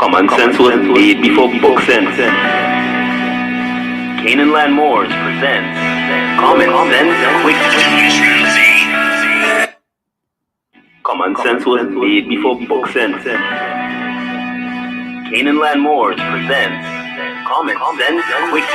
Common sense was made before book sense. Canaanland Moors presents Common Sense Quick. Common sense was made before book sense. Canaanland Moors presents Common Sense Quick.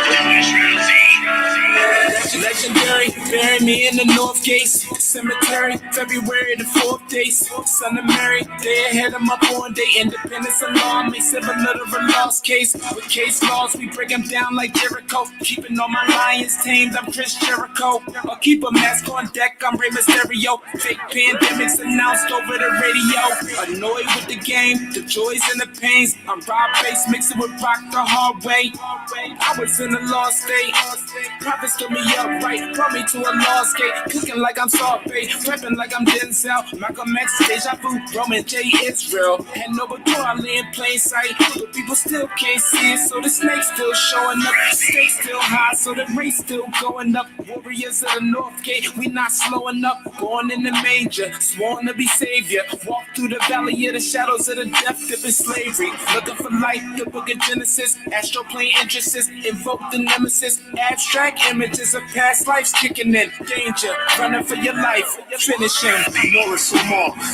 Legendary, bury me in the North Gate Cemetery, February the 4th day. Son of Mary, day ahead of my born day. Independence alarm makes it a little of a lost case. With case laws, we break them down like Jericho. Keeping all my lions tamed, I'm Chris Jericho. I'll keep a mask on deck, I'm Rey Mysterio. Fake pandemics announced over the radio. Annoyed with the game, the joys and the pains. I'm Rob Bass, mixing with rock the hard way. I was in a lost state. Prophets stood me up right, brought me to a lost gate. Cooking like I'm Salt Bay, prepping like I'm Denzel. Malcolm X, Deja Vu, Roman J. Israel. Had no door, I lay in plain sight. But people still can't see it, so the snake's still showing up. Stakes still high, so the race still going up. Warriors of the North Gate, we not slowing up. Born in the manger, sworn to be savior. Walk through the valley of the shadows of the death dip in slavery. Looking for life, the book of Genesis. Astroplane entrances, invoke the nemesis. Abstract images of past lives kicking in. Danger, running for your life. Finish him. Moorish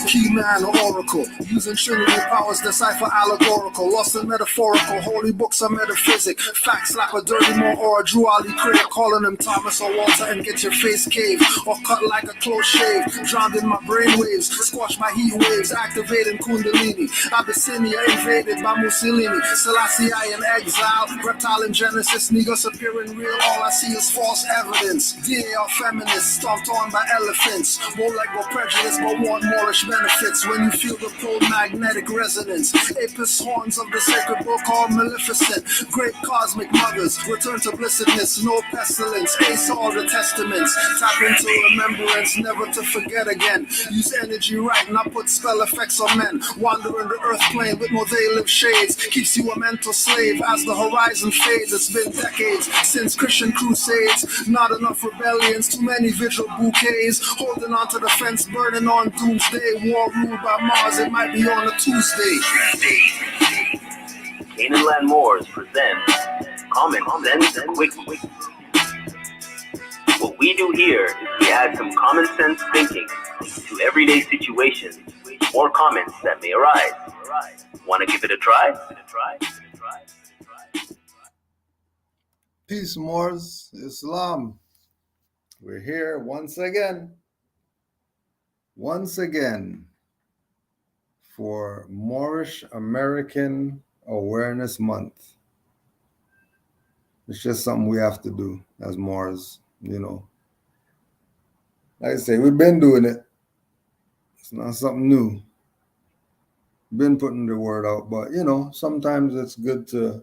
key man or oracle. Using Trinity powers, decipher allegorical. Lost and metaphorical, holy books are metaphysic. Facts slap a dirty more or a Drew Ali Craig. Calling him Thomas or Walter and get your face caved. Or cut like a close shave. Drowned in my brainwaves. Squash my heat waves. Activating Kundalini. Abyssinia invaded by Mussolini. Selassie I in exile. Reptile in Genesis. Negus appearing real. All I see is false evidence. DA are feminists. Stomped on by elephants. More like no prejudice but want Moorish benefits. When you feel the cold magnetic resonance. Apis horns of the sacred book called Maleficent. Great cosmic mothers. Return to blessedness. No pestilence. Ace all the testaments. Tap into remembrance. Never to forget again. Use energy right. Not put spell effects on men. Wandering the earth plane with no they live shades. Keeps you a mental slave as the horizon fades. It's been decades since Christian crusades. Not enough rebellions. Too many vigil bouquets. Holding on to the fence. Burning on doomsday. War ruled by Mars. It might be on a Tuesday. Canaanland Moors presents Common Sense Quick. What we do here is we add some common sense thinking to everyday situations or comments that may arise. Want to give it a try? Peace, Moors, Islam. We're here once again for Moorish American Awareness Month. It's just something we have to do as Moors, you know. Like I say, we've been doing it. It's not something new. Been putting the word out, but you know, sometimes it's good to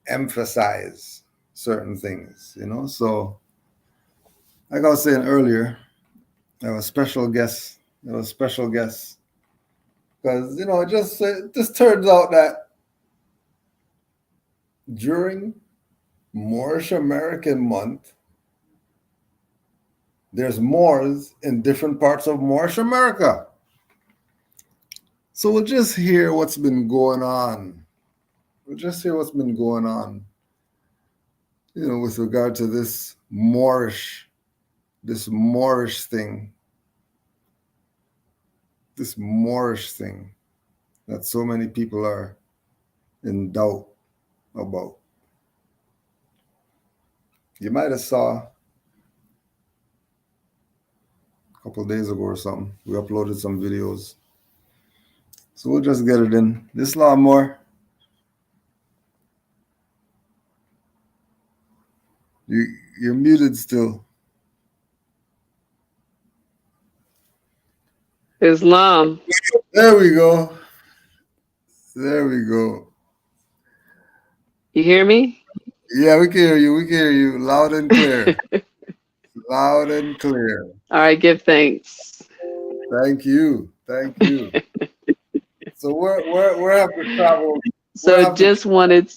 emphasize certain things, you know. So, like I was saying earlier, I have a special guest. Because you know, it just turns out that during Moorish American Month, there's Moors in different parts of Moorish America. So we'll just hear what's been going on. You know, with regard to this Moorish thing. This Moorish thing that so many people are in doubt about. You might have saw a couple of days ago or something, we uploaded some videos. So we'll just get it in. This lot more. You're muted still. Islam. There we go. You hear me? Yeah, we can hear you. Loud and clear. Loud and clear. All right, give thanks. Thank you. So where have the travel? So just wanted.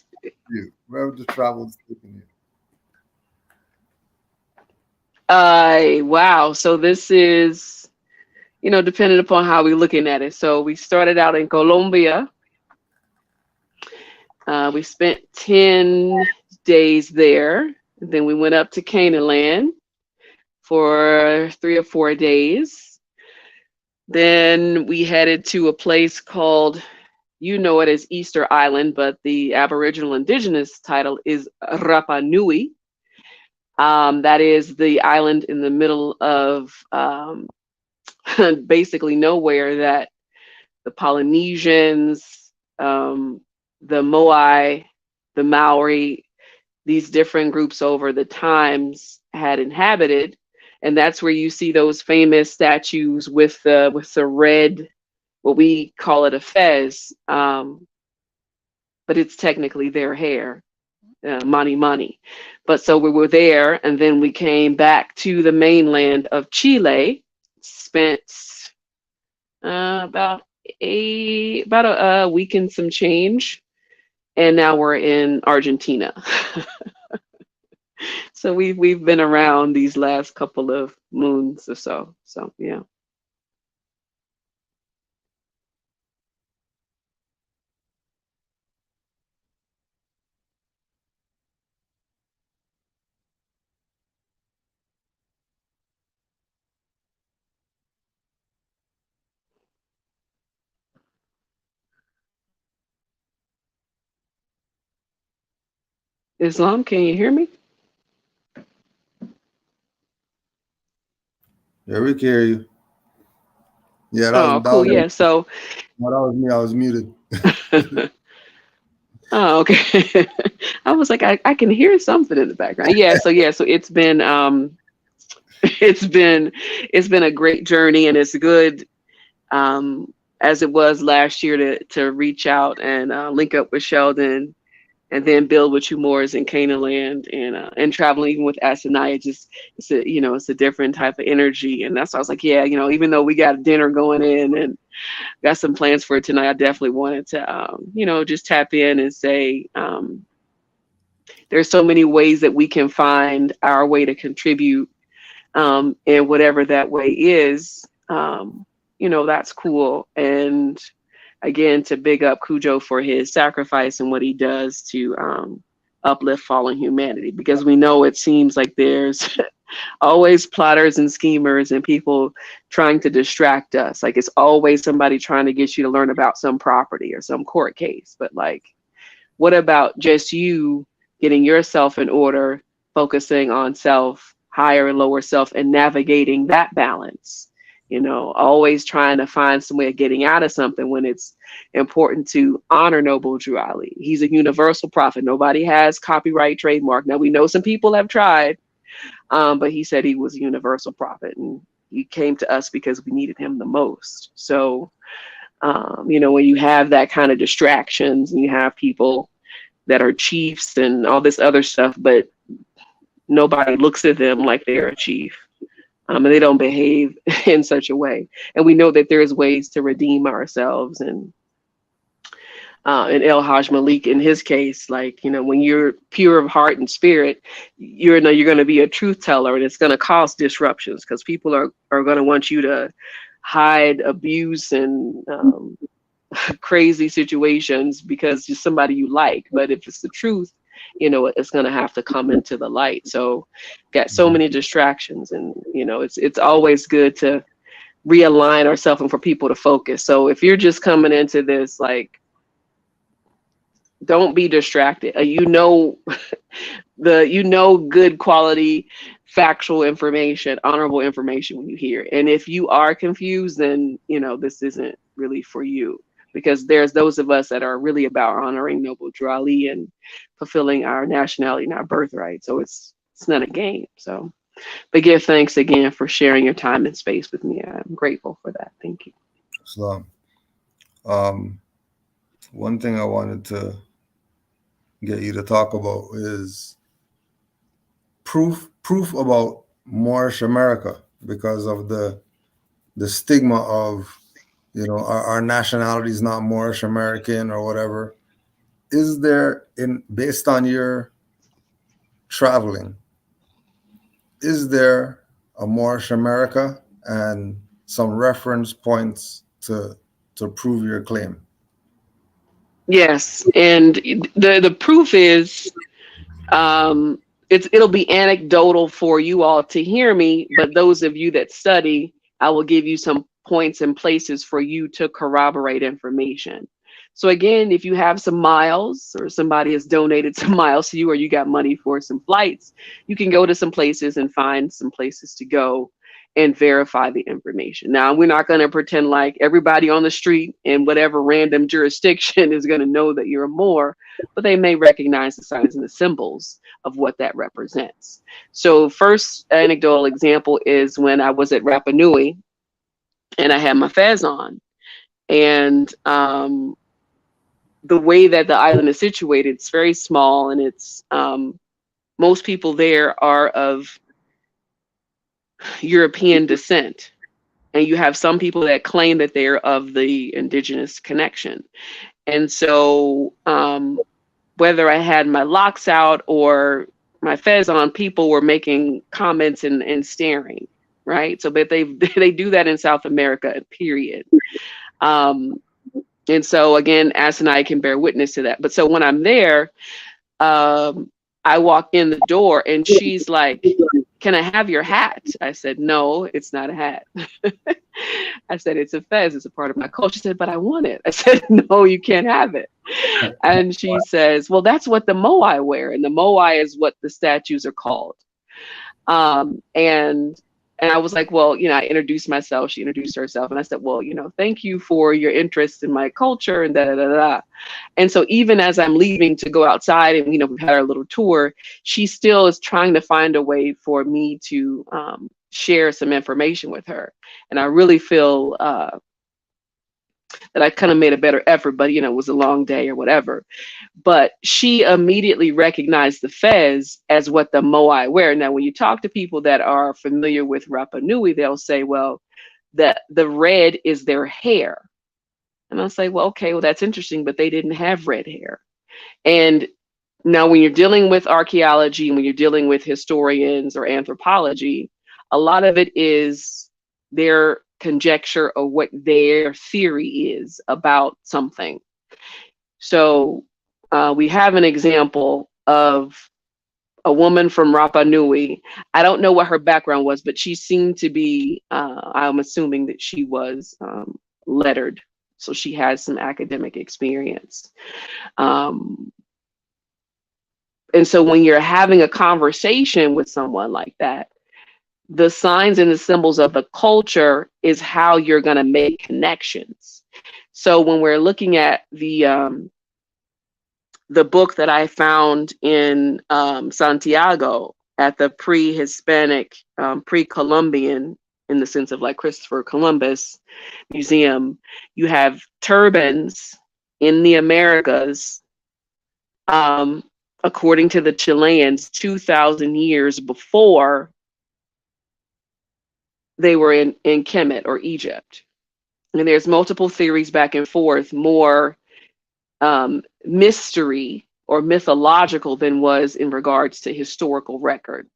Where have the travels taken you? Wow. So this is, you know, depending upon how we're looking at it. So we started out in Colombia. We spent 10 days there. Then we went up to Canaanland for 3 or 4 days. Then we headed to a place called, you know it as Easter Island, but the Aboriginal Indigenous title is Rapa Nui. That is the island in the middle of basically nowhere that the Polynesians, the Moai, the Maori, these different groups over the times had inhabited. And that's where you see those famous statues with the red, what we call it a fez, but it's technically their hair, mani mani. But so we were there, and then we came back to the mainland of Chile, spent about a week and some change, and now we're in Argentina. So we've been around these last couple of moons or so. So yeah. Islam, can you hear me? Yeah, we can hear you. Yeah, Oh, cool. Yeah. So, that was me. I was muted. oh, okay. I was like, I can hear something in the background. Yeah. So yeah. So it's been a great journey, and it's good, as it was last year to reach out and link up with Sheldon, and then build with you Moors in Canaanland, and traveling even with Asanaya. Just it's a different type of energy, and that's why I was like, yeah, even though we got dinner going in and got some plans for tonight, I definitely wanted to just tap in and say, there's so many ways that we can find our way to contribute, and whatever that way is, that's cool. And again, to big up Cujo for his sacrifice and what he does to uplift fallen humanity, because we know it seems like there's always plotters and schemers and people trying to distract us. Like, it's always somebody trying to get you to learn about some property or some court case. But like, what about just you getting yourself in order, focusing on self, higher and lower self, and navigating that balance? Always trying to find some way of getting out of something when it's important to honor Noble Drew Ali. He's a universal prophet. Nobody has copyright trademark. Now, we know some people have tried, but he said he was a universal prophet, and he came to us because we needed him the most. So, when you have that kind of distractions and you have people that are chiefs and all this other stuff, but nobody looks at them like they're a chief, and they don't behave in such a way. And we know that there's ways to redeem ourselves. And El Haj Malik, in his case, like, when you're pure of heart and spirit, you're going to be a truth teller, and it's going to cause disruptions because people are going to want you to hide abuse and crazy situations because you're somebody you like. But if it's the truth, it's going to have to come into the light. So got so many distractions, and it's always good to realign ourselves and for people to focus. So if you're just coming into this, like, don't be distracted. Good quality factual information, honorable information when you hear it. And if you are confused, then this isn't really for you, because there's those of us that are really about honoring Noble Drew Ali and fulfilling our nationality and our birthright. So it's not a game. So, but give thanks again for sharing your time and space with me. I'm grateful for that. Thank you. Islam. One thing I wanted to get you to talk about is proof about Moorish America, because of the stigma of our nationality is not Moorish American or whatever. Is there, based on your traveling, is there a Moorish America and some reference points to prove your claim? Yes, and the proof is, it'll be anecdotal for you all to hear me, but those of you that study, I will give you some points and places for you to corroborate information. So again, if you have some miles or somebody has donated some miles to you, or you got money for some flights, you can go to some places and find some places to go and verify the information. Now, we're not going to pretend like everybody on the street in whatever random jurisdiction is going to know that you're a Moor, but they may recognize the signs and the symbols of what that represents. So first anecdotal example is when I was at Rapa Nui and I had my fez on. And the way that the island is situated, it's very small, and it's most people there are of European descent. And you have some people that claim that they're of the indigenous connection. And so whether I had my locks out or my fez on, people were making comments and staring, right? So, but they do that in South America, period. And so again, Ass and I can bear witness to that. But so when I'm there, I walk in the door and she's like, "Can I have your hat?" I said, "No, it's not a hat." I said, "It's a fez. It's a part of my culture." She said, "But I want it." I said, "No, you can't have it." And she says, "Well, that's what the Moai wear." And the Moai is what the statues are called. And I was like, "Well, you know," I introduced myself. She introduced herself. And I said, "Well, you know, thank you for your interest in my culture," and da da da da. And so even as I'm leaving to go outside and, you know, we've had our little tour, she still is trying to find a way for me to share some information with her. And I really feel that I kind of made a better effort, but, you know, it was a long day or whatever. But she immediately recognized the fez as what the Moai wear. Now, when you talk to people that are familiar with Rapa Nui, they'll say, well, the red is their hair. And I'll say, well, okay, well, that's interesting, but they didn't have red hair. And now when you're dealing with archaeology, when you're dealing with historians or anthropology, a lot of it is their conjecture of what their theory is about something. So we have an example of a woman from Rapa Nui. I don't know what her background was, but she seemed to be, I'm assuming that she was lettered. So she has some academic experience. And so when you're having a conversation with someone like that, the signs and the symbols of the culture is how you're going to make connections. So when we're looking at the book that I found in Santiago at the pre-Hispanic, pre-Columbian, in the sense of like Christopher Columbus Museum, you have turbans in the Americas, according to the Chileans, 2,000 years before they were in Kemet or Egypt. And there's multiple theories back and forth, more mystery or mythological than was in regards to historical record.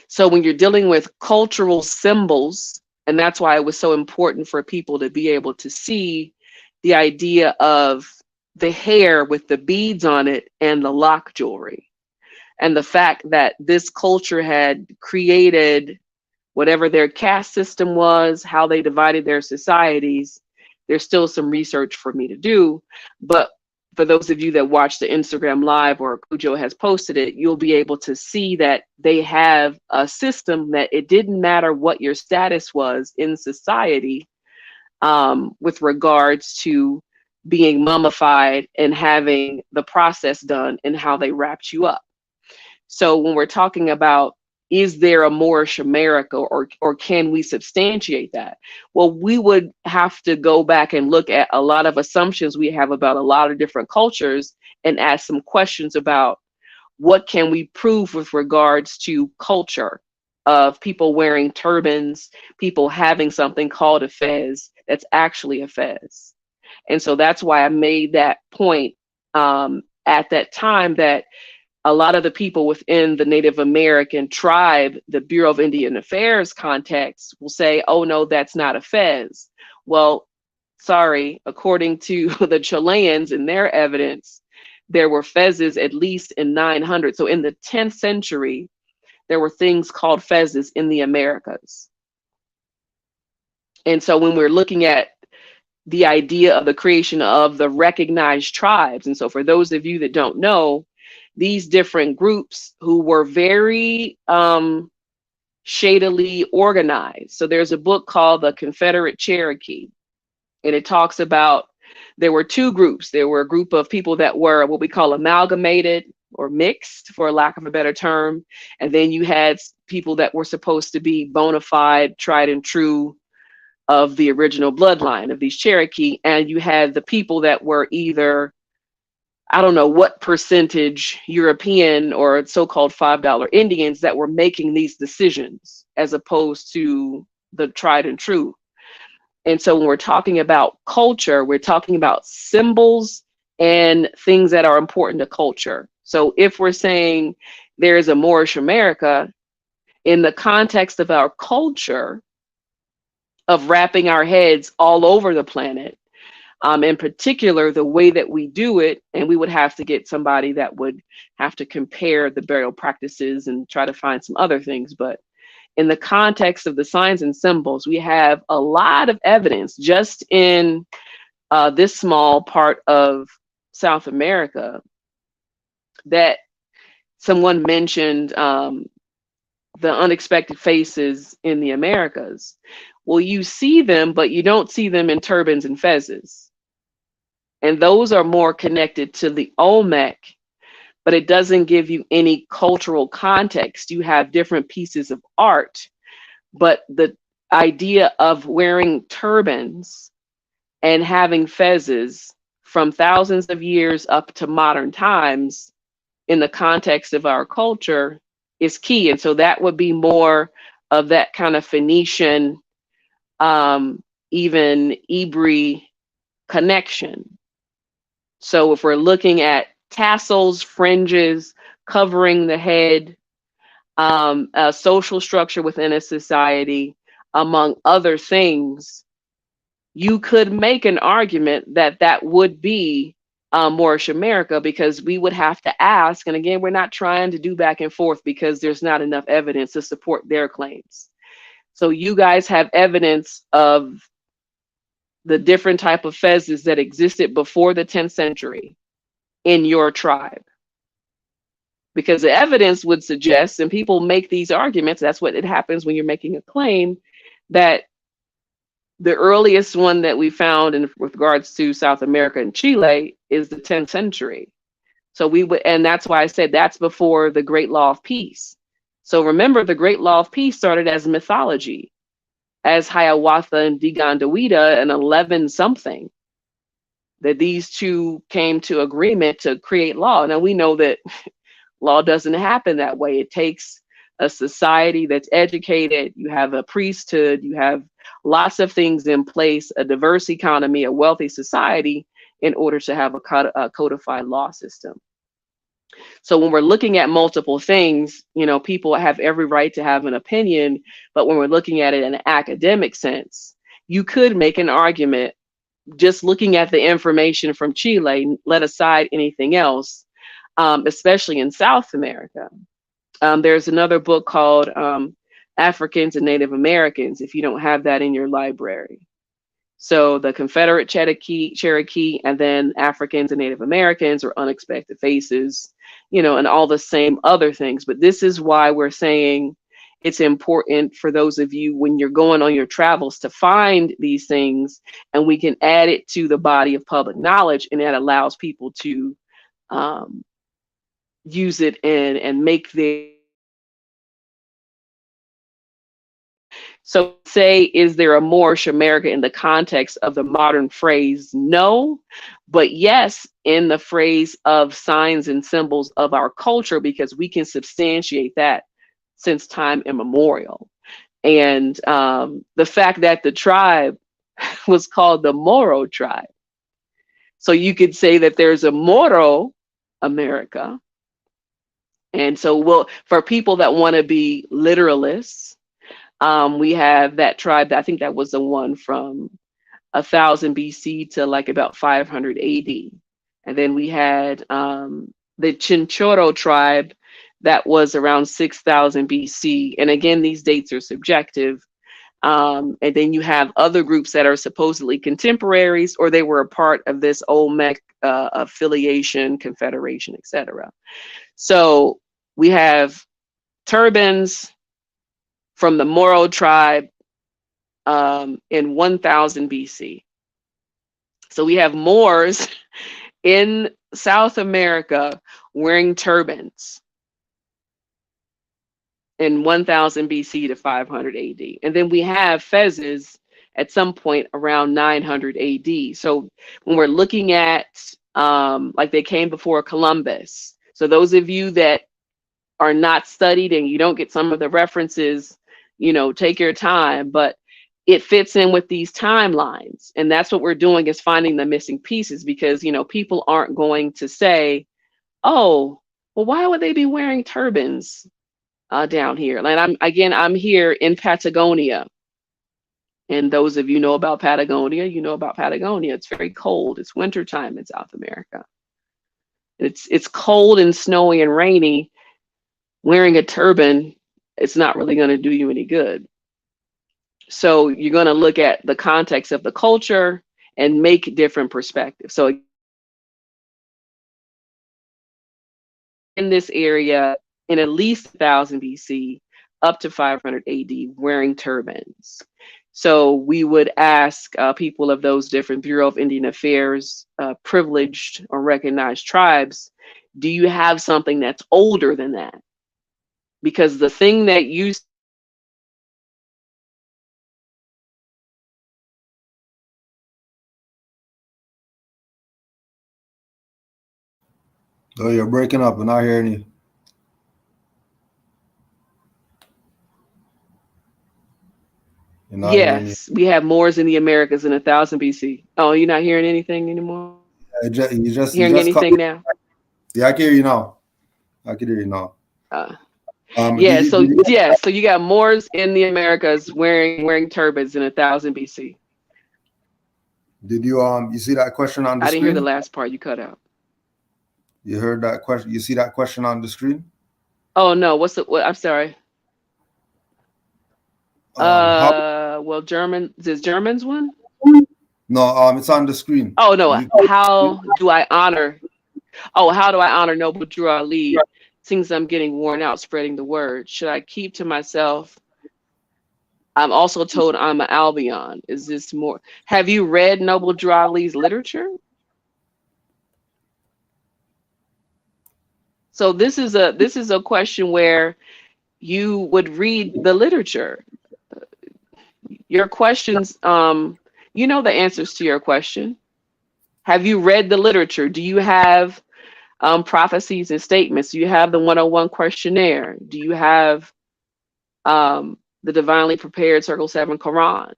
So when you're dealing with cultural symbols, and that's why it was so important for people to be able to see the idea of the hair with the beads on it and the lock jewelry, and the fact that this culture had created whatever their caste system was, how they divided their societies. There's still some research for me to do, but for those of you that watch the Instagram live or Cujo has posted it, you'll be able to see that they have a system that it didn't matter what your status was in society with regards to being mummified and having the process done and how they wrapped you up. So when we're talking about, is there a Moorish America, or can we substantiate that? Well, we would have to go back and look at a lot of assumptions we have about a lot of different cultures and ask some questions about what can we prove with regards to culture of people wearing turbans, people having something called a fez that's actually a fez. And so that's why I made that point at that time, that a lot of the people within the Native American tribe, the Bureau of Indian Affairs context, will say, oh no, that's not a fez. Well, according to the Chileans and their evidence, there were fezzes at least in 900. So in the 10th century, there were things called fezzes in the Americas. And so when we're looking at the idea of the creation of the recognized tribes, and so for those of you that don't know, these different groups who were very shadily organized. So there's a book called The Confederate Cherokee, and it talks about there were two groups. There were a group of people that were what we call amalgamated or mixed, for lack of a better term. And then you had people that were supposed to be bona fide, tried and true of the original bloodline of these Cherokee. And you had the people that were either, I don't know what percentage European or so-called $5 Indians that were making these decisions as opposed to the tried and true. And so when we're talking about culture, we're talking about symbols and things that are important to culture. So if we're saying there's a Moorish America, in the context of our culture of wrapping our heads all over the planet, in particular, the way that we do it, and we would have to get somebody that would have to compare the burial practices and try to find some other things. But in the context of the signs and symbols, we have a lot of evidence just in this small part of South America that someone mentioned the unexpected faces in the Americas. Well, you see them, but you don't see them in turbans and fezzes. And those are more connected to the Olmec, but it doesn't give you any cultural context. You have different pieces of art, but the idea of wearing turbans and having fezzes from thousands of years up to modern times in the context of our culture is key. And so that would be more of that kind of Phoenician, even Ibri connection. So if we're looking at tassels, fringes, covering the head, a social structure within a society, among other things, you could make an argument that that would be Moorish America, because we would have to ask, and again, we're not trying to do back and forth because there's not enough evidence to support their claims. So you guys have evidence of the different type of fezzes that existed before the 10th century in your tribe. Because the evidence would suggest, and people make these arguments, that's what it happens when you're making a claim, that the earliest one that we found with regards to South America and Chile is the 10th century. So we would, and that's why I said that's before the Great Law of Peace. So remember, the Great Law of Peace started as mythology, as Hiawatha and Digandawida and 11 something, that these two came to agreement to create law. Now we know that law doesn't happen that way. It takes a society that's educated, you have a priesthood, you have lots of things in place, a diverse economy, a wealthy society, in order to have a codified law system. So when we're looking at multiple things, you know, people have every right to have an opinion, but when we're looking at it in an academic sense, you could make an argument just looking at the information from Chile, let aside anything else, especially in South America. There's another book called Africans and Native Americans, if you don't have that in your library. So the Confederate Cherokee, and then Africans and Native Americans, or Unexpected Faces, you know, and all the same other things. But this is why we're saying it's important for those of you, when you're going on your travels, to find these things, and we can add it to the body of public knowledge, and that allows people to use it and make their. So say, is there a Moorish America in the context of the modern phrase? No, but yes, in the phrase of signs and symbols of our culture, because we can substantiate that since time immemorial. And the fact that the tribe was called the Moro tribe. So you could say that there's a Moro America. And so for people that want to be literalists, we have that tribe, I think that was the one from 1000 BC to like about 500 AD. And then we had the Chinchorro tribe that was around 6000 BC. And again, these dates are subjective. And then you have other groups that are supposedly contemporaries, or they were a part of this Olmec affiliation, confederation, etc. So we have turbans from the Moro tribe in 1000 BC. So we have Moors in South America wearing turbans in 1000 BC to 500 AD. And then we have fezzes at some point around 900 AD. So when we're looking at like they came before Columbus. So those of you that are not studied and you don't get some of the references, you know, take your time, but it fits in with these timelines. And that's what we're doing, is finding the missing pieces, because, you know, people aren't going to say, oh, well, why would they be wearing turbans down here? And I'm here in Patagonia. And those of you know about Patagonia, you know about Patagonia. It's very cold. It's wintertime in South America. It's cold and snowy and rainy. Wearing a turban, it's not really going to do you any good. So you're going to look at the context of the culture and make different perspectives. So in this area, in at least 1000 BC up to 500 AD, wearing turbans. So we would ask people of those different Bureau of Indian Affairs, privileged or recognized tribes, do you have something that's older than that? Because the thing that you Oh, you're breaking up. We're not hearing you. Yes, we have Moors in the Americas in 1000 BC. Oh, you're not hearing anything anymore? You just hearing anything now? Yeah, I can hear you now. I can hear you now. Yeah, so you got Moors in the Americas wearing turbans in 1000 BC. Did you see that question on the screen? I didn't hear the last part. You cut out. You heard that question? You see that question on the screen? Oh no, I'm sorry. Well, is Germans one? No, it's on the screen. Oh no, how do I honor Noble Drew Ali? Since I'm getting worn out spreading the word, should I keep to myself? I'm also told I'm an Albion. Is this more? Have you read Noble Drew Ali's literature? So this is a question where you would read the literature. Your questions, you know the answers to your question. Have you read the literature? Do you have prophecies and statements? Do you have the 101 questionnaire? Do you have the divinely prepared Circle 7 Quran?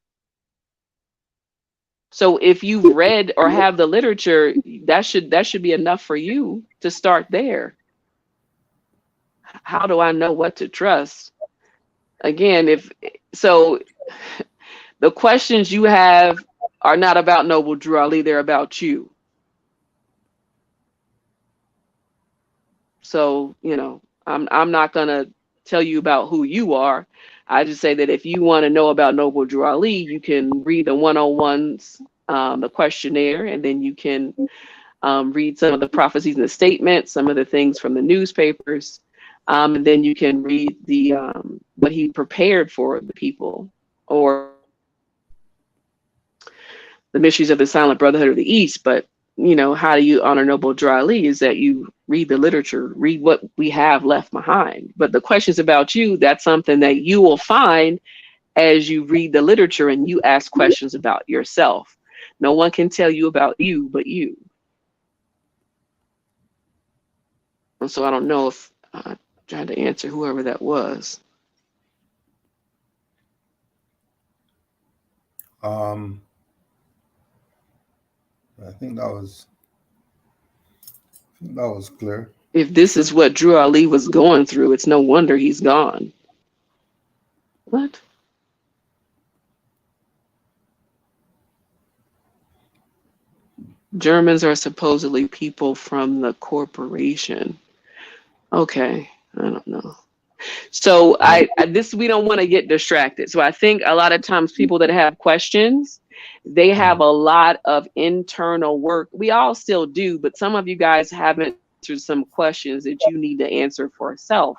So if you've read or have the literature, that should be enough for you to start there. How do I know what to trust? Again, the questions you have are not about Noble Drew Ali, they're about you. So, you know, I'm not gonna tell you about who you are. I just say that if you want to know about Noble Drew Ali, you can read the 101s, the questionnaire, and then you can read some of the prophecies and the statements, some of the things from the newspapers. And then you can read the what he prepared for the people, or the mysteries of the Silent Brotherhood of the East. But, you know, how do you honor Noble Drew Ali is that you read the literature, read what we have left behind. But the questions about you, that's something that you will find as you read the literature and you ask questions about yourself. No one can tell you about you but you. And so I don't know if trying to answer whoever that was. I think that was clear. If this is what Drew Ali was going through, it's no wonder he's gone. What? Germans are supposedly people from the corporation. Okay, I don't know. So this we don't want to get distracted. So I think a lot of times people that have questions, they have a lot of internal work. We all still do, but some of you guys have answered some questions that you need to answer for self,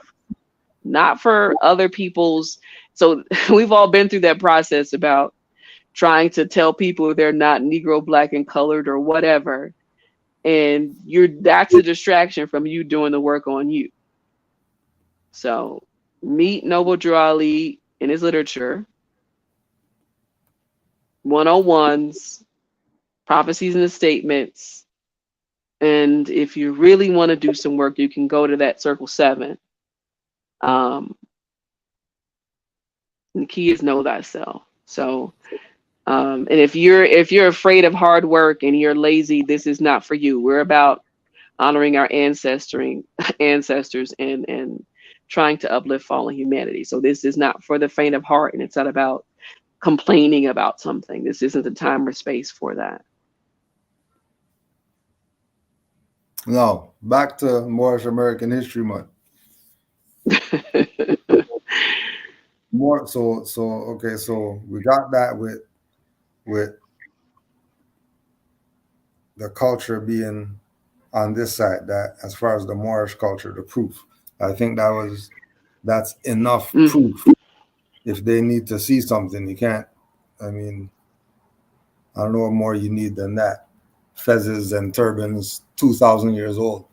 not for other people's. So we've all been through that process about trying to tell people they're not Negro, Black, and colored or whatever. And that's a distraction from you doing the work on you. So meet Noble Drew Ali in his literature, 101s, prophecies and the statements. And if you really want to do some work, you can go to that Circle 7. And the key is know thyself. So and if you're afraid of hard work and you're lazy, this is not for you. We're about honoring our ancestors and trying to uplift fallen humanity. So this is not for the faint of heart, and it's not about complaining about something. This isn't the time or space for that. No, back to Moorish American History Month. So we got that with the culture being on this side, that as far as the Moorish culture, the proof. I think that's enough proof. If they need to see something, you can't. I mean, I don't know what more you need than that. Fezzes and turbans, 2,000 years old.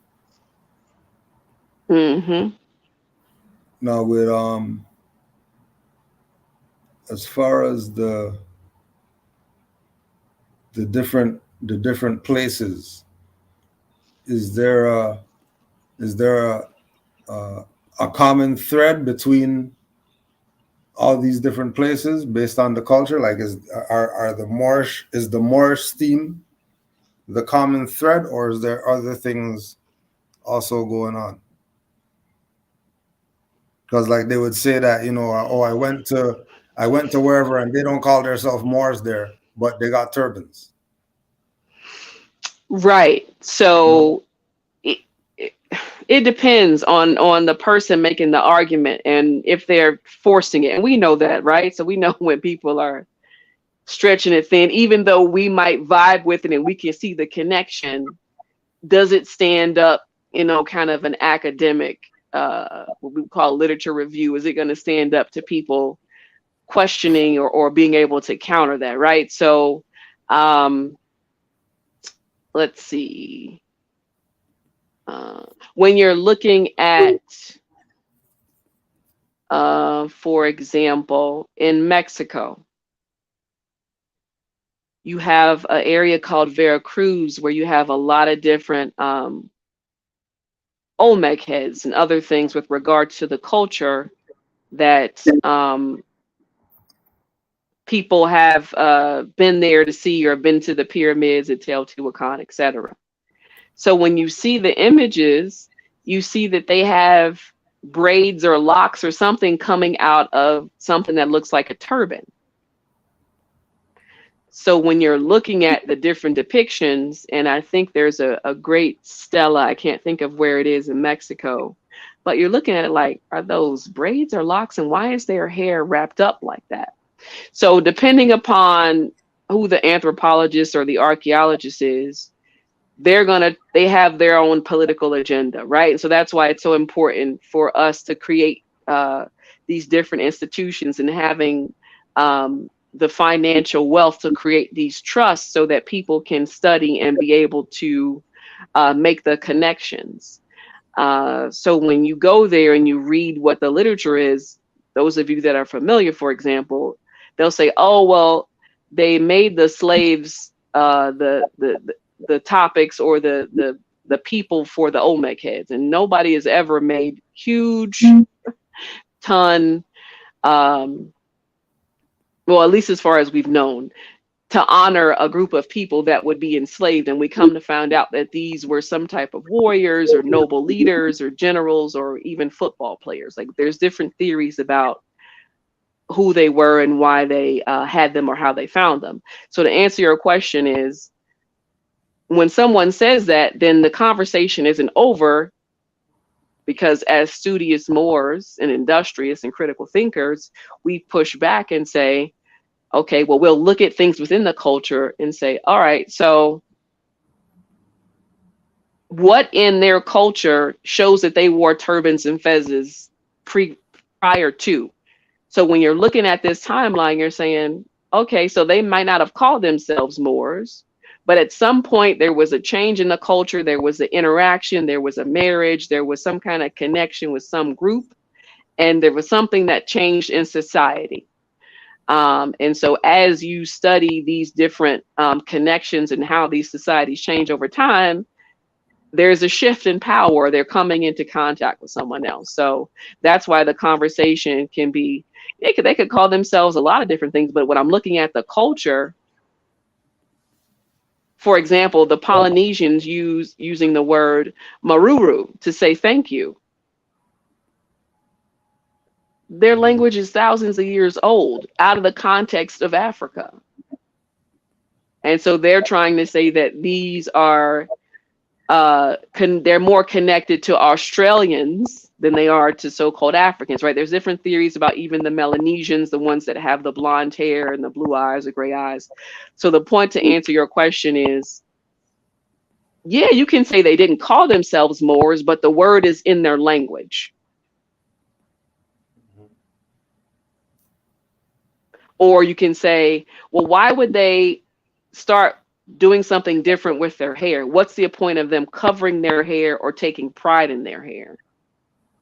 Mm-hmm. Now with as far as the different places, is there a common thread between all these different places based on the culture? Like, is the Moorish theme the common thread, or is there other things also going on? Because like they would say that, oh, I went to wherever and they don't call themselves Moors there, but they got turbans. Right. So it depends on the person making the argument and if they're forcing it. And we know that, right? So we know when people are stretching it thin, even though we might vibe with it and we can see the connection, does it stand up, kind of an academic, what we call literature review? Is it going to stand up to people questioning or being able to counter that, right? So let's see. When you're looking at, for example, in Mexico, you have an area called Veracruz where you have a lot of different Olmec heads and other things with regard to the culture that people have been there to see, or been to the pyramids at Teotihuacan, etc. So when you see the images, you see that they have braids or locks or something coming out of something that looks like a turban. So when you're looking at the different depictions, and I think there's a great stela, I can't think of where it is in Mexico, but you're looking at it like, are those braids or locks, and why is their hair wrapped up like that? So depending upon who the anthropologist or the archaeologist is, they have their own political agenda, right? And so that's why it's so important for us to create these different institutions and having the financial wealth to create these trusts so that people can study and be able to make the connections. So when you go there and you read what the literature is, those of you that are familiar, for example, they'll say, oh, well, they made the slaves the topics or the people for the Olmec heads, and nobody has ever made huge ton, well, at least as far as we've known, to honor a group of people that would be enslaved. And we come to find out that these were some type of warriors or noble leaders or generals or even football players. Like, there's different theories about who they were and why they had them or how they found them. So to answer your question is, when someone says that, then the conversation isn't over, because as studious Moors and industrious and critical thinkers, we push back and say, okay, well, we'll look at things within the culture and say, all right, so what in their culture shows that they wore turbans and fezzes prior to? So when you're looking at this timeline, you're saying, okay, so they might not have called themselves Moors, but at some point there was a change in the culture, there was an interaction, there was a marriage, there was some kind of connection with some group, and there was something that changed in society. And so as you study these different connections and how these societies change over time, there's a shift in power. They're coming into contact with someone else. So that's why the conversation can be, they could call themselves a lot of different things, but when I'm looking at the culture, for example, the Polynesians using the word maruru to say thank you. Their language is thousands of years old, out of the context of Africa. And so they're trying to say that these are, they're more connected to Australians than they are to so-called Africans, right? There's different theories about even the Melanesians, the ones that have the blonde hair and the blue eyes, the gray eyes. So the point to answer your question is, yeah, you can say they didn't call themselves Moors, but the word is in their language. Or you can say, well, why would they start doing something different with their hair? What's the point of them covering their hair or taking pride in their hair?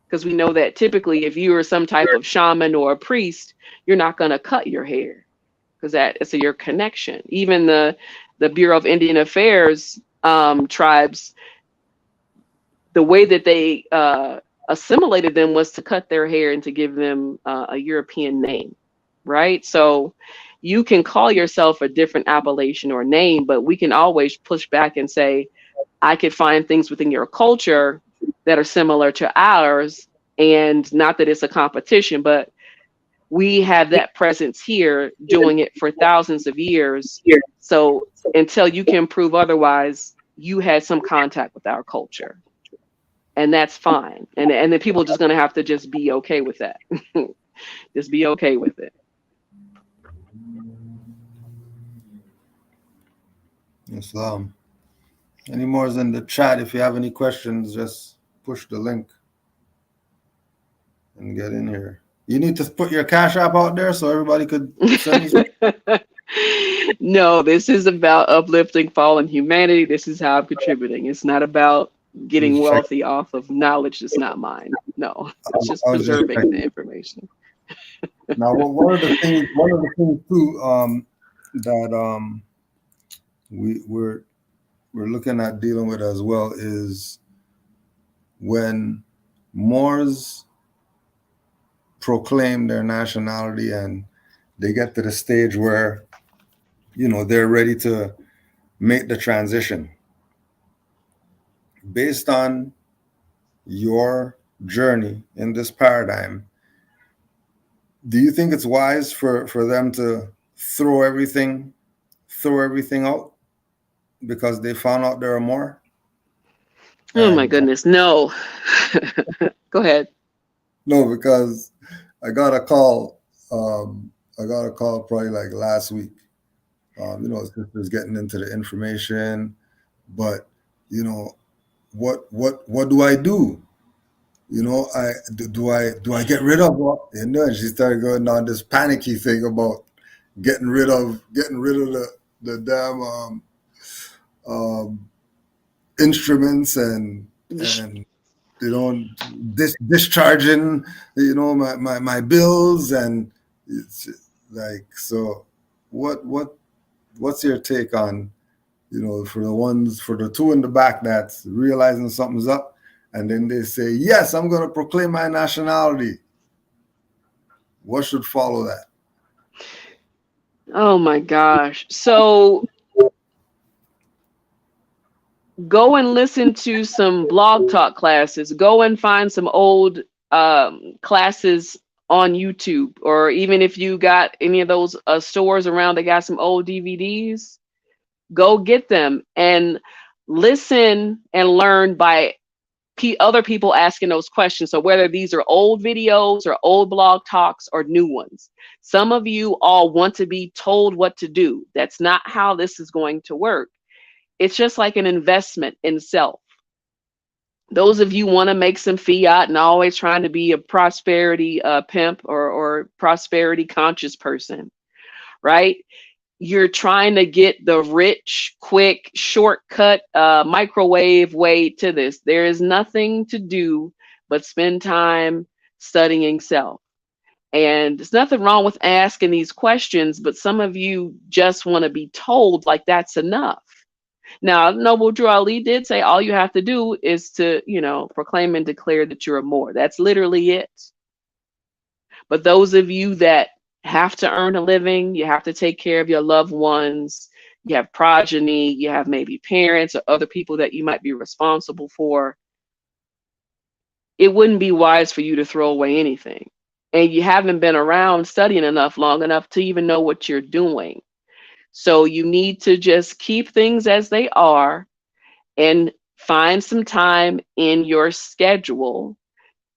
Because we know that typically if you are some type of shaman or a priest, you're not going to cut your hair, because that's your connection. Even the Bureau of Indian Affairs tribes, the way that they assimilated them was to cut their hair and to give them a European name, right? So you can call yourself a different appellation or name, but we can always push back and say, I could find things within your culture that are similar to ours, and not that it's a competition, but we have that presence here doing it for thousands of years. So until you can prove otherwise, you had some contact with our culture, and that's fine. And then people are just going to have to just be okay with that. Just be okay with it. Islam. Any more is in the chat. If you have any questions, just push the link and get in here. You need to put your Cash App out there so everybody could send you. No, this is about uplifting fallen humanity. This is how I'm contributing. It's not about getting wealthy off of knowledge that's not mine. No, it's just preserving the information. Now, one of the things too that we're looking at dealing with as well is when Moors proclaim their nationality and they get to the stage where, you know, they're ready to make the transition. Based on your journey in this paradigm, do you think it's wise for them to throw everything out because they found out there are more? Oh my goodness, no. Go ahead. No, because I got a call probably like last week. You know, sisters getting into the information, but you know, what do I do? You know, do I get rid of what? You know, and she started going on this panicky thing about getting rid of the damn instruments and you know, discharging, you know, my bills, and it's like, so what's your take on, you know, for the two in the back that's realizing something's up, and then they say, yes, I'm going to proclaim my nationality. What should follow that? Oh my gosh. So go and listen to some blog talk classes. Go and find some old classes on YouTube, or even if you got any of those stores around that got some old DVDs, Go get them and listen and learn by other people asking those questions. So whether these are old videos or old blog talks or new ones, some of you all want to be told what to do. That's not how this is going to work. It's just like an investment in self. Those of you want to make some fiat and always trying to be a prosperity pimp or prosperity conscious person, right? You're trying to get the rich, quick, shortcut, microwave way to this. There is nothing to do but spend time studying self. And there's nothing wrong with asking these questions, but some of you just want to be told like that's enough. Now, Noble Drew Ali did say all you have to do is to, proclaim and declare that you're a Moor. That's literally it. But those of you that have to earn a living, you have to take care of your loved ones, you have progeny, you have maybe parents or other people that you might be responsible for, it wouldn't be wise for you to throw away anything. And you haven't been around studying long enough to even know what you're doing. So you need to just keep things as they are and find some time in your schedule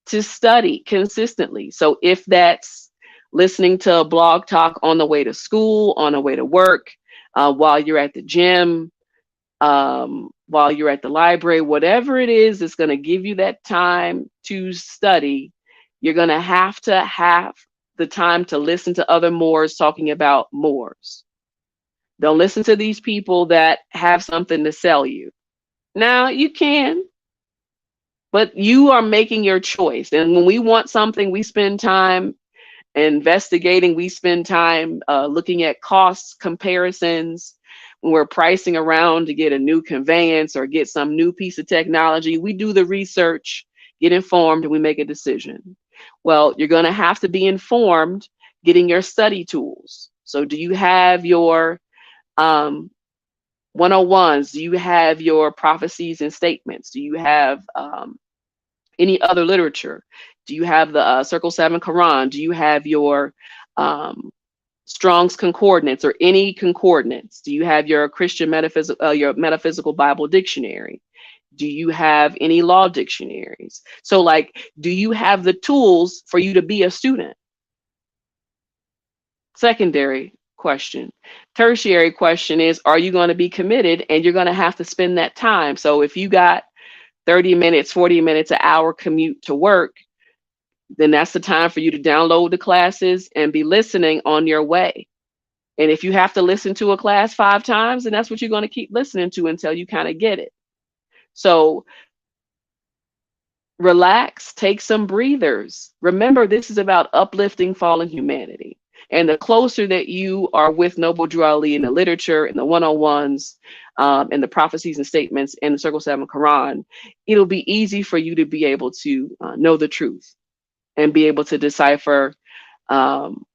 to study consistently. So if that's listening to a blog talk on the way to school, on the way to work, while you're at the gym, while you're at the library, whatever it is that's going to give you that time to study, you're going to have the time to listen to other Moors talking about Moors. Don't listen to these people that have something to sell you. Now, you can, but you are making your choice. And when we want something, we spend time investigating, we spend time looking at costs comparisons. When we're pricing around to get a new conveyance or get some new piece of technology, we do the research, get informed, and we make a decision. Well, you're going to have to be informed getting your study tools. So do you have your 101s? Do you have your prophecies and statements? Do you have any other literature? Do you have the Circle 7 Quran? Do you have your Strong's Concordance or any concordance? Do you have your Christian metaphysical Bible dictionary? Do you have any law dictionaries? So do you have the tools for you to be a student? Secondary question. Tertiary question is, are you going to be committed? And you're going to have to spend that time. So if you got 30 minutes, 40 minutes, an hour commute to work, then that's the time for you to download the classes and be listening on your way. And if you have to listen to a class 5 times, then that's what you're going to keep listening to until you kind of get it. So relax, take some breathers. Remember, this is about uplifting fallen humanity. And the closer that you are with Noble Drew Ali in the literature and the 101s and the prophecies and statements and the Circle 7 Quran, it'll be easy for you to be able to know the truth and be able to decipher some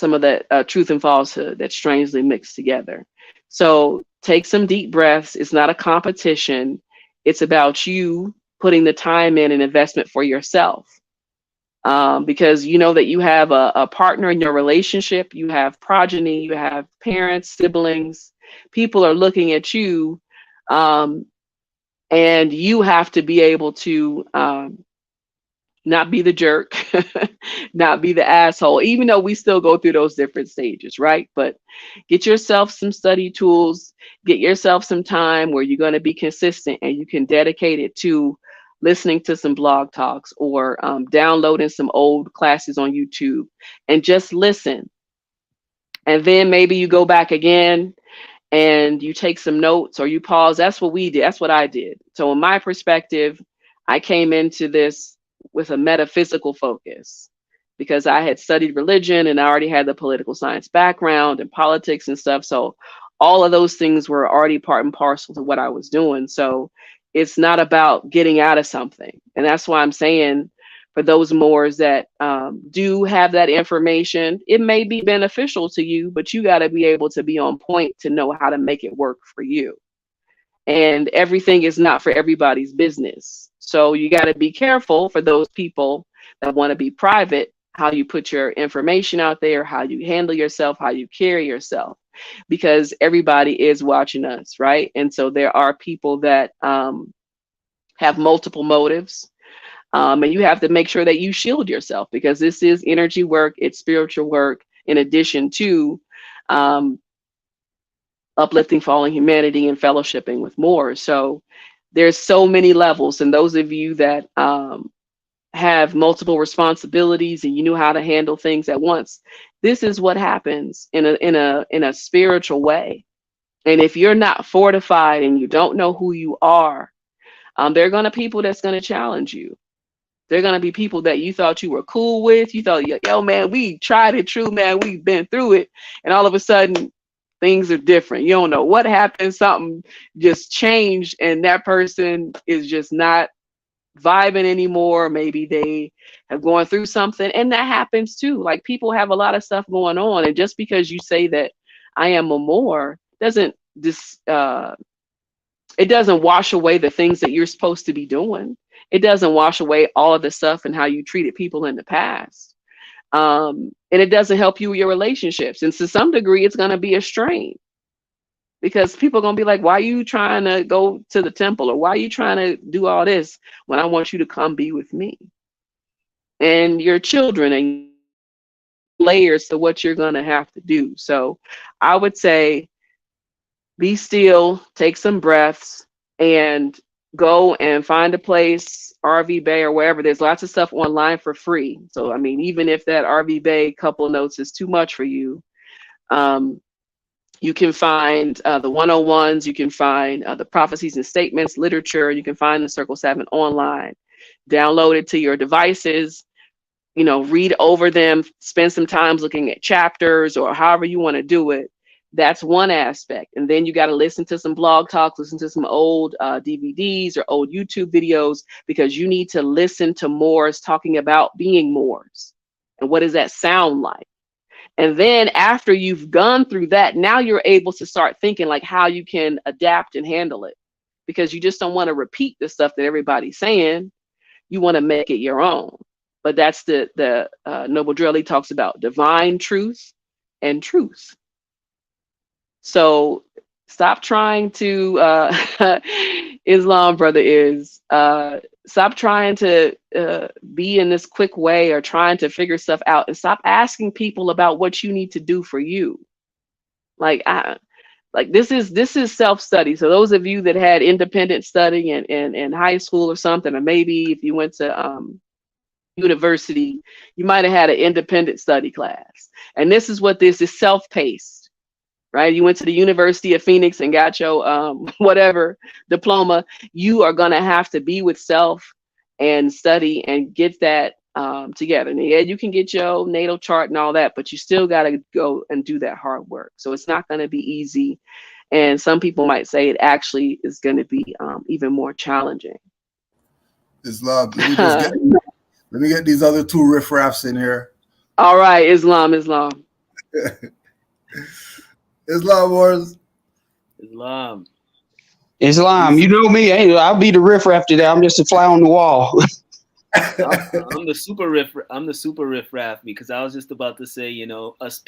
of that truth and falsehood that's strangely mixed together. So take some deep breaths. It's not a competition. It's about you putting the time in and investment for yourself. Because you know that you have a partner in your relationship, you have progeny, you have parents, siblings, people are looking at you, and you have to be able to not be the jerk, not be the asshole, even though we still go through those different stages, right? But get yourself some study tools, get yourself some time where you're going to be consistent and you can dedicate it to listening to some blog talks or downloading some old classes on YouTube and just listen. And then maybe you go back again and you take some notes or you pause. That's what we did. That's what I did. So in my perspective, I came into this with a metaphysical focus because I had studied religion and I already had the political science background and politics and stuff. So all of those things were already part and parcel to what I was doing. So it's not about getting out of something. And that's why I'm saying for those Moors that do have that information, it may be beneficial to you, but you got to be able to be on point to know how to make it work for you. And everything is not for everybody's business. So you got to be careful for those people that want to be private, how you put your information out there, how you handle yourself, how you carry yourself. because everybody is watching us, right? And so there are people that have multiple motives. And you have to make sure that you shield yourself, because this is energy work, it's spiritual work, in addition to uplifting fallen humanity and fellowshipping with more. So there's so many levels. And those of you that have multiple responsibilities and you know how to handle things at once, this is what happens in a spiritual way. And if you're not fortified and you don't know who you are, there are going to be people that's going to challenge you. They're going to be people that you thought you were cool with. You thought, yo, man, we tried it true, man. We've been through it. And all of a sudden, things are different. You don't know what happened. Something just changed. And that person is just not vibing anymore. Maybe they have gone through something. And that happens too. Like, people have a lot of stuff going on. And just because you say that I am a Moor doesn't it doesn't wash away the things that you're supposed to be doing. It doesn't wash away all of the stuff and how you treated people in the past. And it doesn't help you with your relationships. And to some degree, it's going to be a strain, because people are going to be like, why are you trying to go to the temple? Or why are you trying to do all this when I want you to come be with me? And your children and layers to what you're going to have to do. So I would say, be still, take some breaths, and go and find a place, RV Bay or wherever. There's lots of stuff online for free. So, I mean, even if that RV Bay couple notes is too much for you, you can find the 101s, you can find the prophecies and statements, literature, you can find the Circle 7 online, download it to your devices, read over them, spend some time looking at chapters or however you want to do it. That's one aspect. And then you got to listen to some blog talks, listen to some old DVDs or old YouTube videos, because you need to listen to Moors talking about being Moors. And what does that sound like? And then after you've gone through that, now you're able to start thinking like how you can adapt and handle it, because you just don't want to repeat the stuff that everybody's saying. You want to make it your own. But that's the Noble Drelly talks about divine truth and truth. So stop trying to, Islam brother is, stop trying to be in this quick way or trying to figure stuff out, and stop asking people about what you need to do for you. Like this is self-study. So those of you that had independent study in high school or something, or maybe if you went to university, you might have had an independent study class. And this is what this is, self-paced. Right? You went to the University of Phoenix and got your whatever diploma. You are going to have to be with self and study and get that together. And yeah, you can get your natal chart and all that, but you still got to go and do that hard work. So it's not going to be easy. And some people might say it actually is going to be even more challenging. Islam, let me get these other two riffraffs in here. All right, Islam. Islam Wars. Islam. You know me. Hey, I'll be the riffraff today. I'm just a fly on the wall. I'm the super riffraff, because I was just about to say, us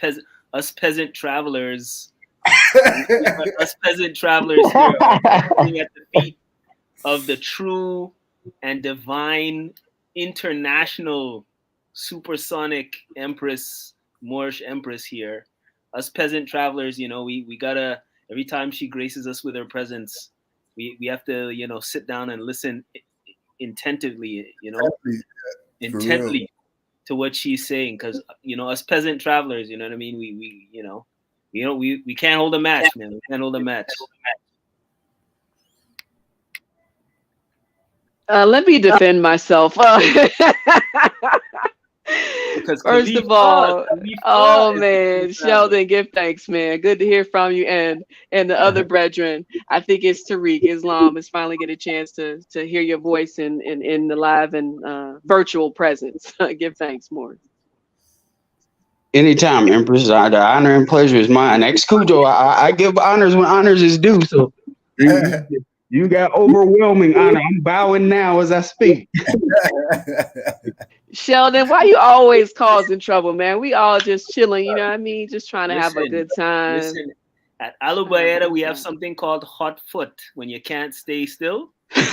peasant travelers, us peasant travelers here are sitting at the feet of the true and divine international supersonic empress, Moorish empress here. Us peasant travelers, we gotta, every time she graces us with her presence, we have to, sit down and listen intently, intently to what she's saying. Because, us peasant travelers, you know what I mean? We can't hold a match, man. We can't hold a match. Let me defend myself. First of all, oh man, Sheldon, give thanks, man. Good to hear from you, and the other brethren. I think it's Tariq. Islam is finally get a chance to hear your voice in the live and virtual presence. Give thanks more. Anytime, Empress. The honor and pleasure is mine. Ex Cujo, I give honors when honors is due. So you got overwhelming honor. I'm bowing now as I speak. Sheldon, why you always causing trouble, man? We all just chilling, you know what I mean? Just trying to have a Listen, good time. listen. At Trying to have a Alubayeta, good we have time. something called hot foot. When you can't stay still, your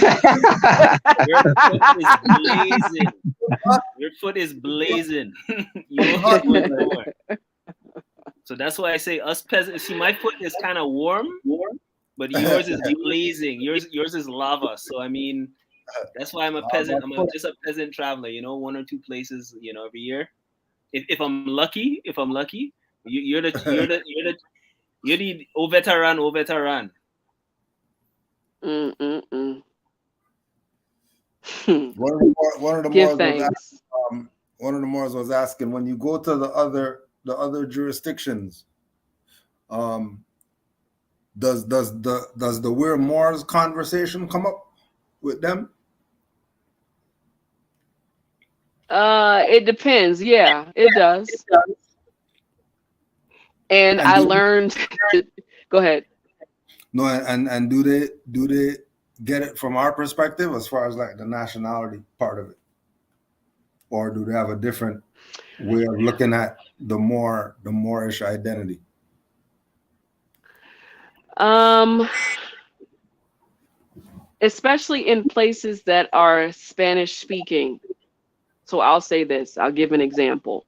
foot is blazing. Your foot is blazing. Yours is going lower. So that's why I say us peasants. See, my foot is kind of warm, but yours is blazing. Yours is lava. So I mean, that's why I'm a peasant. Just a peasant traveler. You know, 1 or 2 places. You know, every year. If I'm lucky, you're the au veteran. Mm-mm-mm. One of the Give Moors was thanks. one of the Moors was asking, when you go to the other jurisdictions, does the We're Moors conversation come up with them? It depends. Yeah, it does. And And I do learned to go ahead. no, and do they get it from our perspective as far as like the nationality part of it, or do they have a different way of looking at the Moorish identity? Especially in places that are Spanish speaking. So I'll say this. I'll give an example.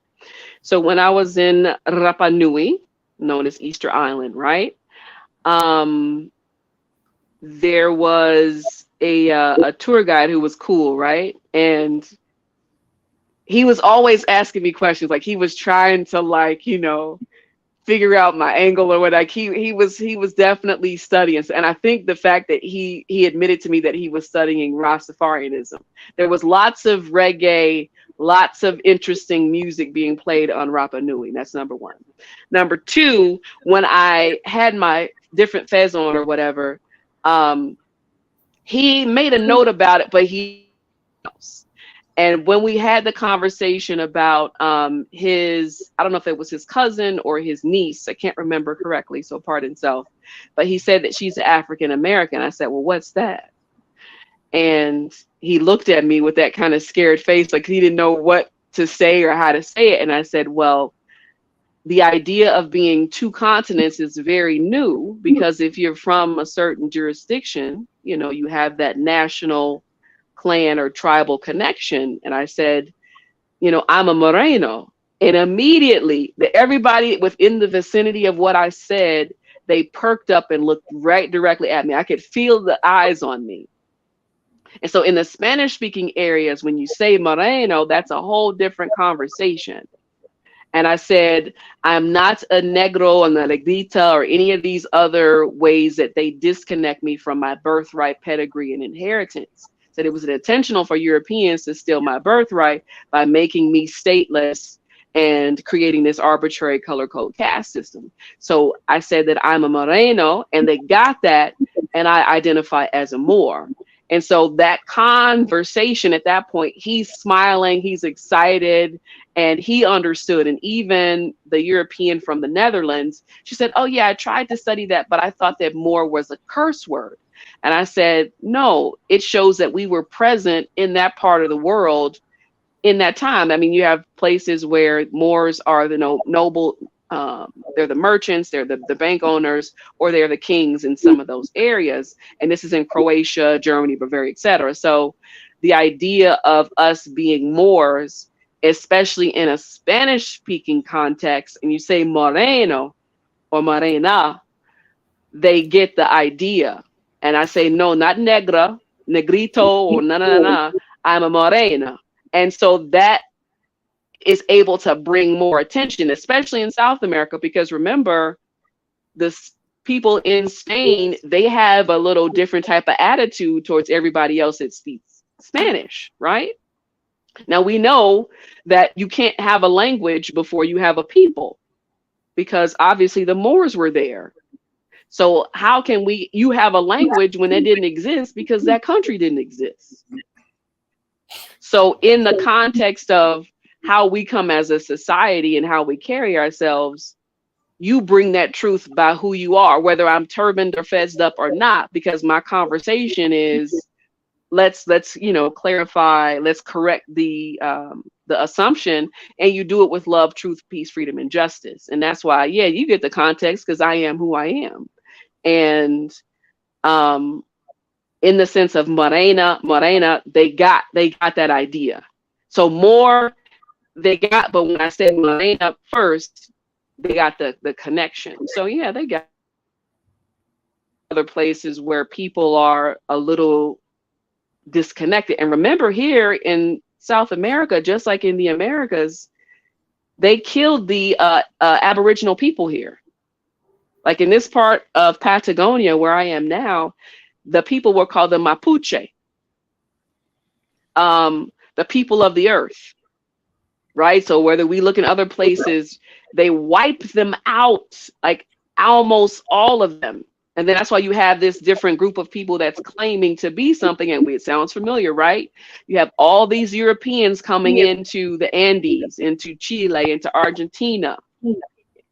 So when I was in Rapa Nui, known as Easter Island, right? There was a tour guide who was cool, right? And he was always asking me questions. Like he was trying to figure out my angle or what. Like he was definitely studying. And I think the fact that he admitted to me that he was studying Rastafarianism. There was lots of reggae, lots of interesting music being played on Rapa Nui. That's number one. Number two, when I had my different fez on or whatever, he made a note about it, but he else. And when we had the conversation about his, I don't know if it was his cousin or his niece, I can't remember correctly, so pardon self, but he said that she's African American. I said, well, what's that? And he looked at me with that kind of scared face, like he didn't know what to say or how to say it. And I said, well, the idea of being two continents is very new, because if you're from a certain jurisdiction, you have that national clan or tribal connection. And I said, I'm a Moreno. And immediately everybody within the vicinity of what I said, they perked up and looked right directly at me. I could feel the eyes on me. And so in the Spanish speaking areas, when you say Moreno, that's a whole different conversation. And I said, I'm not a negro, or a negrita, or any of these other ways that they disconnect me from my birthright, pedigree, and inheritance. That it was intentional for Europeans to steal my birthright by making me stateless and creating this arbitrary color code caste system. So I said that I'm a Moreno, and they got that, and I identify as a Moor. And so that conversation at that point, he's smiling, he's excited, and he understood. And even the European from the Netherlands, she said, oh yeah, I tried to study that, but I thought that Moor was a curse word. And I said, no, it shows that we were present in that part of the world in that time. I mean, you have places where Moors are the noble, they're the merchants, they're the bank owners, or they're the kings in some of those areas. And this is in Croatia, Germany, Bavaria, etc. So the idea of us being Moors, especially in a Spanish speaking context, and you say Moreno or Morena, they get the idea. And I say, no, not negra, negrito, or na. I'm a morena. And so that is able to bring more attention, especially in South America, because remember, the people in Spain, they have a little different type of attitude towards everybody else that speaks Spanish, right? Now we know that you can't have a language before you have a people, because obviously the Moors were there. So how can you have a language when it didn't exist, because that country didn't exist? So in the context of how we come as a society and how we carry ourselves, you bring that truth by who you are, whether I'm turbaned or fezzed up or not, because my conversation is let's clarify, let's correct the assumption, and you do it with love, truth, peace, freedom, and justice. And that's why, yeah, you get the context, because I am who I am. And um in the sense of morena, they got that idea. So more they got, but when I said morena first, they got the connection. So yeah, they got other places where people are a little disconnected. And remember, here in South America, just like in the Americas, they killed the Aboriginal people here. Like in this part of Patagonia where I am now, the people were called the Mapuche, the people of the earth, right? So whether we look in other places, they wipe them out, like almost all of them. And then that's why you have this different group of people that's claiming to be something. And it sounds familiar, right? You have all these Europeans coming into the Andes, into Chile, into Argentina,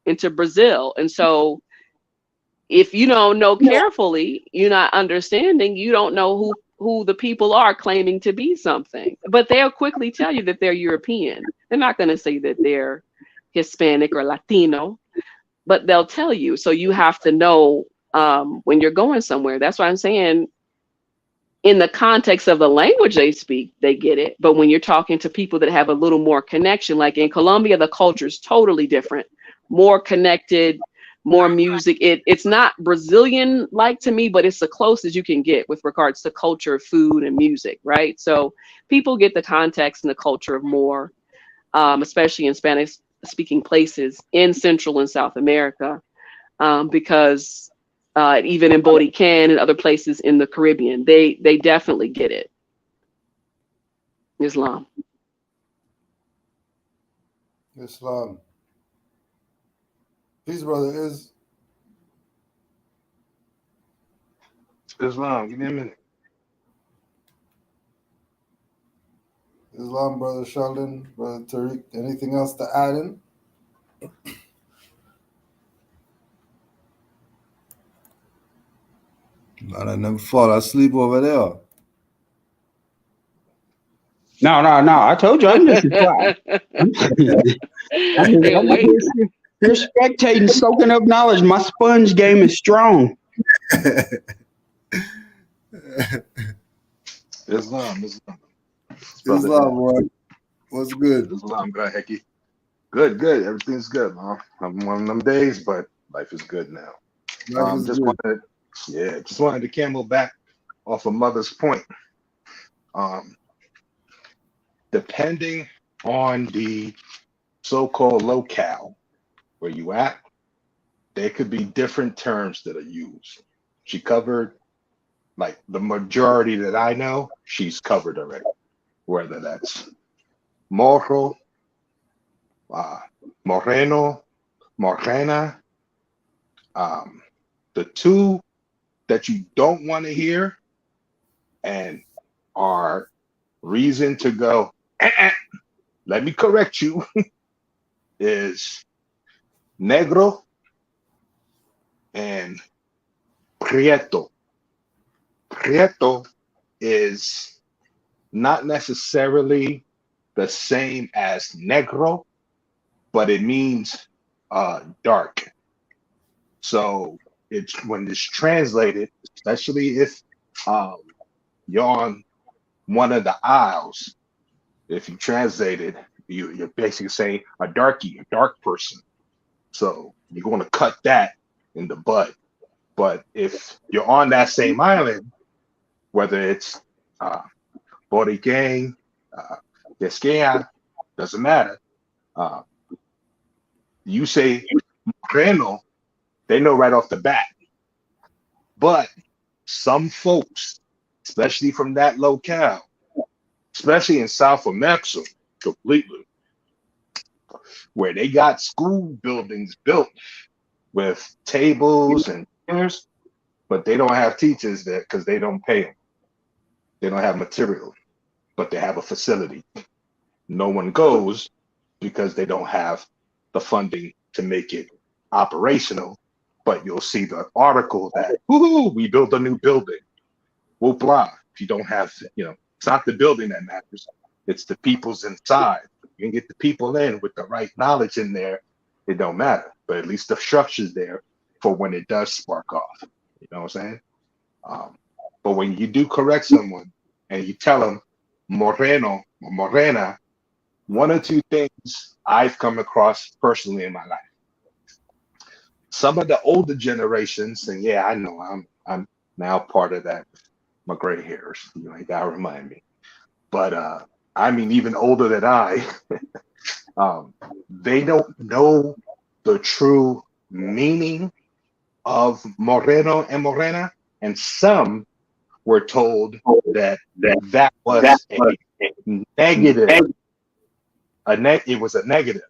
into Brazil. And so if you don't know carefully, you're not understanding, you don't know who the people are claiming to be something. But they'll quickly tell you that they're European. They're not going to say that they're Hispanic or Latino, but they'll tell you. So you have to know when you're going somewhere. That's why I'm saying, in the context of the language they speak, they get it. But when you're talking to people that have a little more connection, like in Colombia, the culture is totally different, more connected, more music. It's not Brazilian like to me, but it's the closest you can get with regards to culture, food, and music, right? So people get the context and the culture of more, especially in Spanish speaking places in Central and South America, because even in Borinquen and other places in the Caribbean, they definitely get it. Islam. Peace, brother. Islam, give me a minute. Islam, brother Sheldon, brother Tariq. Anything else to add in? Man, I never fall asleep over there. No. I told you I'm just quiet. I'm here spectating, soaking up knowledge. My sponge game is strong. Islam. Islam, boy. What's good? Islam, good, Hecky. Good. Everything's good, man. I'm one of them days, but life is good now. Just wanted to camel back off of Mother's point. Depending on the so-called locale where you at, there could be different terms that are used. She covered, like the majority that I know, she's covered already. Whether that's morro, moreno, morena. The two that you don't want to hear and are reason to go, let me correct you, is negro and prieto. Prieto is not necessarily the same as negro, but it means dark. So it's when it's translated, especially if you're on one of the aisles, if you translate it, you're basically saying a darky, a dark person. So you're going to cut that in the bud. But if you're on that same island, whether it's Borinquen, Yesquea, doesn't matter. You say Moreno, they know right off the bat. But some folks, especially from that locale, especially in South America, completely, where they got school buildings built with tables and chairs, but they don't have teachers there because they don't pay them. They don't have material, but they have a facility. No one goes because they don't have the funding to make it operational. But you'll see the article that, woohoo, we built a new building. Whoop blah. if you don't have, it's not the building that matters. It's the people's inside. You can get the people in with the right knowledge in there. It don't matter, but at least the structure's there for when it does spark off. You know what I'm saying? But when you do correct someone and you tell them moreno or morena, one or two things I've come across personally in my life. Some of the older generations, and yeah, I know I'm now part of that. My gray hairs, you ain't gotta remind me. But I mean, even older than I, they don't know the true meaning of moreno and morena, and some were told that was a negative. It was a negative.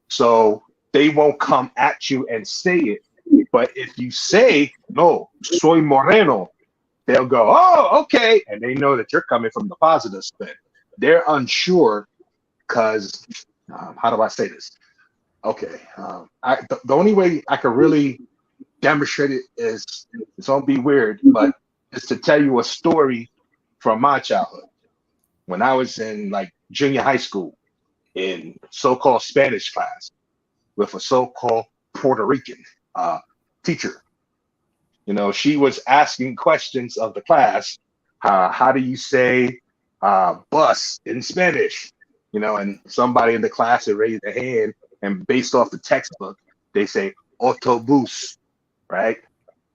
So they won't come at you and say it. But if you say, no, soy moreno, they'll go, oh, okay. And they know that you're coming from the positive spin. They're unsure because, how do I say this? Okay. The only way I can really demonstrate it is, it's going to be weird, but it's to tell you a story from my childhood. When I was in like junior high school in so-called Spanish class with a so-called Puerto Rican teacher. She was asking questions of the class. How do you say bus in Spanish? And somebody in the class would raise their hand, and based off the textbook, they say autobus, right?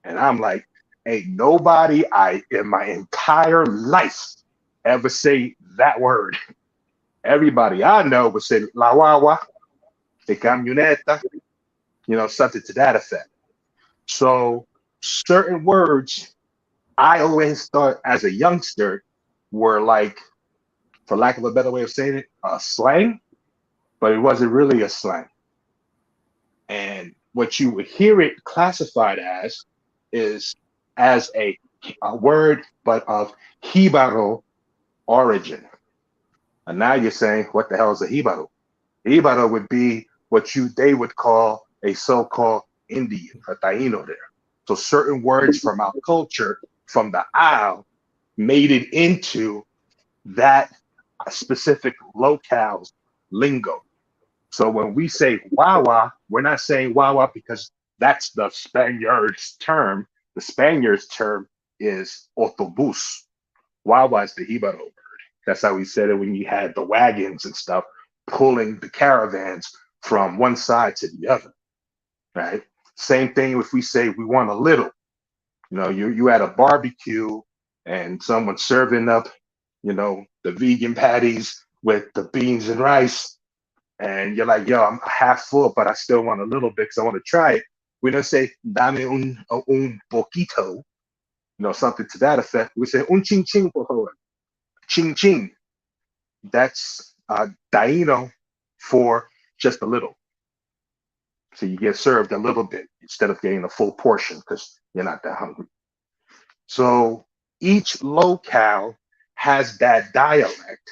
And I'm like, ain't nobody in my entire life ever say that word. Everybody I know would say la guagua, the camioneta, something to that effect. So certain words I always thought as a youngster were like, for lack of a better way of saying it, a slang, but it wasn't really a slang. And what you would hear it classified as is as a word, but of Hibaro origin. And now you're saying, what the hell is a Hibaro? Hibaro would be what they would call a so-called Indian, a Taino there. So certain words from our culture, from the Isle, made it into that specific locale's lingo. So when we say Wawa, we're not saying Wawa because that's the Spaniard's term. The Spaniard's term is autobus. Wawa is the Hibaro word. That's how we said it when you had the wagons and stuff pulling the caravans from one side to the other, right? Same thing if we say we want a little. You at a barbecue and someone's serving up, the vegan patties with the beans and rice, and you're like, yo, I'm half full, but I still want a little bit because I want to try it. We don't say dame un poquito, something to that effect. We say un ching ching, por favor. Ching ching. That's Taino for just a little. So you get served a little bit instead of getting a full portion because you're not that hungry. So each locale has that dialect.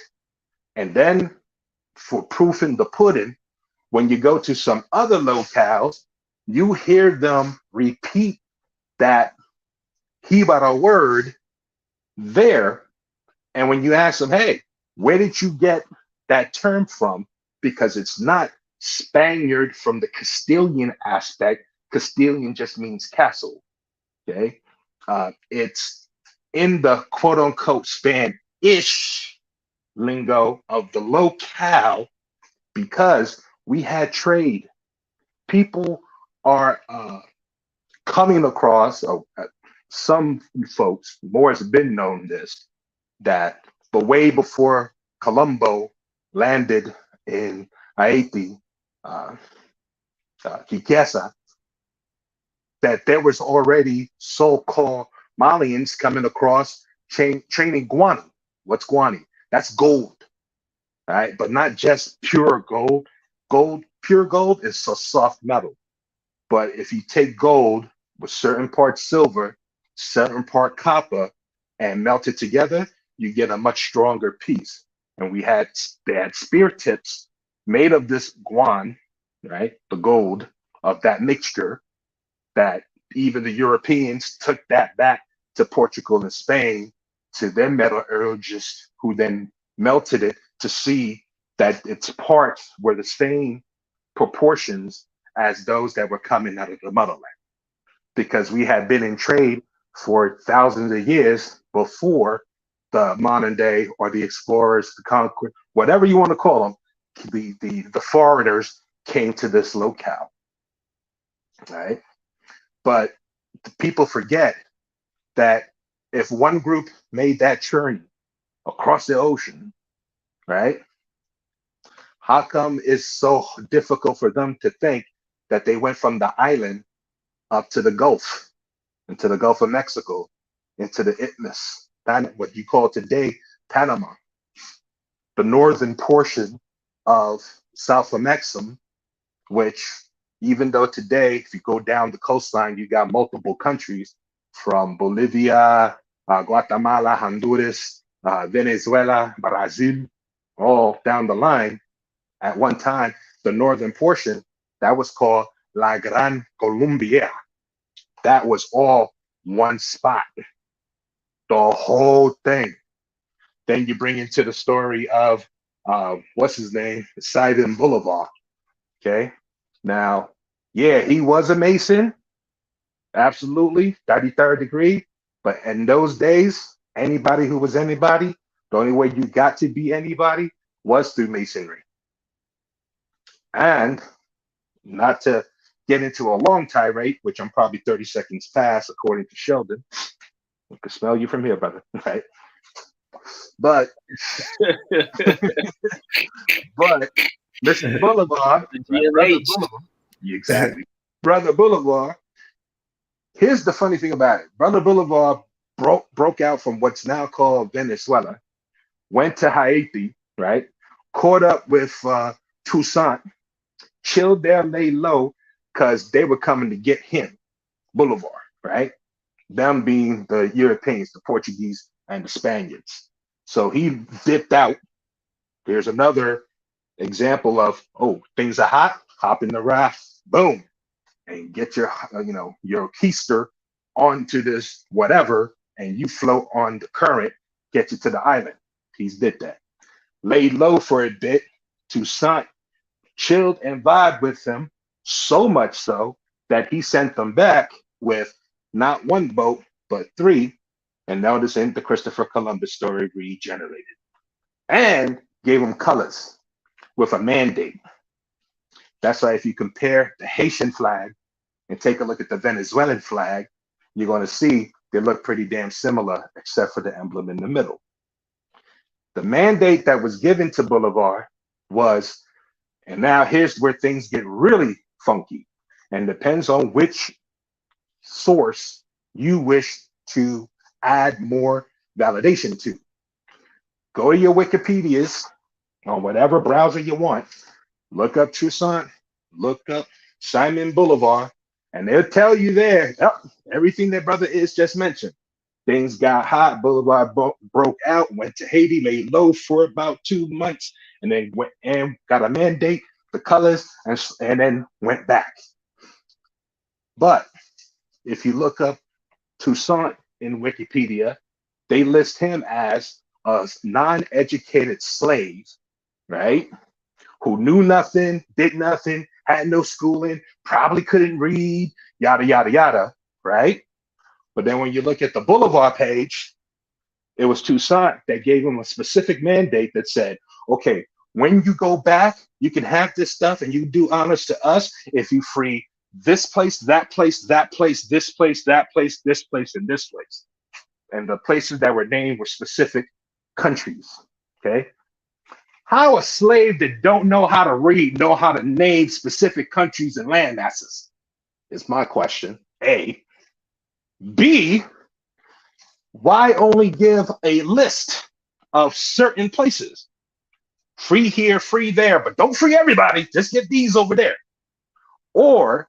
And then for proof in the pudding, when you go to some other locales, you hear them repeat that Hibara word there. And when you ask them, hey, where did you get that term from? Because it's not Spaniard from the Castilian aspect. Castilian just means castle. Okay. It's in the quote unquote Spanish lingo of the locale because we had trade. People are coming across, some folks, more has been known this, that but way before Colombo landed in Haiti, Kikesa, that there was already so-called Malians coming across training guano. What's guani? That's gold, right? But not just pure gold. Pure gold is a soft metal. But if you take gold with certain parts silver, certain part copper, and melt it together, you get a much stronger piece. And they had spear tips made of this guan, right? The gold of that mixture, that even the Europeans took that back to Portugal and Spain to their metallurgist, who then melted it to see that its parts were the same proportions as those that were coming out of the motherland. Because we had been in trade for thousands of years before the modern day or the explorers, the conquerors, whatever you want to call them, the foreigners came to this locale, right? But people forget that if one group made that journey across the ocean, right? How come it's so difficult for them to think that they went from the island up to the Gulf, into the Gulf of Mexico, into the Isthmus, what you call today Panama, the northern portion of South of Mexico, which even though today, if you go down the coastline, you got multiple countries from Bolivia, Guatemala, Honduras, Venezuela, Brazil, all down the line. At one time, the northern portion, that was called La Gran Colombia. That was all one spot, the whole thing. Then you bring into the story of, what's his name? Simon Bolivar. Okay. Now, yeah, he was a Mason. Absolutely. 33rd degree. But in those days, anybody who was anybody, the only way you got to be anybody was through Masonry. And not to get into a long tirade, which I'm probably 30 seconds past, according to Sheldon. I can smell you from here, brother. Right? But Mr. Boulevard, Brother Boulevard, exactly. Brother Boulevard. Here's the funny thing about it. Brother Boulevard broke out from what's now called Venezuela, went to Haiti, right? Caught up with Toussaint, chilled there, lay low, because they were coming to get him, Boulevard, right? Them being the Europeans, the Portuguese, and the Spaniards. So he dipped out. There's another example of, oh, things are hot, hop in the raft, boom, and get your, your keister onto this whatever, and you float on the current, get you to the island. He's did that. Laid low for a bit. Toussaint chilled and vibed with them, so much so that he sent them back with not one boat, but 3. And notice in the Christopher Columbus story regenerated. And gave them colors with a mandate. That's why if you compare the Haitian flag and take a look at the Venezuelan flag, you're going to see they look pretty damn similar, except for the emblem in the middle. The mandate that was given to Boulevard was, and now here's where things get really funky, and depends on which source you wish to add more validation to. Go to your Wikipedias on whatever browser you want, look up Toussaint, look up Simon Boulevard, and they'll tell you there, everything that brother is just mentioned. Things got hot, Boulevard broke out, went to Haiti, laid low for about 2 months, and then went and got a mandate, the colors, and then went back. But if you look up Toussaint in Wikipedia, they list him as a non-educated slave, right? Who knew nothing, did nothing, had no schooling, probably couldn't read, yada, yada, yada, right? But then when you look at the Boulevard page, it was Toussaint that gave him a specific mandate that said, okay, when you go back, you can have this stuff and you do honors to us if you free this place, that place, that place, this place, that place, this place, and this place. And the places that were named were specific countries, okay? How a slave that don't know how to read know how to name specific countries and land masses is my question, A. B, why only give a list of certain places? Free here, free there, but don't free everybody. Just get these over there. Or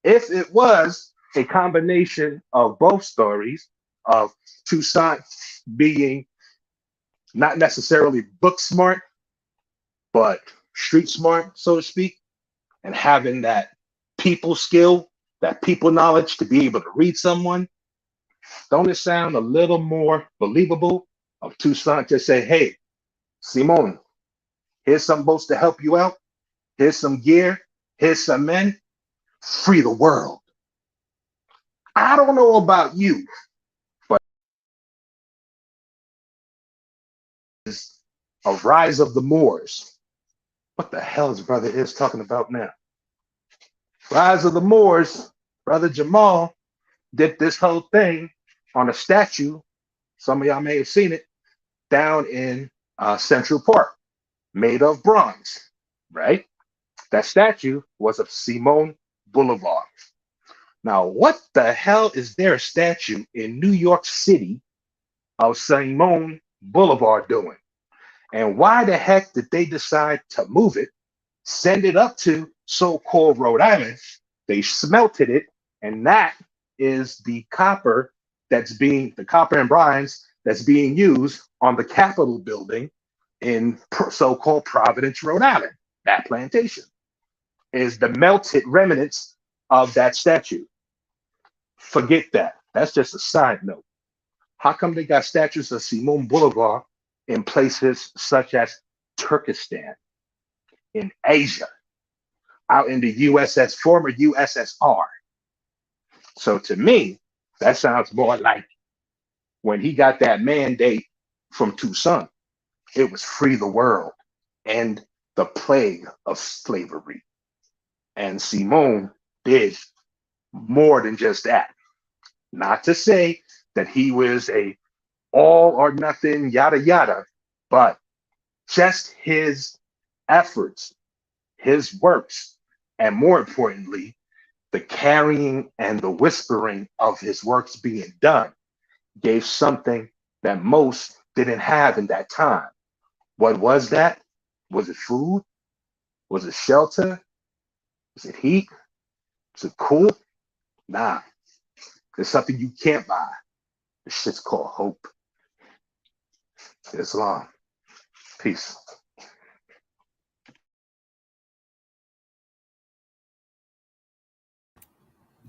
if it was a combination of both stories of Toussaint being not necessarily book smart, but street smart, so to speak, and having that people skill, that people knowledge to be able to read someone, don't it sound a little more believable of Tucson to say, hey, Simon, here's some boats to help you out. Here's some gear. Here's some men. Free the world. I don't know about you, but it's a rise of the Moors. What the hell is Brother Is talking about now? Rise of the Moors, Brother Jamal did this whole thing on a statue. Some of y'all may have seen it down in Central Park, made of bronze, right? That statue was of Simon Bolivar. Now, what the hell is there a statue in New York City of Simon Bolivar doing? And why the heck did they decide to move it, send it up to so-called Rhode Island? They smelted it, and that is the copper the copper and bronze that's being used on the Capitol building in so-called Providence, Rhode Island. That plantation is the melted remnants of that statue. Forget that. That's just a side note. How come they got statues of Simon Bolivar in places such as Turkestan, in Asia, out in the former USSR? So to me, that sounds more like when he got that mandate from Tucson, it was free the world and the plague of slavery. And Simon did more than just that. Not to say that he was a all or nothing, yada, yada, but just his efforts, his works, and more importantly, the carrying and the whispering of his works being done gave something that most didn't have in that time. What was that? Was it food? Was it shelter? Was it heat? Was it cool? Nah. There's something you can't buy. This shit's called hope. Islam. Peace.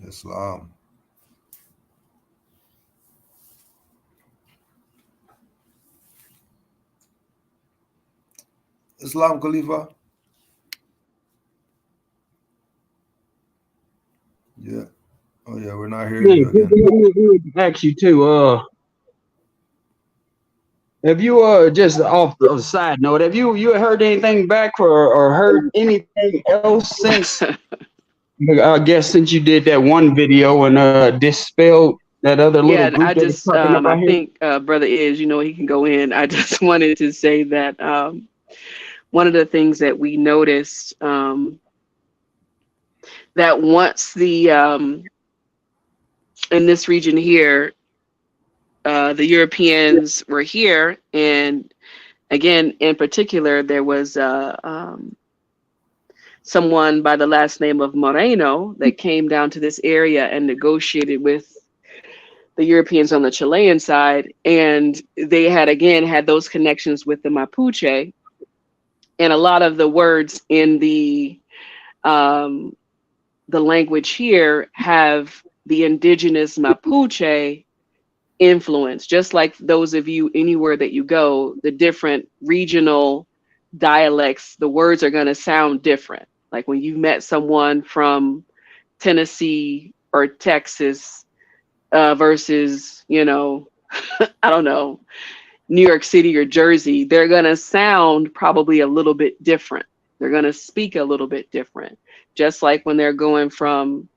Islam. Islam Khalifa. Yeah. Oh yeah, we're not hearing you again. Ask you too. Have you just off the side note, have you heard anything back or heard anything else since? I guess since you did that one video and dispelled that other little group I just I think Brother Is, he can go in. I just wanted to say that one of the things that we noticed that once the in this region here, the Europeans were here, and again, in particular, there was someone by the last name of Moreno that came down to this area and negotiated with the Europeans on the Chilean side, and they had those connections with the Mapuche, and a lot of the words in the language here have the indigenous Mapuche influence. Just like those of you anywhere that you go, the different regional dialects, the words are going to sound different. Like when you met someone from Tennessee or Texas versus, I don't know, New York City or Jersey, they're going to sound probably a little bit different. They're going to speak a little bit different. Just like when they're going from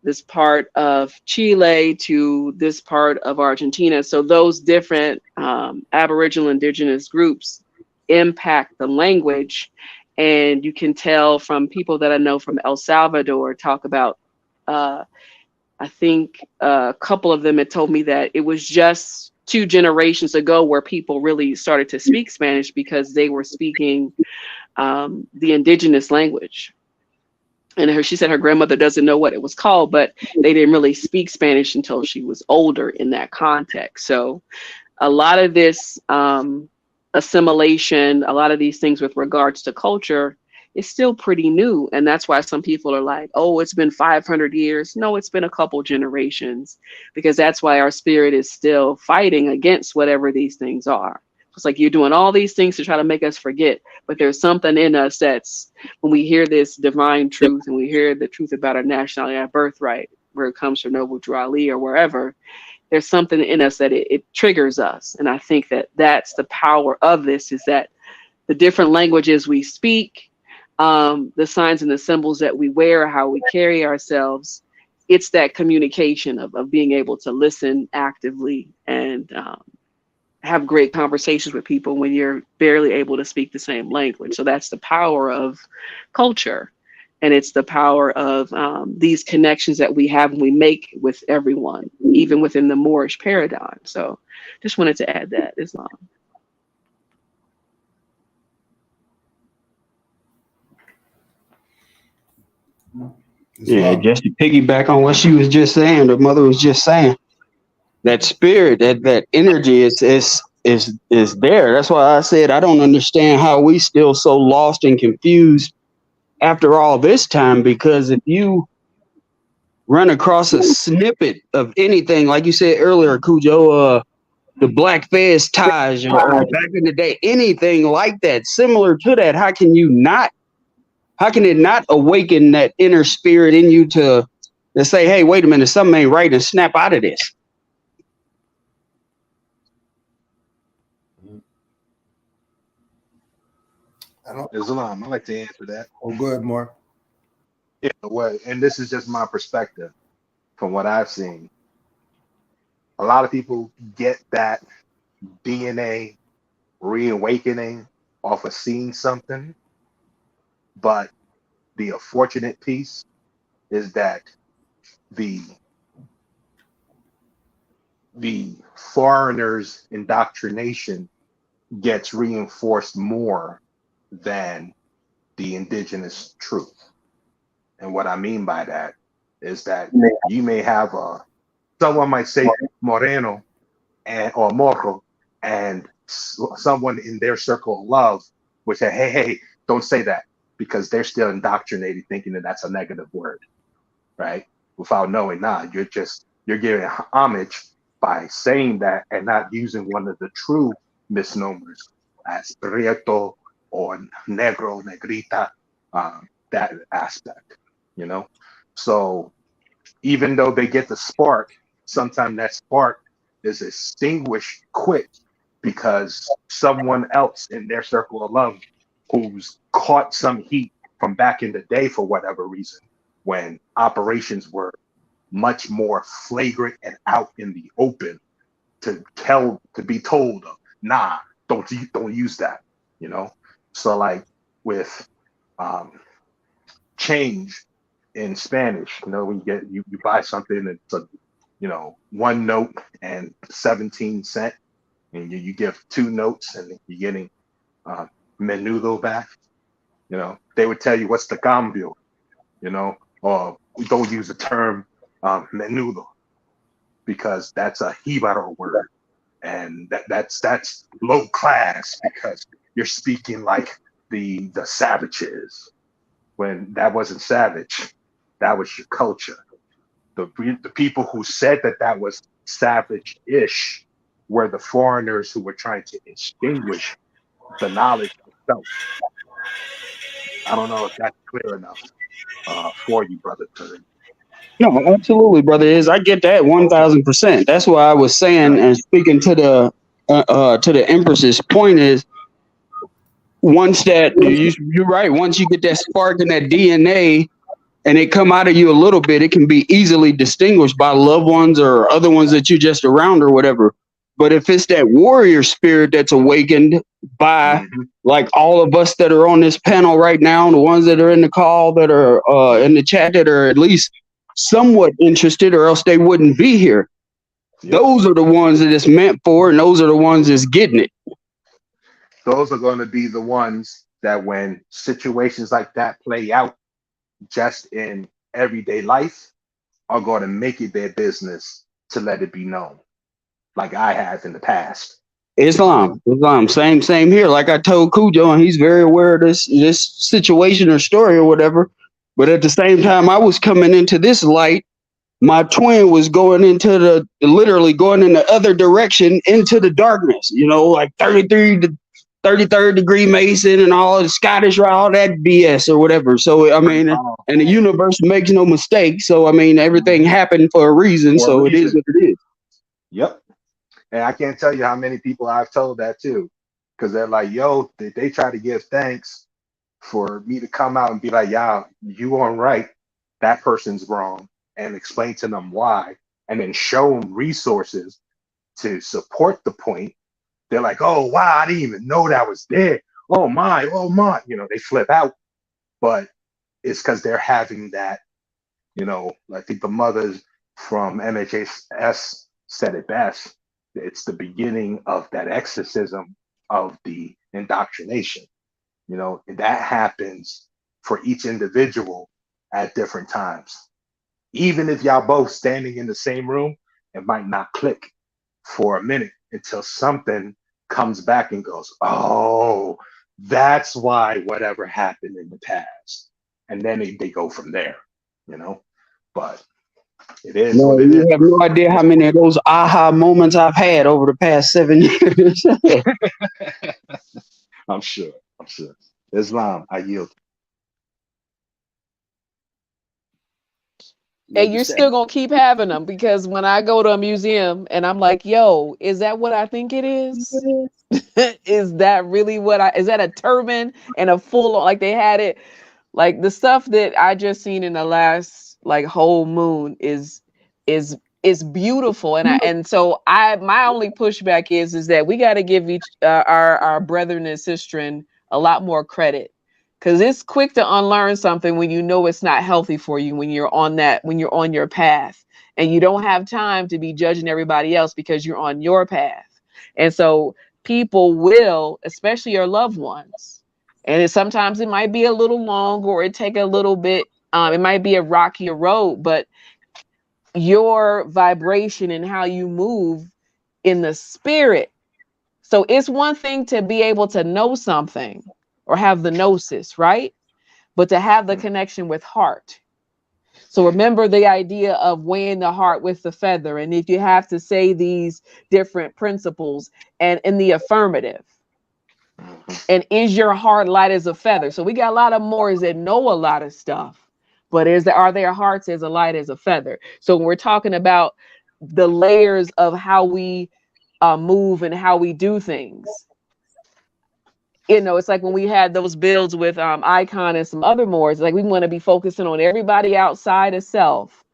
this part of Chile to this part of Argentina. So those different Aboriginal indigenous groups impact the language. And you can tell from people that I know from El Salvador talk about, I think a couple of them had told me that it was just 2 generations ago where people really started to speak Spanish because they were speaking the indigenous language. And she said her grandmother doesn't know what it was called, but they didn't really speak Spanish until she was older in that context. So a lot of this assimilation, a lot of these things with regards to culture it's still pretty new. And that's why some people are like, oh, it's been 500 years. No, it's been a couple generations, because that's why our spirit is still fighting against whatever these things are. It's like you're doing all these things to try to make us forget, but there's something in us that's, when we hear this divine truth and we hear the truth about our nationality, our birthright, where it comes from Noble Drew Ali or wherever, there's something in us that it triggers us. And I think that that's the power of this, is that the different languages we speak, the signs and the symbols that we wear, how we carry ourselves, it's that communication of being able to listen actively and have great conversations with people when you're barely able to speak the same language. So that's the power of culture. And it's the power of these connections that we have and we make with everyone, even within the Moorish paradigm. So just wanted to add that, Islam. Yeah, just to piggyback on what she was just saying, the mother was just saying, that spirit, that energy is there. That's why I said I don't understand how we still so lost and confused after all this time, because if you run across a snippet of anything, like you said earlier, Cujo, the Black Fez Taj, or back in the day, anything like that, similar to that, how can it not awaken that inner spirit in you to say, hey, wait a minute, something ain't right, and snap out of this? Islam, I like to answer that. Oh, go ahead, more. In a way, and this is just my perspective from what I've seen. A lot of people get that DNA reawakening off of seeing something, but the unfortunate piece is that the foreigners' indoctrination gets reinforced more than the indigenous truth. And what I mean by that is that you may have someone might say Moreno or Morro, and someone in their circle of love would say, hey, don't say that, because they're still indoctrinated thinking that that's a negative word, right? Without knowing, you're giving homage by saying that and not using one of the true misnomers as prieto or negro, negrita, that aspect, you know? So even though they get the spark, sometimes that spark is extinguished quick because someone else in their circle of love who's caught some heat from back in the day for whatever reason, when operations were much more flagrant and out in the open, to be told, nah, don't use that, you know? So like with change in Spanish, you know, when you buy something and it's a, you know, 1 note and 17 cents, and you give 2 notes and you're getting menudo back, you know, they would tell you what's the cambio, you know, or we don't use the term menudo because that's a Jibaro word, and that's low class because you're speaking like the savages, when that wasn't savage, that was your culture. The people who said that was savage-ish were the foreigners who were trying to extinguish the knowledge of self. I don't know if that's clear enough for you, brother. No, absolutely, brother. I get that 1000%. That's why I was saying and speaking to the Empress's point is, once that you're right, once you get that spark in that DNA and it come out of you a little bit, it can be easily distinguished by loved ones or other ones that you just around or whatever. But if it's that warrior spirit that's awakened by like all of us that are on this panel right now, the ones that are in the call, that are in the chat, that are at least somewhat interested, or else they wouldn't be here. Those are the ones that it's meant for, and those are the ones that's getting it. Those are going to be the ones that when situations like that play out just in everyday life, are going to make it their business to let it be known, like I have in the past. Islam. Same here. Like I told Cujo, and he's very aware of this situation or story or whatever. But at the same time, I was coming into this light. My twin was going into literally going in the other direction into the darkness. You know, like 33 to 33rd degree Mason and all the Scottish, all that BS or whatever. So I mean, and the universe makes no mistake. So I mean, everything happened for a reason. So it is what it is. Yep. And I can't tell you how many people I've told that too, because they're like, yo, they try to give thanks for me to come out and be like, yeah, you aren't right, that person's wrong, and explain to them why, and then show them resources to support the point. They're like, oh wow, I didn't even know that was there. Oh my, you know, they flip out. But it's because they're having that, you know, I think the mothers from MHS said it best. It's the beginning of that exorcism of the indoctrination. You know, and that happens for each individual at different times. Even if y'all both standing in the same room, it might not click for a minute until something comes back and goes, oh, that's why whatever happened in the past. And then they go from there, you know. But it is No, what it you is. have no idea how many of those aha moments I've had over the past 7 years. I'm sure. Islam, I yield. And you're still gonna keep having them, because when I go to a museum and I'm like, yo, is that what I think it is? Is that really is that a turban and a full, like they had it, like the stuff that I just seen in the last like whole moon is beautiful. And so my only pushback is that we got to give each our brethren and sistren a lot more credit, because it's quick to unlearn something when you know it's not healthy for you, when you're on your path, and you don't have time to be judging everybody else because you're on your path. And so people will, especially your loved ones, and sometimes it might be a little long, or it take a little bit, it might be a rockier road, but your vibration and how you move in the spirit. So it's one thing to be able to know something or have the gnosis, right? But to have the connection with heart. So remember the idea of weighing the heart with the feather. And if you have to say these different principles and in the affirmative, and is your heart light as a feather? So we got a lot of Moors that know a lot of stuff, but are their hearts as light as a feather? So when we're talking about the layers of how we move and how we do things, you know, it's like when we had those builds with Icon and some other Moors, like we want to be focusing on everybody outside of self.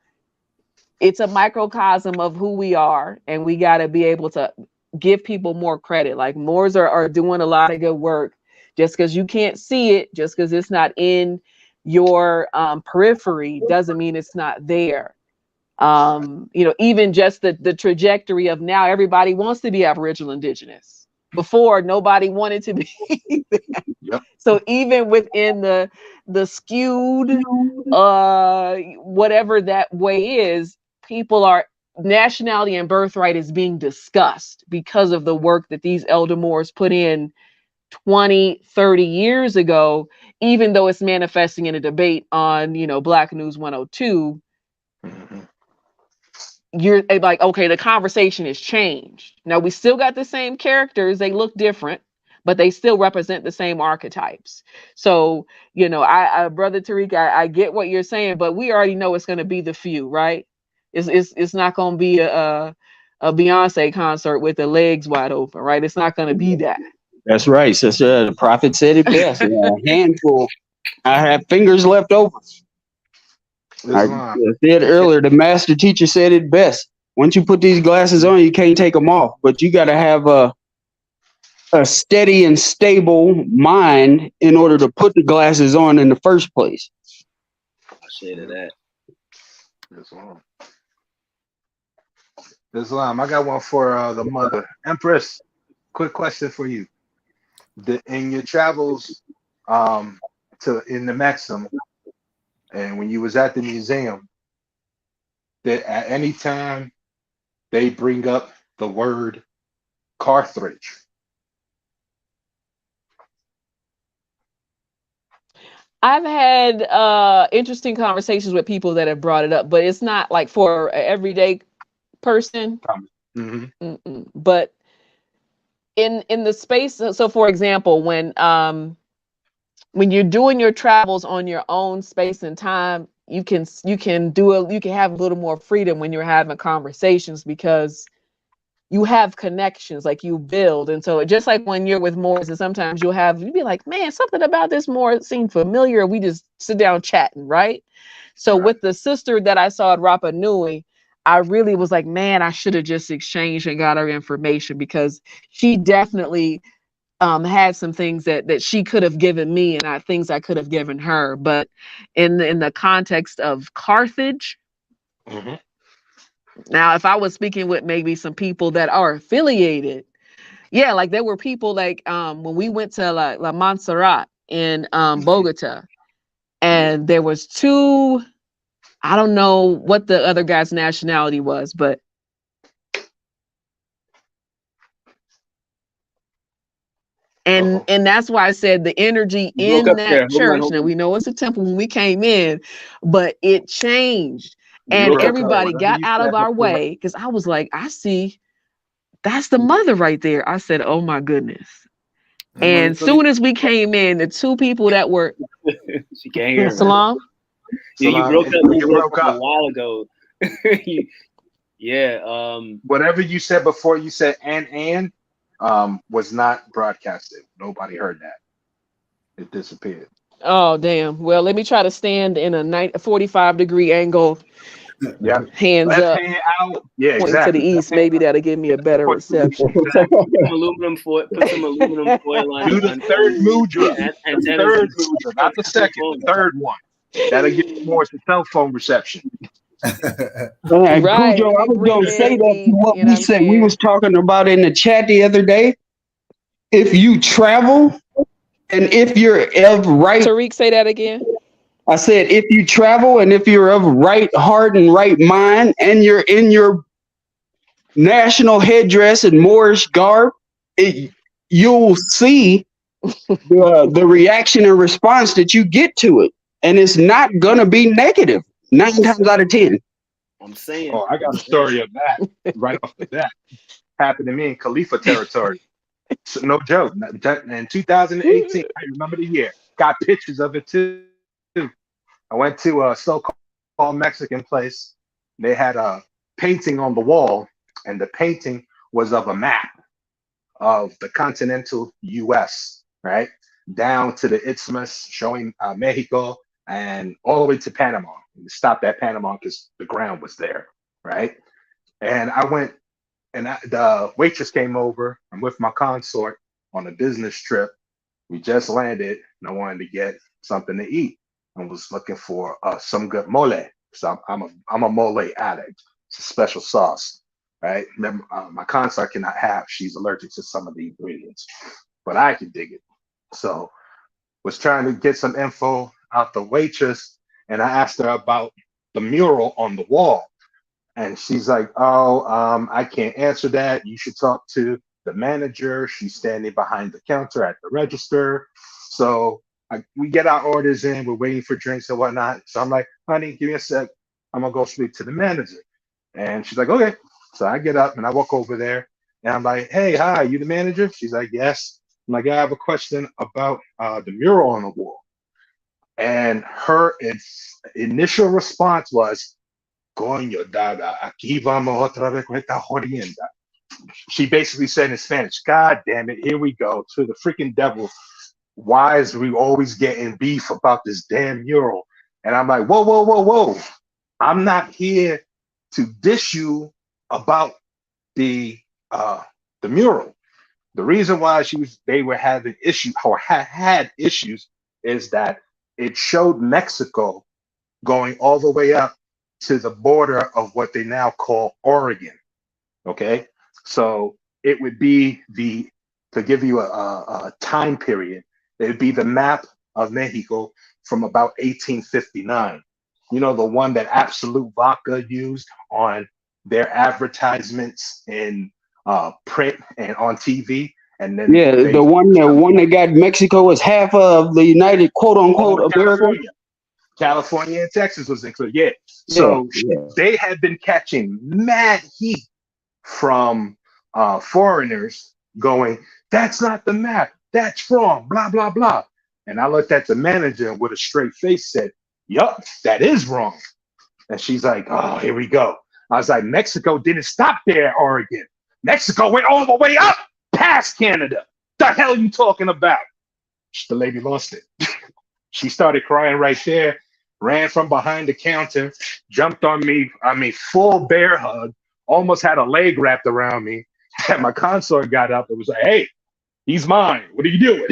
It's a microcosm of who we are, and we got to be able to give people more credit. Like Moors are doing a lot of good work. Just because you can't see it, just because it's not in your periphery, doesn't mean it's not there. You know, even just the trajectory of now, everybody wants to be Aboriginal Indigenous. Before, nobody wanted to be. Yep. So even within the skewed whatever that way is, people are, nationality and birthright is being discussed because of the work that these elder Moors put in 20, 30 years ago, even though it's manifesting in a debate on, you know, Black News 102. You're like, okay, the conversation has changed. Now we still got the same characters, they look different, but they still represent the same archetypes. So, you know, I Brother Tariq, I get what you're saying, but we already know it's going to be the few, right? It's not going to be a Beyonce concert with the legs wide open, right? It's not going to be that. That's right, sister. The prophet said it best. A handful. I have fingers left over. I said earlier, the master teacher said it best. Once you put these glasses on, you can't take them off, but you got to have a steady and stable mind in order to put the glasses on in the first place. I'll share to that. Islam, I got one for the mother. Empress, quick question for you. In your travels in the Maxim, and when you was at the museum, that at any time they bring up the word Carthage. I've had interesting conversations with people that have brought it up, but it's not like for an everyday person. Mm-hmm. But in the space, so for example, when you're doing your travels on your own space and time, you can have a little more freedom when you're having conversations, because you have connections, like you build. And so just like when you're with Moors, and sometimes you'll be like, man, something about this Moor seemed familiar. We just sit down chatting, right? So with the sister that I saw at Rapa Nui, I really was like, man, I should have just exchanged and got her information, because she definitely had some things that she could have given me, and things I could have given her. But in the context of Carthage, now if I was speaking with maybe some people that are affiliated, yeah, like there were people like when we went to La Montserrat in Bogota, and there was two, I don't know what the other guy's nationality was, but and that's why I said the energy in that church. Now we know it's a temple when we came in, but it changed, and everybody got out of our way, because I was like, I see, that's the mother right there. I said, oh my goodness. And soon as we came in, the two people that were she can't hear Salam. Yeah, you broke up a while ago. Yeah. Whatever you said before you said and was not broadcasted. Nobody heard that. It disappeared. Oh damn. Well, let me try to stand in a 45-degree angle. Yeah. Hands Left up. hand out. Yeah, Pointing exactly. to the east. Maybe that'll give me a better reception. Put some aluminum foil on. Do the third mudra. And the third mudra, not the second. The third one. That'll give you more cell phone reception. Right. Cujo, I was going to say that to what we said. We was talking about in the chat the other day. If you travel, and if you're of right, Tariq, say that again. I said, if you travel and if you're of right heart and right mind, and you're in your national headdress and Moorish garb, you'll see the reaction and response that you get to it, and it's not gonna be negative 9 times out of 10. I'm saying. Oh, I got a story of that right off the bat. Happened to me in Khalifa territory. So, no joke. In 2018, I remember the year. Got pictures of it too. I went to a so-called Mexican place. They had a painting on the wall, and the painting was of a map of the continental U.S., right? Down to the Isthmus, showing Mexico, and all the way to Panama. We stopped at Panama because the ground was there, right? And I went, and the waitress came over. I'm with my consort on a business trip. We just landed, and I wanted to get something to eat. I was looking for some good mole. So I'm a mole addict. It's a special sauce, right? Remember, my consort cannot have. She's allergic to some of the ingredients, but I can dig it. So was trying to get some info out the waitress, and I asked her about the mural on the wall. And she's like, oh, I can't answer that. You should talk to the manager. She's standing behind the counter at the register. So we get our orders in. We're waiting for drinks and whatnot. So I'm like, honey, give me a sec. I'm going to go speak to the manager. And she's like, okay. So I get up and I walk over there. And I'm like, hey, hi, you the manager? She's like, yes. I'm like, I have a question about the mural on the wall. And her initial response was, Coño, dada, aquí vamos otra vez con esta jodienda. She basically said in Spanish, God damn it, here we go to the freaking devil. Why is we always getting beef about this damn mural? And I'm like, whoa, whoa, whoa, whoa. I'm not here to dish you about the mural. The reason why they were having issues or had issues is that it showed Mexico going all the way up to the border of what they now call Oregon. Okay, so it would be to give you a time period, it would be the map of Mexico from about 1859. You know, the one that Absolute Vodka used on their advertisements in print and on TV, and then Yeah, the one that got Mexico as half of the United quote unquote America. California and Texas was included. Yeah. Yeah, So they had been catching mad heat from foreigners going, "That's not the map. That's wrong. Blah blah blah." And I looked at the manager and with a straight face said, "Yup, that is wrong." And she's like, "Oh, here we go." I was like, "Mexico didn't stop there, Oregon. Mexico went all the way up past Canada. The hell you talking about?" The lady lost it. She started crying right there, ran from behind the counter, jumped on me. I mean, full bear hug, almost had a leg wrapped around me. And my consort got up and was like, "Hey, he's mine. What are you doing?"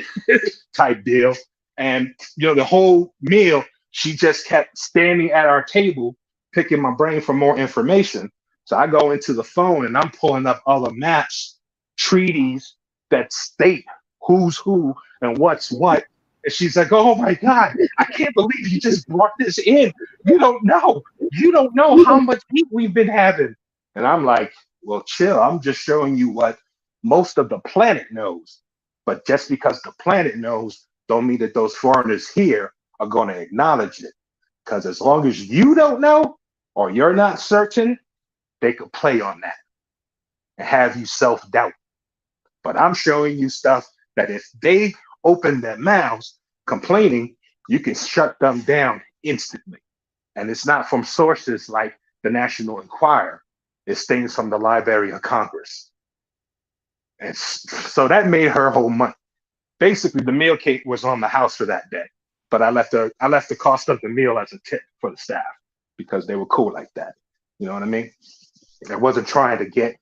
type deal. And, the whole meal, she just kept standing at our table, picking my brain for more information. So I go into the phone and I'm pulling up other maps, treaties that state who's who and what's what. And she's like, "Oh my God, I can't believe you just brought this in. You don't know. You don't know how much heat we've been having." And I'm like, "Well, chill. I'm just showing you what most of the planet knows. But just because the planet knows, don't mean that those foreigners here are going to acknowledge it. Because as long as you don't know or you're not certain, they could play on that and have you self-doubt. But I'm showing you stuff that if they open their mouths complaining, you can shut them down instantly. And it's not from sources like the National Enquirer. It's things from the Library of Congress." And so that made her whole month. Basically, the meal cake was on the house for that day, but I left the cost of the meal as a tip for the staff because they were cool like that. You know what I mean? I wasn't trying to get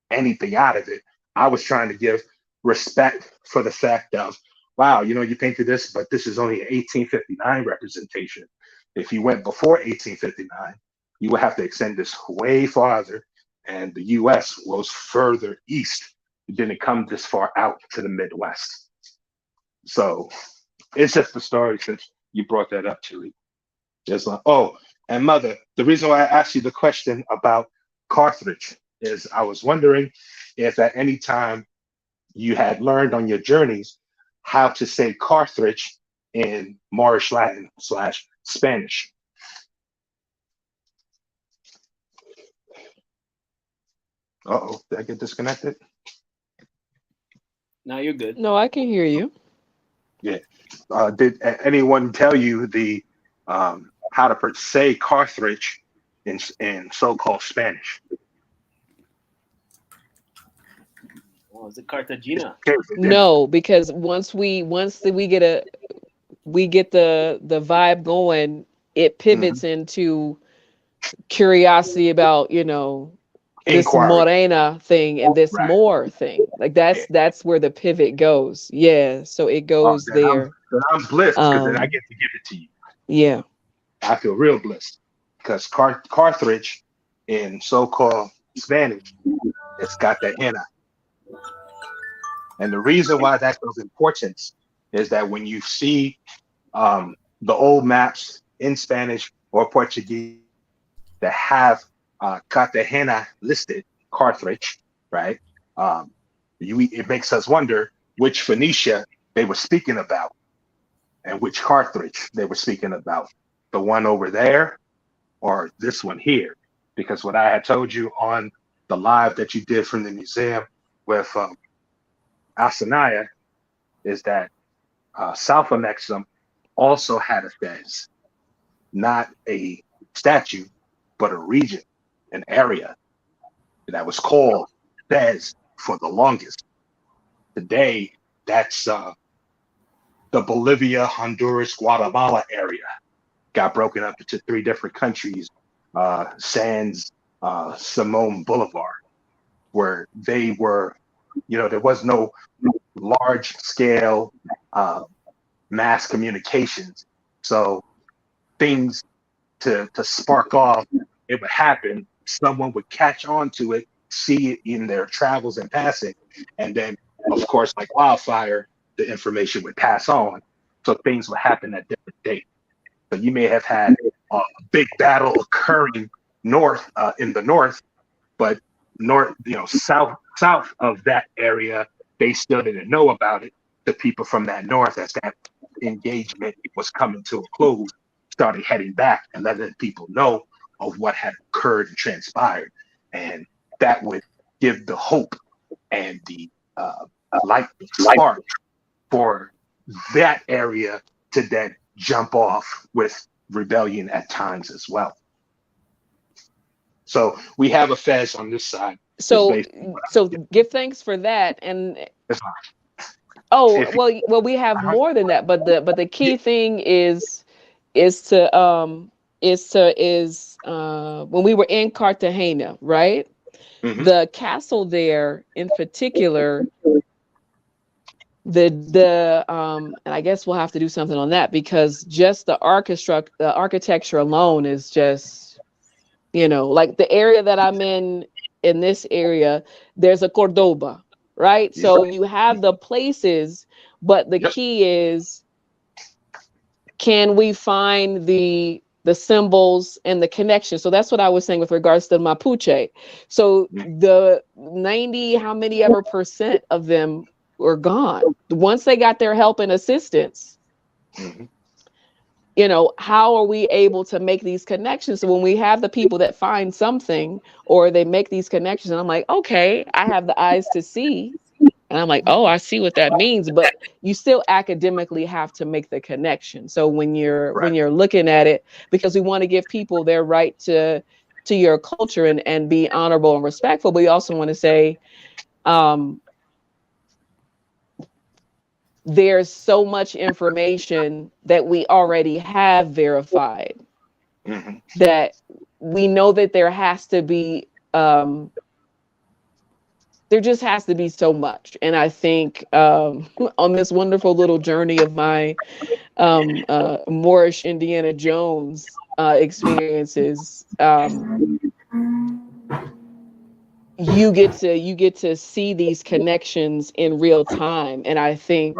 anything out of it. I was trying to give respect for the fact of, wow, you painted this, but this is only an 1859 representation. If you went before 1859, you would have to extend this way farther, and the U.S. was further east. It didn't come this far out to the Midwest. So it's just the story since you brought that up, Chili. Just like, oh, and Mother, the reason why I asked you the question about Carthage is I was wondering if at any time you had learned on your journeys how to say Carthage in Moorish Latin / Spanish. Uh-oh, did I get disconnected? Now you're good. No, I can hear you. Yeah. Did anyone tell you the how to say Carthage in so-called Spanish? Oh, is it Cartagena? No, because once we get the vibe going, it pivots into curiosity about, this Inquiry. Morena thing and this Right. Moor thing. Like that's where the pivot goes. Yeah. So it goes there. I'm blessed because then I get to give it to you. Yeah. I feel real blessed because Carthage in so-called Spanish, it's got the henna. And the reason why that's of importance is that when you see the old maps in Spanish or Portuguese that have Cartagena listed, Carthage, right? It makes us wonder which Phoenicia they were speaking about and which Carthage they were speaking about. The one over there or this one here? Because what I had told you on the live that you did from the museum with Asanaya is that South of Mexum also had a fez, not a statue, but a region, an area that was called Fez for the longest. Today, that's the Bolivia, Honduras, Guatemala area. Got broken up into 3 different countries, sans Simone Boulevard, where they were, there was no large scale mass communications. So things to spark off, it would happen. Someone would catch on to it, see it in their travels and passing. And then, of course, like wildfire, the information would pass on. So things would happen at different dates. So you may have had a big battle occurring in the north, but north, south of that area, they still didn't know about it. The people from that north, as that engagement was coming to a close, started heading back and letting people know of what had occurred and transpired. And that would give the hope and the light, the spark for that area to then jump off with rebellion at times as well. So we have a Fez on this side. So give thanks for that. And we have more than that, but the key thing is when we were in Cartagena, right? Mhm. The castle there in particular, and I guess we'll have to do something on that, because just the architecture alone is just, like the area that I'm in this area, there's a Cordoba, right? So you have the places, but the key is, can we find the symbols and the connection? So that's what I was saying with regards to Mapuche. So the 90, how many ever percent of them were gone. Once they got their help and assistance, how are we able to make these connections? So when we have the people that find something or they make these connections, and I'm like, okay, I have the eyes to see. And I'm like, oh, I see what that means. But you still academically have to make the connection. So when you're looking at it, because we want to give people their right to your culture and be honorable and respectful, but we also want to say, there's so much information that we already have verified that we know that there has to be, there just has to be so much. And I think on this wonderful little journey of my Moorish Indiana Jones experiences, you get to see these connections in real time. And I think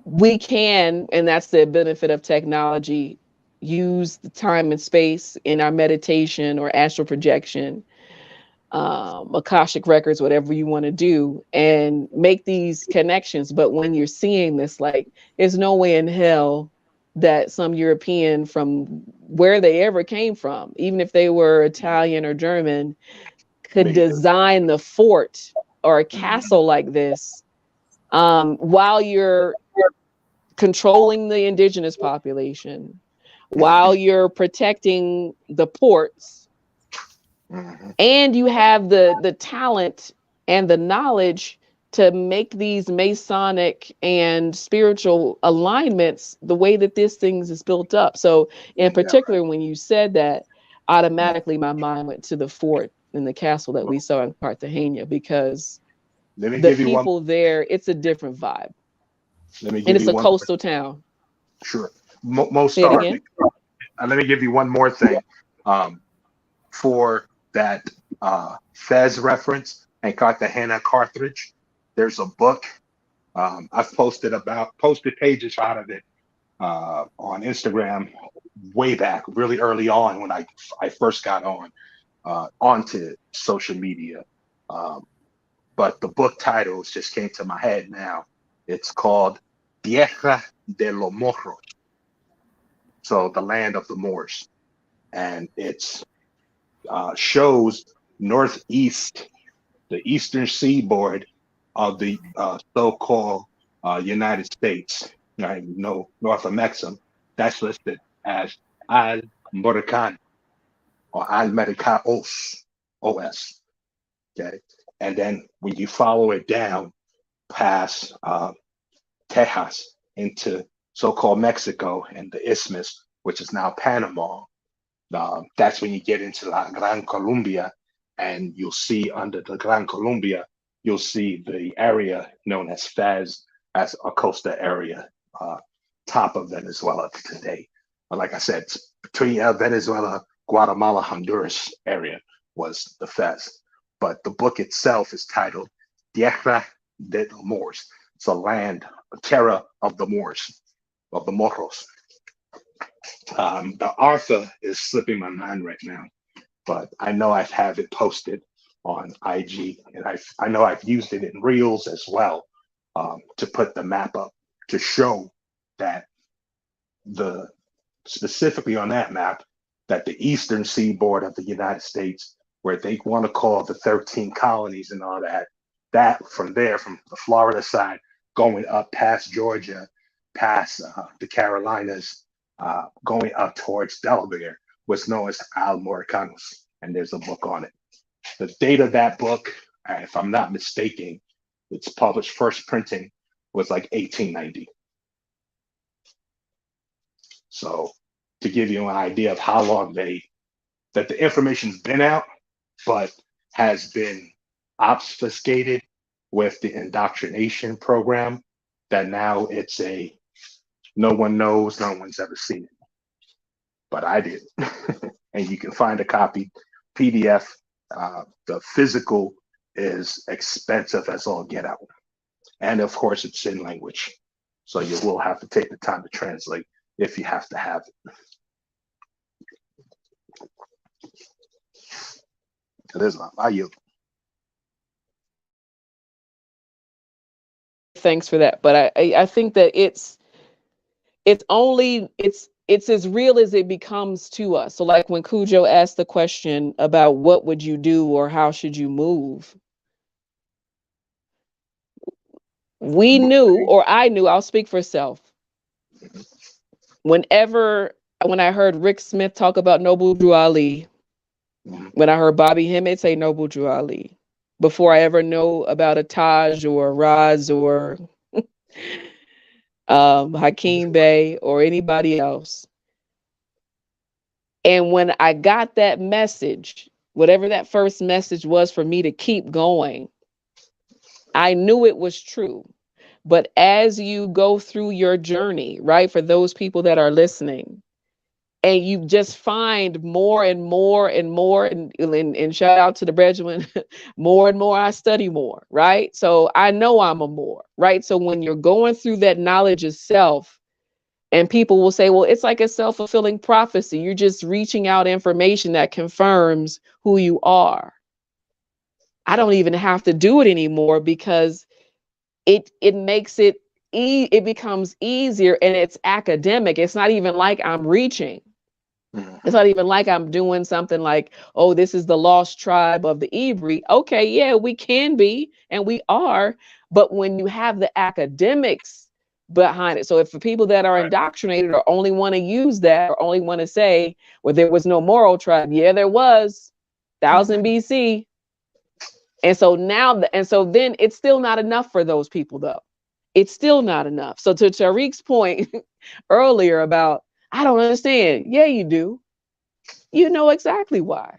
we can, and that's the benefit of technology, use the time and space in our meditation or astral projection, Akashic records, whatever you want to do, and make these connections. But when you're seeing this, like, there's no way in hell that some European, from where they ever came from, even if they were Italian or German, could design the fort or a castle like this, while you're controlling the indigenous population, while you're protecting the ports, and you have the talent and the knowledge to make these Masonic and spiritual alignments the way that this things is built up. So in particular, when you said that, automatically my mind went to the fort and the castle that we saw in Cartagena, because the people there, it's a different vibe. And it's a coastal town. Sure. Most are. Let me give you one more thing. For that Fez reference and Cartagena cartridge, there's a book. I've posted pages out of it on Instagram way back, really early on when I first got onto social media. But the book titles just came to my head now. It's called Tierra de los Moros, so the land of the Moors, and it's shows northeast, the eastern seaboard of the so-called United States, right? No, north of Mexico. That's listed as AMaurican or Almericaos, OS. Okay, and then when you follow it down past Tejas into so-called Mexico and the Isthmus, which is now Panama, that's when you get into La Gran Colombia, and you'll see under the Gran Colombia, you'll see the area known as Fez, as a coastal area, top of Venezuela today. But like I said, between Venezuela, Guatemala, Honduras area was the Fez. But the book itself is titled Tierra de los Moors. It's a land, a terra of the Moors, of the Moros. The author is slipping my mind right now, but I know I've had it posted on IG, and I know I've used it in Reels as well, to put the map up to show that specifically on that map, that the eastern seaboard of the United States, where they want to call the 13 colonies and all that, that from there, from the Florida side, going up past Georgia, past the Carolinas, going up towards Delaware, was known as AMaurican, and there's a book on it. The date of that book, if I'm not mistaken, its published first printing was like 1890. So to give you an idea of how long that the information's been out, but has been obfuscated with the indoctrination program, that now it's no one knows, no one's ever seen it. But I did. And you can find a copy, PDF. The physical is expensive as all get out. And of course, it's in language. So you will have to take the time to translate if you have to have it. It is not. I yield. Thanks for that. But I think that it's as real as it becomes to us. So like when Cujo asked the question about what would you do or how should you move, we knew, or I knew, I'll speak for self. When I heard Rick Smith talk about Noble Drew Ali, when I heard Bobby Hemmett say Noble Drew Ali, before I ever know about a Taj or a Raz or Hakeem Bey or anybody else. And when I got that message, whatever that first message was for me to keep going, I knew it was true. But as you go through your journey, right, for those people that are listening, and you just find more and more and more, and shout out to the Bregman, more and more I study more, right? So I know I'm a more, right? So when you're going through that knowledge of self, and people will say, well, it's like a self-fulfilling prophecy. You're just reaching out information that confirms who you are. I don't even have to do it anymore because it makes it, it becomes easier, and it's academic. It's not even like I'm reaching. It's not even like I'm doing something like, oh, this is the lost tribe of the Ibri. Okay, yeah, we can be, and we are. But when you have the academics behind it, so if for people that are indoctrinated or only want to use that or only want to say, well, there was no moral tribe. Yeah, there was, 1000 BC. And so now, and so then it's still not enough for those people, though. It's still not enough. So to Tariq's point earlier about, I don't understand. Yeah, you do. You know exactly why.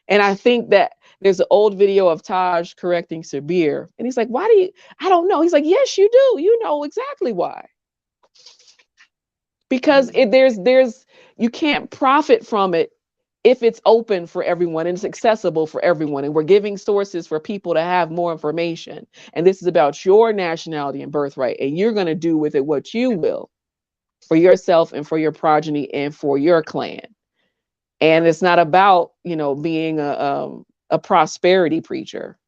And I think that there's an old video of Taj correcting Sabir. And he's like, why do you, I don't know. He's like, yes, you do. You know exactly why. Because you can't profit from it if it's open for everyone and it's accessible for everyone. And we're giving sources for people to have more information. And this is about your nationality and birthright. And you're going to do with it what you will for yourself and for your progeny and for your clan. And it's not about, being a prosperity preacher.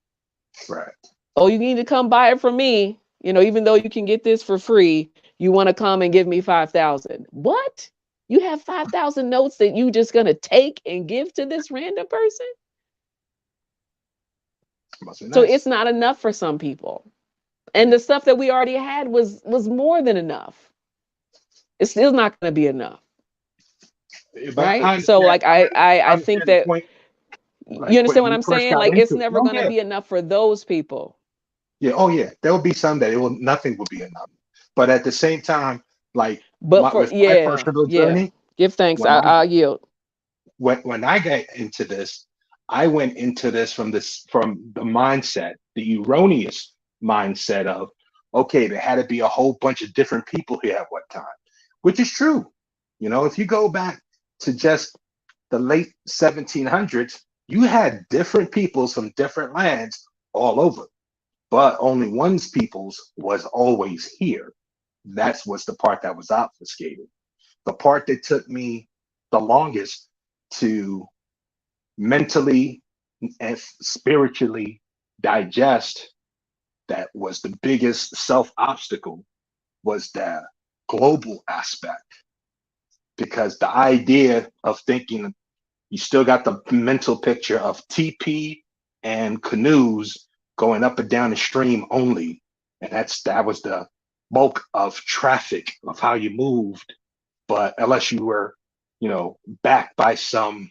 Right. Oh, you need to come buy it from me. Even though you can get this for free, you want to come and give me 5,000. What? You have 5,000 notes that you just going to take and give to this random person? Must be nice. So it's not enough for some people. And the stuff that we already had was more than enough. It's still not going to be enough. Right? So like I think that you understand what I'm saying? Like it's never going to be enough for those people. Yeah. Oh yeah. There will be some that nothing will be enough. But at the same time, like my personal journey, give thanks. I yield. When I got into this, I went into this from the mindset, the erroneous mindset of, okay, there had to be a whole bunch of different people here at one time, which is true. If you go back to just the late 1700s, you had different peoples from different lands all over, but only one's peoples was always here. That was the part that was obfuscated. The part that took me the longest to mentally and spiritually digest, that was the biggest self obstacle, was the global aspect. Because the idea of thinking, you still got the mental picture of TP and canoes going up and down the stream only. And that was the bulk of traffic of how you moved. But unless you were, backed by some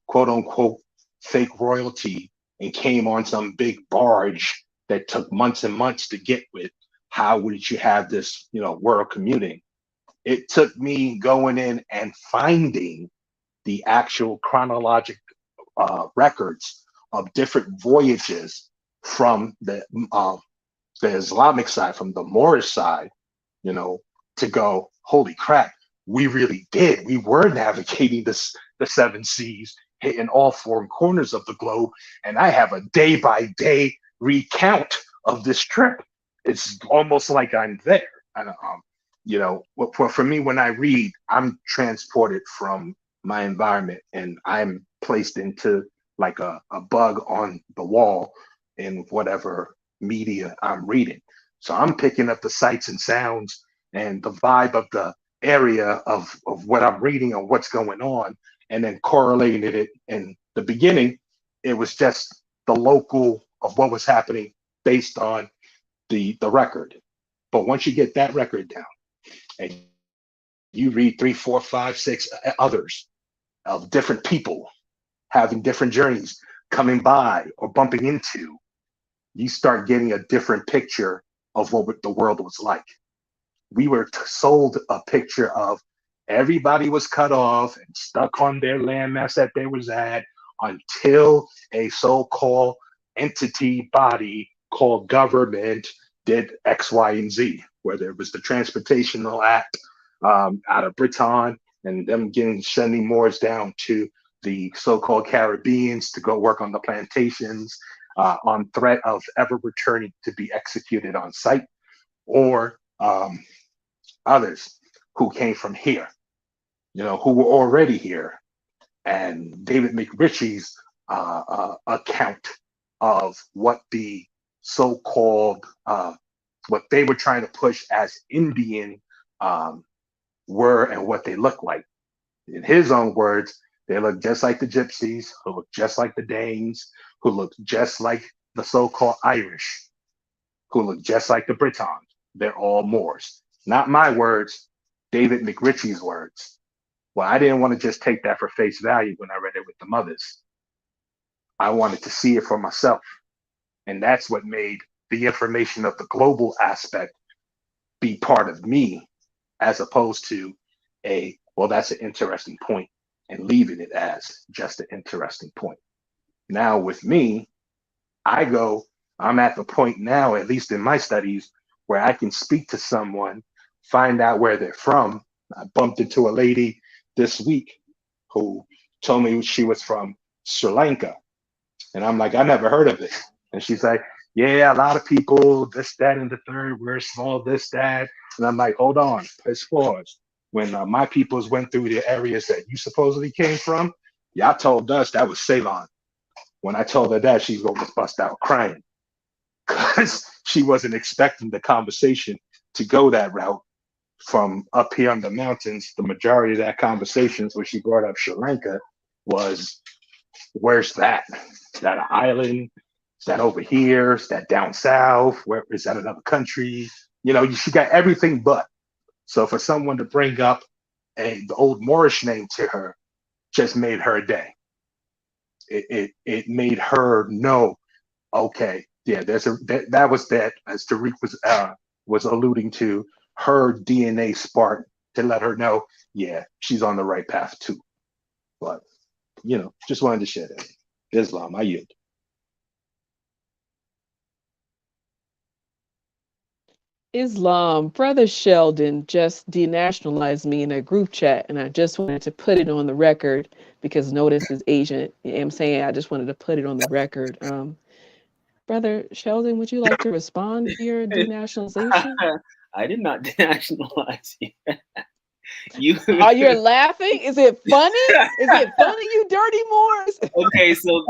quote unquote fake royalty and came on some big barge that took months and months to get with, how would you have this, world commuting? It took me going in and finding the actual chronologic records of different voyages from the Islamic side, from the Moorish side, to go, holy crap, we really did. We were navigating the seven seas, hitting all four corners of the globe. And I have a day by day recount of this trip. It's almost like I'm there. And, for me, when I read, I'm transported from my environment and I'm placed into like a bug on the wall in whatever media I'm reading. So I'm picking up the sights and sounds and the vibe of the area of what I'm reading and what's going on, and then correlating it. In the beginning, it was just the local of what was happening based on the record. But once you get that record down and you read 3, 4, 5, 6 others of different people having different journeys coming by or bumping into, you start getting a different picture of what the world was like. We were sold a picture of everybody was cut off and stuck on their landmass that they was at until a so-called entity body called government did X, Y, and Z, whether it was the Transportational Act out of Britain and them sending Moors down to the so-called Caribbeans to go work on the plantations on threat of ever returning to be executed on site, or others who came from here, who were already here. And David McRitchie's account of what the so-called, what they were trying to push as Indian were and what they look like. In his own words, they look just like the Gypsies, who look just like the Danes, who look just like the so-called Irish, who look just like the Britons. They're all Moors. Not my words, David McRitchie's words. Well, I didn't want to just take that for face value when I read it with the mothers. I wanted to see it for myself. And that's what made the information of the global aspect be part of me, as opposed to well, that's an interesting point, and leaving it as just an interesting point. Now with me, I'm at the point now, at least in my studies, where I can speak to someone, find out where they're from. I bumped into a lady this week who told me she was from Sri Lanka. And I'm like, I never heard of it. And she's like, yeah, a lot of people, this, that, and the third, we're small, this, that. And I'm like, hold on, let's pause. When my peoples went through the areas that you supposedly came from, y'all told us that was Ceylon. When I told her that, she's going to bust out crying because she wasn't expecting the conversation to go that route. From up here on the mountains, the majority of that conversations when she brought up Sri Lanka was, where's that? Is that an island? Is that over here? Is that down south? Where is that another country? She got everything but. So for someone to bring up the old Moorish name to her just made her day. It made her know, okay, yeah, that was that, as Tariq was alluding to, her DNA spark to let her know, yeah, she's on the right path too. But just wanted to share that. Islam, I yield. Islam, Brother Sheldon just denationalized me in a group chat, and I just wanted to put it on the record because notice is Asian. I'm saying I just wanted to put it on the record. Brother Sheldon, would you like to respond to your denationalization? I did not denationalize you. You Oh, you're laughing? Is it funny? Is it funny, you dirty Moors? okay? So,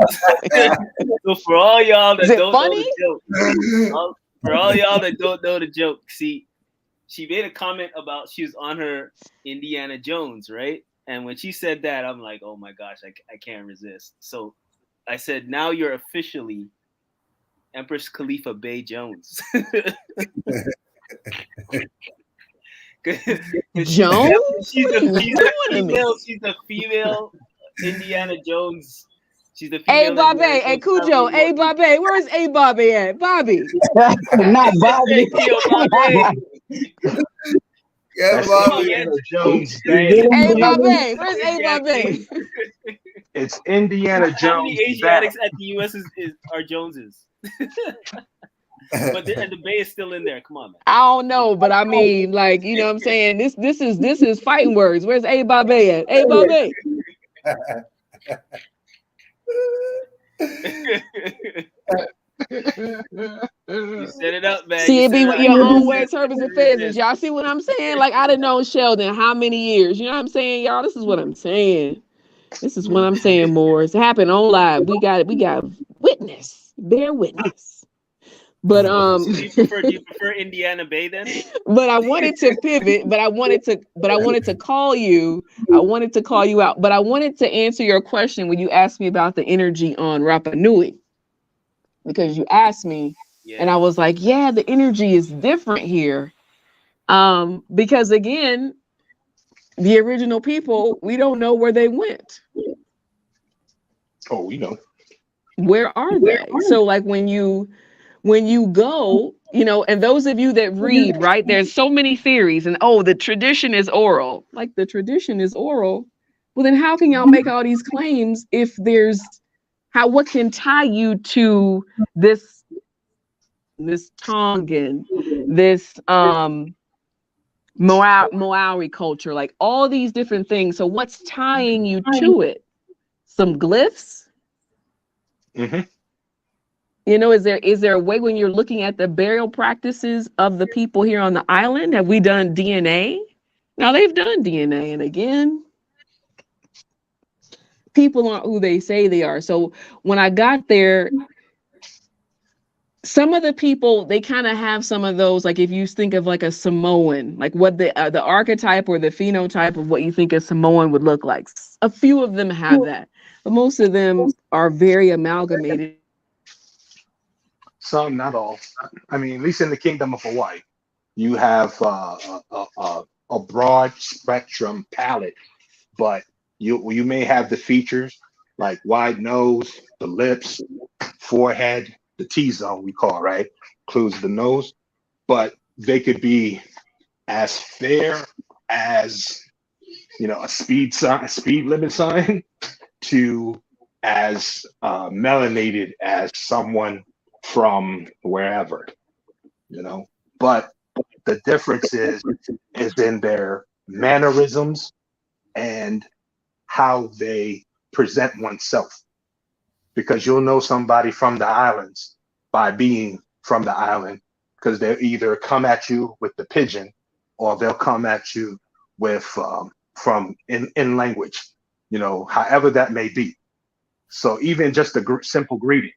so for all y'all Is that it don't know funny? the joke, for all y'all that don't know the joke, see, she made a comment about she was on her Indiana Jones, right? And when she said that, I'm like, oh my gosh, I can't resist. So I said, now you're officially Empress Khalifa Bay Jones. Jones? She's What are you the doing to me? female. She's the female Indiana Jones. She's the Hey, female Bobby. Indiana Hey, Jones. Cujo. Hey, Bobby. Where's A Bobby at? Bobby. Not Bobby. Yo, Bobby. Yeah, That's Come on, Bobby. man. Indiana Jones Get Bay. him, Hey, Bobby. Bobby. Where's A Bobby? It's Indiana How many Jones Asiatics Bay. at the U.S. are Joneses? But the Bay is still in there. Come on, man. I don't know, but I mean, like, you know what I'm saying? This is fighting words. Where's A Bobby at? A Bobby. You set it up, man. See, You it set be it with up. your own way You of service and can't pheasants. resist. Y'all see what I'm saying? Like, I'd have known Sheldon how many years? You know what I'm saying, y'all? This is what I'm saying. This is what I'm saying, more. It's happened on live. We got witness. Bear witness. But So do you prefer Indiana Bay then? but I wanted to pivot, but I wanted to call you. I wanted to call you out, but I wanted to answer your question when you asked me about the energy on Rapa Nui. Because you asked me, and I Yeah. was like, yeah, the energy is different here. Because again, the original people, we don't know where they went. Oh, we know. Where are they? So like when you go, you know, and those of you that read, right, there's so many theories, and oh, the tradition is oral. Like the tradition is oral. Well, then how can y'all make all these claims if there's what can tie you to this Tongan, this Maori culture, like all these different things. So what's tying you to it? Some glyphs? Mm-hmm. You know, is there a way when you're looking at the burial practices of the people here on the island? Have we done DNA? Now they've done DNA, and again, people aren't who they say they are. So when I got there, some of the people, they kind of have some of those, like if you think of like a Samoan, like what the archetype or the phenotype of what you think a Samoan would look like. A few of them have that, but most of them are very amalgamated. Some, not all. I mean, at least in the Kingdom of Hawaii, you have a broad spectrum palette, but you may have the features like wide nose, the lips, forehead, the T-zone we call, right? Includes the nose, but they could be as fair as a speed limit sign, to as melanated as someone from wherever, But the difference is in their mannerisms and how they present oneself. Because you'll know somebody from the islands by being from the island, because they'll either come at you with the pigeon, or they'll come at you with from in language, however that may be. So even just a simple greeting,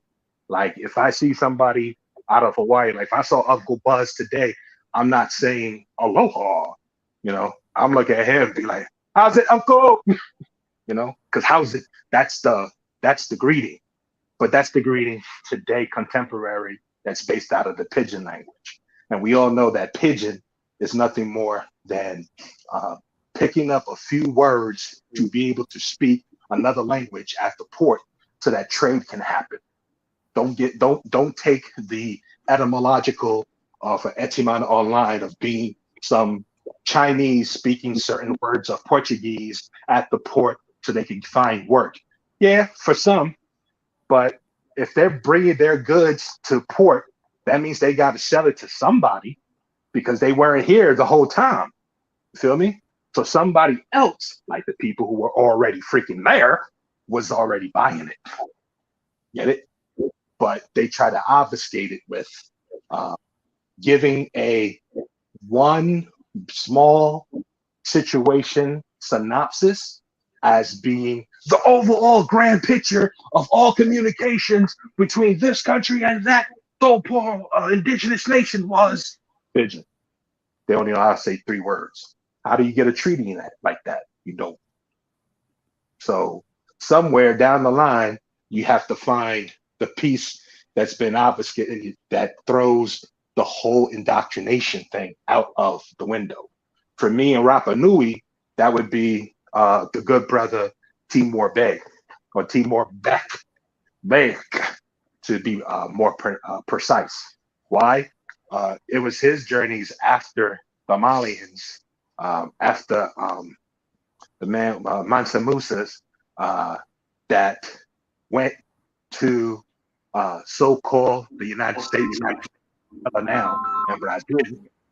like if I see somebody out of Hawaii, like if I saw Uncle Buzz today, I'm not saying aloha, I'm looking at him and be like, how's it, Uncle? Because how's it? That's the greeting. But that's the greeting today, contemporary, that's based out of the pidgin language. And we all know that pidgin is nothing more than picking up a few words to be able to speak another language at the port so that trade can happen. Don't take the etymological for etymon online of being some Chinese speaking certain words of Portuguese at the port so they can find work. Yeah, for some, but if they're bringing their goods to port, that means they got to sell it to somebody, because they weren't here the whole time. You feel me? So somebody else, like the people who were already freaking there, was already buying it. Get it? But they try to obfuscate it with giving a one small situation synopsis as being the overall grand picture of all communications between this country and that so-called indigenous nation was pigeon. They only know how to say 3 words. How do you get a treaty in that like that? You don't. So somewhere down the line, you have to find the piece that's been obfuscated that throws the whole indoctrination thing out of the window. For me in Rapa Nui, that would be the good brother Timor Bey, or Timor Bey, to be more precise. Why? It was his journeys after the Malians, after the man Mansa Musa's, that went to so-called the United States now and Brazil,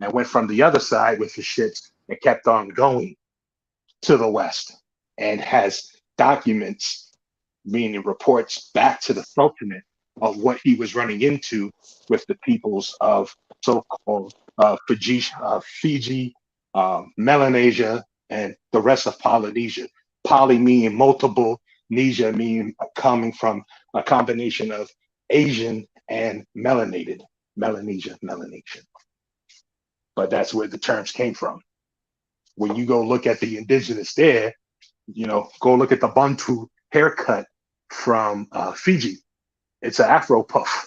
and went from the other side with the shits and kept on going to the West, and has documents, meaning reports back to the Sultanate of what he was running into with the peoples of so-called Fiji, Melanesia, and the rest of Polynesia. Poly meaning multiple, Nesia meaning coming from a combination of Asian and melanated, Melanesia, Melanesian. But that's where the terms came from. When you go look at the indigenous there, go look at the Bantu haircut from Fiji. It's an Afro puff.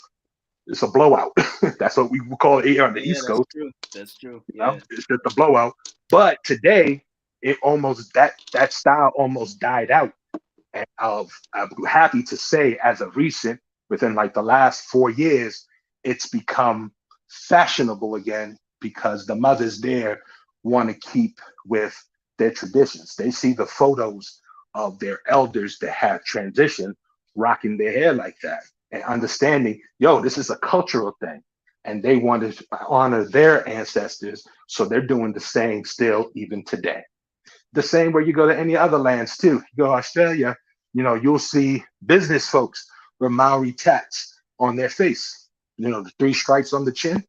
It's a blowout. That's what we would call it here on the East Coast. True. That's true. It's just a blowout. But today, it almost that style almost died out. And I'm happy to say, as of recent, within like the last 4 years, it's become fashionable again because the mothers there want to keep with their traditions. They see the photos of their elders that have transitioned, rocking their hair like that, and understanding, this is a cultural thing. And they want to honor their ancestors, so they're doing the same still even today. The same way you go to any other lands too. You go to Australia, you'll see business folks with Maori tats on their face. The 3 stripes on the chin.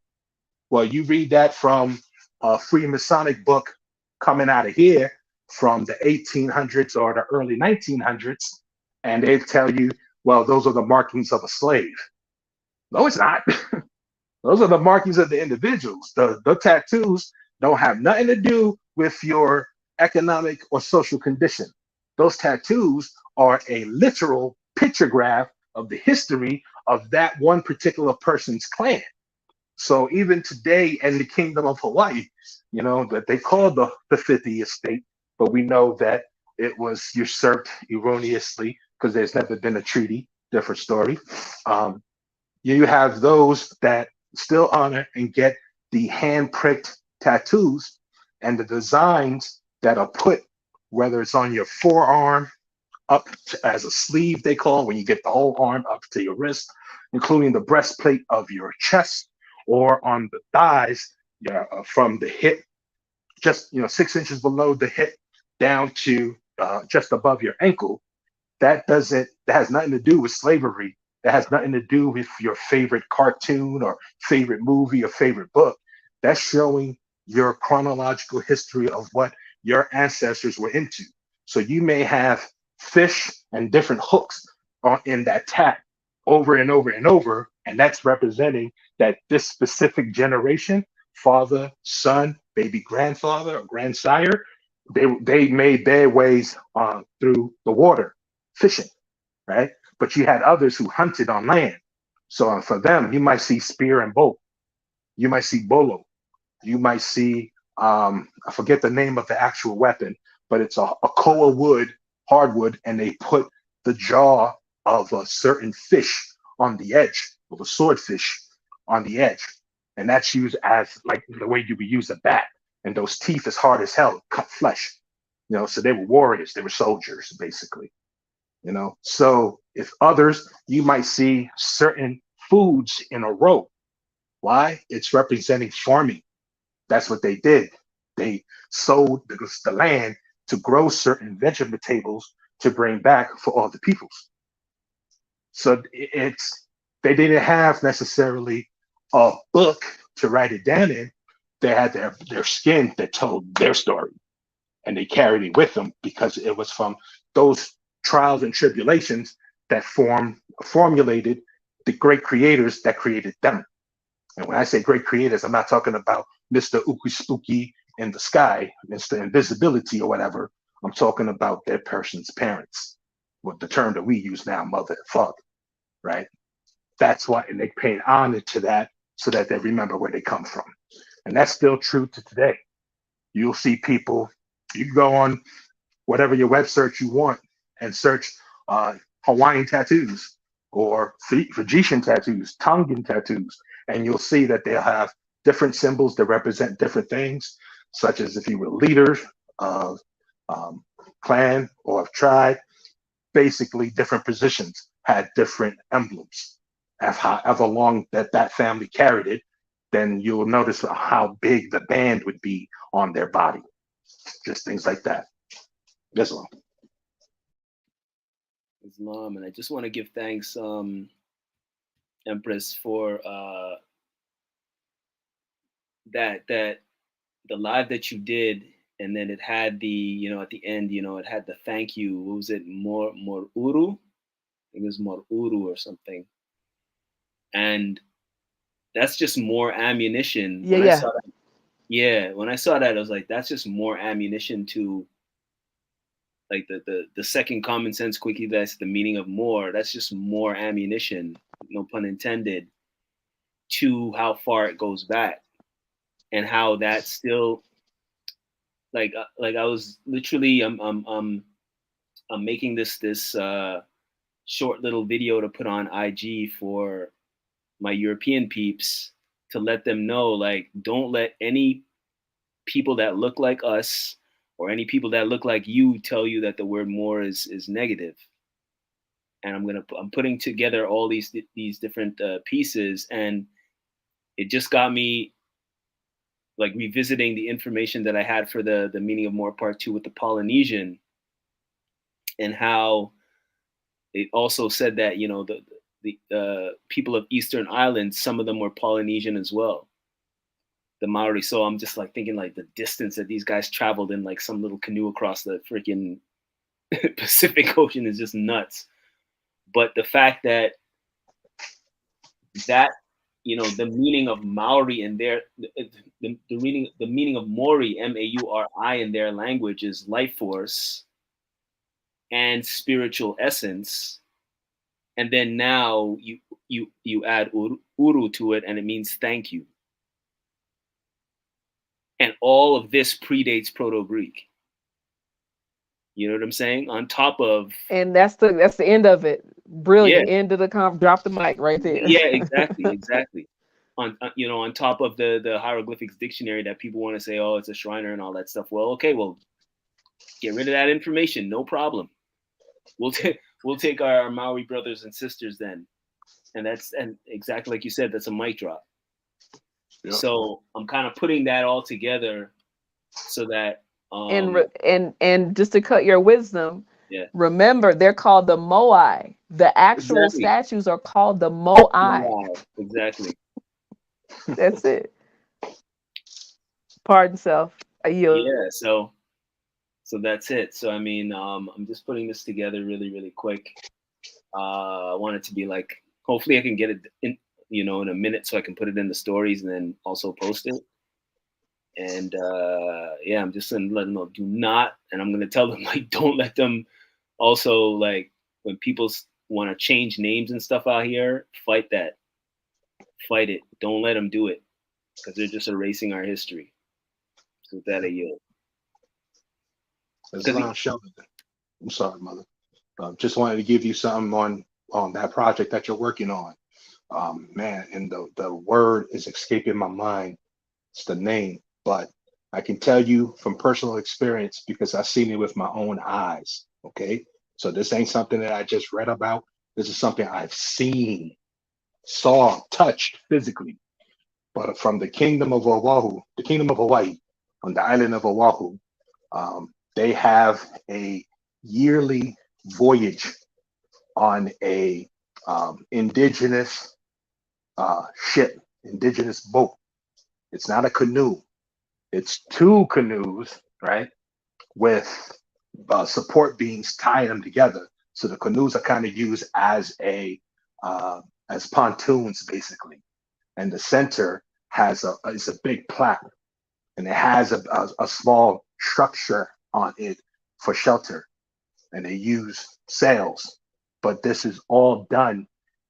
Well, you read that from a Freemasonic book coming out of here from the 1800s or the early 1900s, and they tell you, well, those are the markings of a slave. No, it's not. Those are the markings of the individuals. The tattoos don't have nothing to do with your economic or social condition. Those tattoos are a literal pictograph of the history of that one particular person's clan. So even today in the Kingdom of Hawaii, that they call the 50th state, but we know that it was usurped erroneously because there's never been a treaty, different story. You have those that still honor and get the hand-pricked tattoos and the designs that are put, whether it's on your forearm, up as a sleeve, they call it, when you get the whole arm up to your wrist, including the breastplate of your chest, or on the thighs, from the hip, just 6 inches below the hip down to just above your ankle. That has nothing to do with slavery. That has nothing to do with your favorite cartoon or favorite movie or favorite book. That's showing your chronological history of what your ancestors were into. So you may have fish and different hooks in that tat over and over and over, and that's representing that this specific generation, father, son, baby grandfather or grandsire, they made their ways through the water, fishing, right? But you had others who hunted on land. So for them, you might see spear and bow. You might see bolo. You might see, I forget the name of the actual weapon, but it's a koa wood, hardwood, and they put the jaw of a certain fish on the edge, of a swordfish on the edge. And that's used as like the way you would use a bat. And those teeth is hard as hell, cut flesh. So they were warriors, they were soldiers, basically. So if others, you might see certain foods in a row. Why? It's representing farming. That's what they did. They sowed the land to grow certain vegetables to bring back for all the peoples. So they didn't have necessarily a book to write it down in. They had their skin that told their story. and they carried it with them because it was from those trials and tribulations that formulated the great creators that created them. And when I say great creators, I'm not talking about Mr. Ookie Spooky in the sky, Mr. Invisibility or whatever. I'm talking about their person's parents, with the term that we use now, mother and father, right? That's why, and they pay honor to that so that they remember where they come from. And that's still true to today. You'll see people, you can go on whatever your web search you want and search Hawaiian tattoos or Fijian tattoos, Tongan tattoos, and you'll see that they'll have different symbols that represent different things, such as if you were leader of clan or of tribe, basically different positions had different emblems. However long that family carried it, then you'll notice how big the band would be on their body. Just things like that. Islam. Islam, and I just want to give thanks, Empress, for that the live that you did, and then it had the at the end it had the thank you. What was it? Moruru? I think it was Moruru or something. And that's just more ammunition. Yeah, when yeah. I saw that, yeah, when I saw that, I was like, that's just more ammunition to like the second common sense quickie. That's the meaning of more. That's just more ammunition, no pun intended, to how far it goes back and how that's still like I was literally I'm making this short little video to put on IG for my European peeps to let them know, like, don't let any people that look like us or any people that look like you tell you that the word more is negative. And I'm putting together all these different pieces, and it just got me like revisiting the information that I had for the meaning of more part 2 with the Polynesian, and how it also said that the people of Eastern Islands, some of them were Polynesian as well, the Maori. So I'm just like thinking like the distance that these guys traveled in like some little canoe across the freaking Pacific Ocean is just nuts. But the fact that the meaning of Maori in their the meaning of Maori, Mauri, in their language is life force and spiritual essence, and then now you add uru to it, and it means thank you. And all of this predates Proto-Greek. You know what I'm saying? On top of, And that's the end of it. Brilliant. Yeah. End of the drop the mic right there. Yeah, exactly. On top of the hieroglyphics dictionary that people want to say, oh, it's a Shriner and all that stuff. Well, okay, get rid of that information, no problem. We'll take our Maori brothers and sisters then, and exactly like you said, that's a mic drop. Yep. So I'm kind of putting that all together so that and just to cut your wisdom, yeah. Remember, they're called the moai. The actual statues are called the moai. Exactly. That's it. Pardon self. Yeah. So that's it. So I mean, I'm just putting this together really, really quick. I want it to be like, hopefully I can get it in a minute so I can put it in the stories and then also post it. And yeah, I'm just gonna let them know, do not, and I'm gonna tell them like, don't let them also, like, when people want to change names and stuff out here, fight it. Don't let them do it, because they're just erasing our history. So with that, I yield. Sheldon. I'm sorry, mother. Just wanted to give you something on that project that you're working on. Man, and the word is escaping my mind. It's the name, but I can tell you from personal experience, because I've seen it with my own eyes. Okay, so this ain't something that I just read about. This is something I've seen, saw, touched physically. But from the kingdom of Oahu, the kingdom of Hawaii, on the island of Oahu, they have a yearly voyage on a indigenous ship, indigenous boat. It's not a canoe. It's 2 canoes, right? with support beams tying them together. So the canoes are kind of used as as pontoons basically, and the center has is a big plaque, and it has a small structure on it for shelter, and they use sails. But this is all done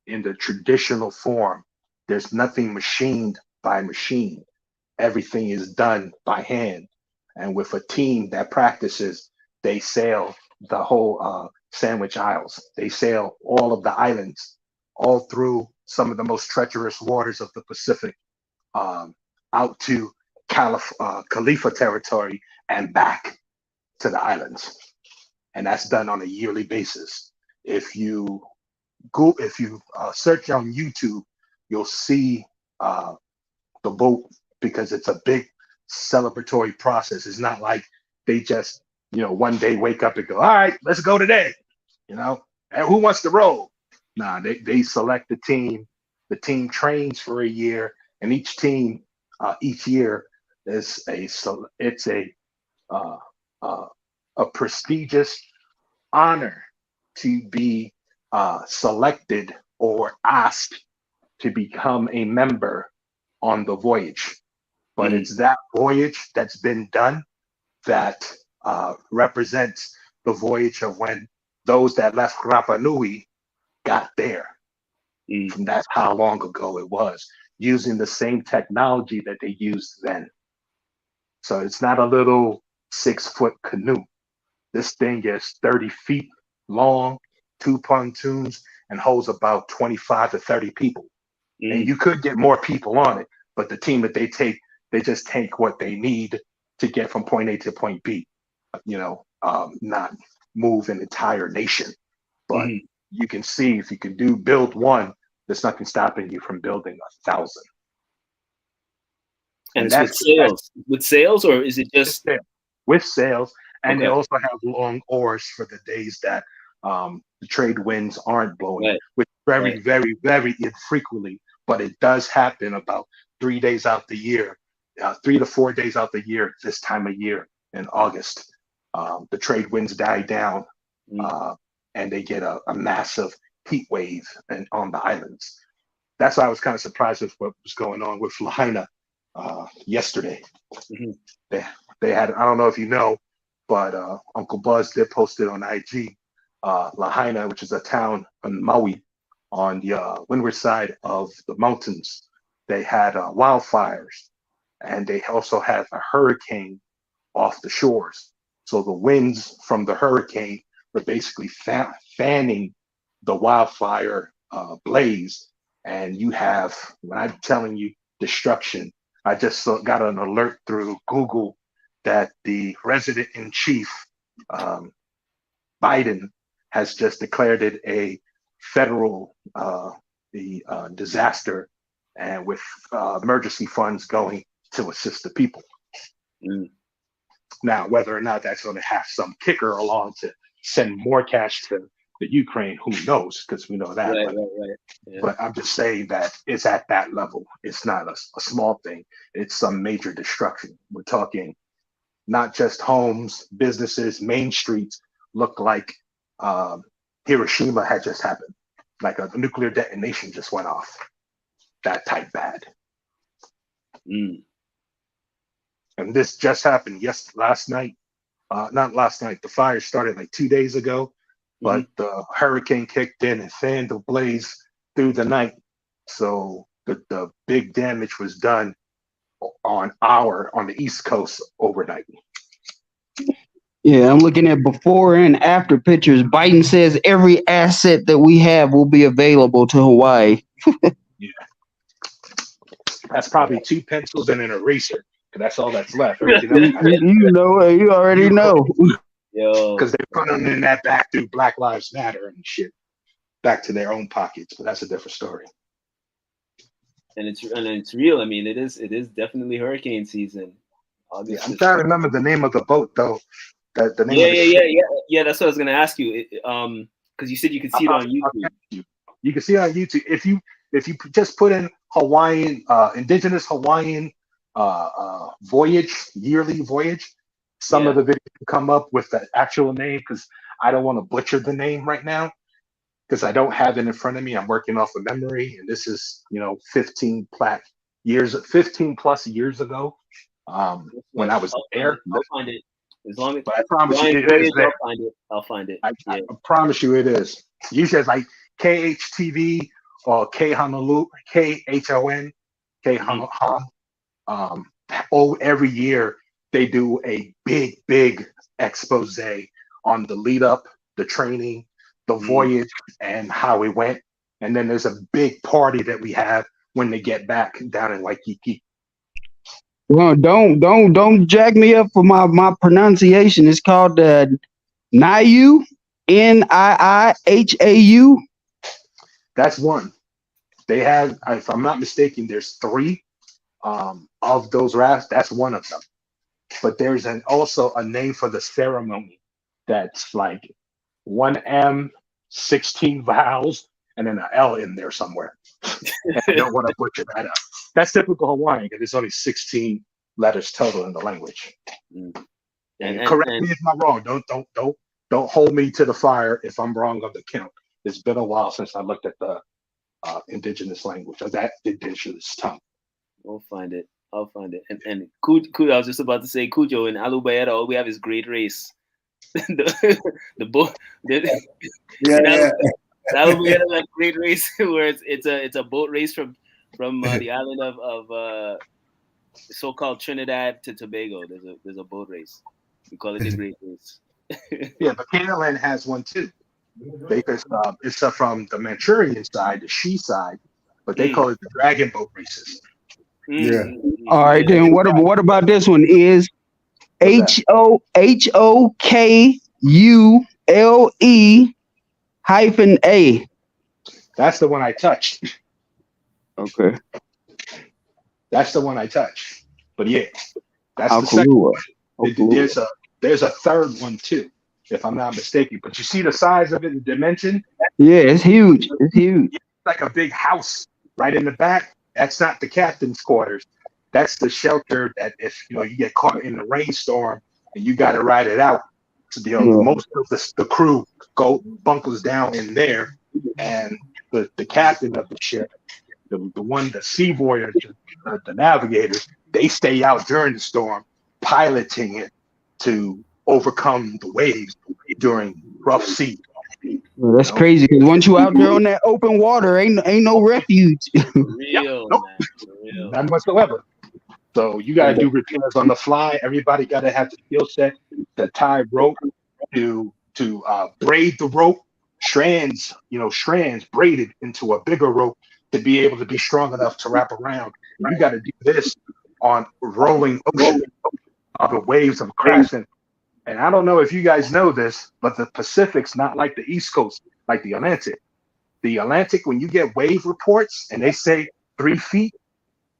in the traditional form. There's nothing machined by machine. Everything is done by hand. And with a team that practices, they sail the whole Sandwich Isles. They sail all of the islands, all through some of the most treacherous waters of the Pacific, out to Khalifa territory and back to the islands. And that's done on a yearly basis. If you search on YouTube, you'll see the boat, because it's a big celebratory process. It's not like they just, one day wake up and go, all right, let's go today, and who wants to row? Nah, they select the team. The team trains for a year, and each team each year is a prestigious honor to be selected or asked to become a member on the voyage. But it's that voyage that's been done that represents the voyage of when those that left Rapa Nui got there. And that's how long ago it was, using the same technology that they used then. So it's not a little 6-foot canoe. This thing is 30 feet long, 2 pontoons, and holds about 25 to 30 people. And you could get more people on it, but the team that they take, they just take what they need to get from point A to point B, not move an entire nation. But you can see, if you can build one, there's nothing stopping you from building 1,000. And it's with sails. With sails, or is it just with sails? And okay. They also have long oars for the days that the trade winds aren't blowing, right. which very, very, very infrequently. But it does happen about 3 days out the year, 3 to 4 days out the year. This time of year in August, the trade winds die down, and they get a massive heat wave on the islands. That's why I was kind of surprised with what was going on with Lahaina yesterday. They had, I don't know if you know, but Uncle Buzz did post it on IG. Lahaina, which is a town in Maui on the windward side of the mountains, they had wildfires, and they also had a hurricane off the shores. So the winds from the hurricane were basically fanning the wildfire blaze, and you have, when I'm telling you, destruction. I just got an alert through Google that the resident in chief, Biden, has just declared it a federal disaster, and with emergency funds going to assist the people. Now, whether or not that's going to have some kicker along to send more cash to the Ukraine, who knows? Because we know that. Right. Yeah. But I'm just saying that it's at that level. It's not a small thing. It's some major destruction. We're talking not just homes, businesses, main streets look like Hiroshima had just happened, like a nuclear detonation just went off. That type bad. And this just happened last night. Not last night. The fire started like 2 days ago, but the hurricane kicked in and fanned the blaze through the night. So the big damage was done on the East Coast overnight. Yeah, I'm looking at before and after pictures. Biden says every asset that we have will be available to Hawaii. Yeah. That's probably 2 pencils and an eraser, because that's all that's left. Everything else, you already know. Because they put them in that back through Black Lives Matter and shit, back to their own pockets. But that's a different story. And it's real. I mean, it is definitely hurricane season. Yeah, I'm trying to remember the name of the boat though. The name Yeah. That's what I was gonna ask you. Because you said you could see it on YouTube. You can see it on YouTube if you just put in Hawaiian, indigenous Hawaiian voyage, yearly voyage. some of the videos come up with the actual name because I don't want to butcher the name right now because I don't have it in front of me. I'm working off of memory, and this is 15 plus years ago when I was there. I'll find it. As long as, but I promise you, it is there. I'll find it. I promise you, it is. Usually it's like KHTV or KHON. Every year they do a big expose on the lead up, the training, the voyage, and how it went. And then there's a big party that we have when they get back down in Waikiki. Well, don't jack me up for my pronunciation. It's called Niiu, Niihau. That's one. They have, if I'm not mistaken, there's 3 of those rafts. That's one of them. But there's also a name for the ceremony that's like 1 M, 16 vowels, and then an L in there somewhere. I don't want to butcher that up. That's typical Hawaiian because there's only 16 letters total in the language. And correct me if I'm wrong. Don't hold me to the fire if I'm wrong of the count. It's been a while since I looked at the indigenous language, or that indigenous tongue. I'll find it. And I was just about to say, Cujo in Alubaeta, all we have is Great Race. the boat. Alubaeta is a great race where it's a boat race from the island of so-called Trinidad to Tobago. There's a boat race. We call it the Great Race. Yeah, but Canaanland has one too. Because it's from the Manchurian side, the She side, but they call it the dragon boat races. Yeah. All right, then what about this one? Is HOKULE -A. That's the one I touched. Okay. That's the one I touched. But yeah, that's the second one. There's a third one too, if I'm not mistaken. But you see the size of it, the dimension? Yeah, it's huge. It's huge. It's like a big house right in the back. That's not the captain's quarters. That's the shelter that if you get caught in the rainstorm and you got to ride it out. So, most of the crew bunkers down in there, and the captain of the ship, the sea voyage, the navigators, they stay out during the storm, piloting it to overcome the waves during rough sea. Well, that's crazy because once you out there on that open water, ain't no refuge. Real. None whatsoever. So you gotta do repairs on the fly. Everybody gotta have the skill set to tie rope, to braid the rope, strands braided into a bigger rope to be able to be strong enough to wrap around. You gotta do this on rolling ocean. The waves are crashing. And I don't know if you guys know this, but the Pacific's not like the East Coast, like the Atlantic. The Atlantic, when you get wave reports and they say 3 feet,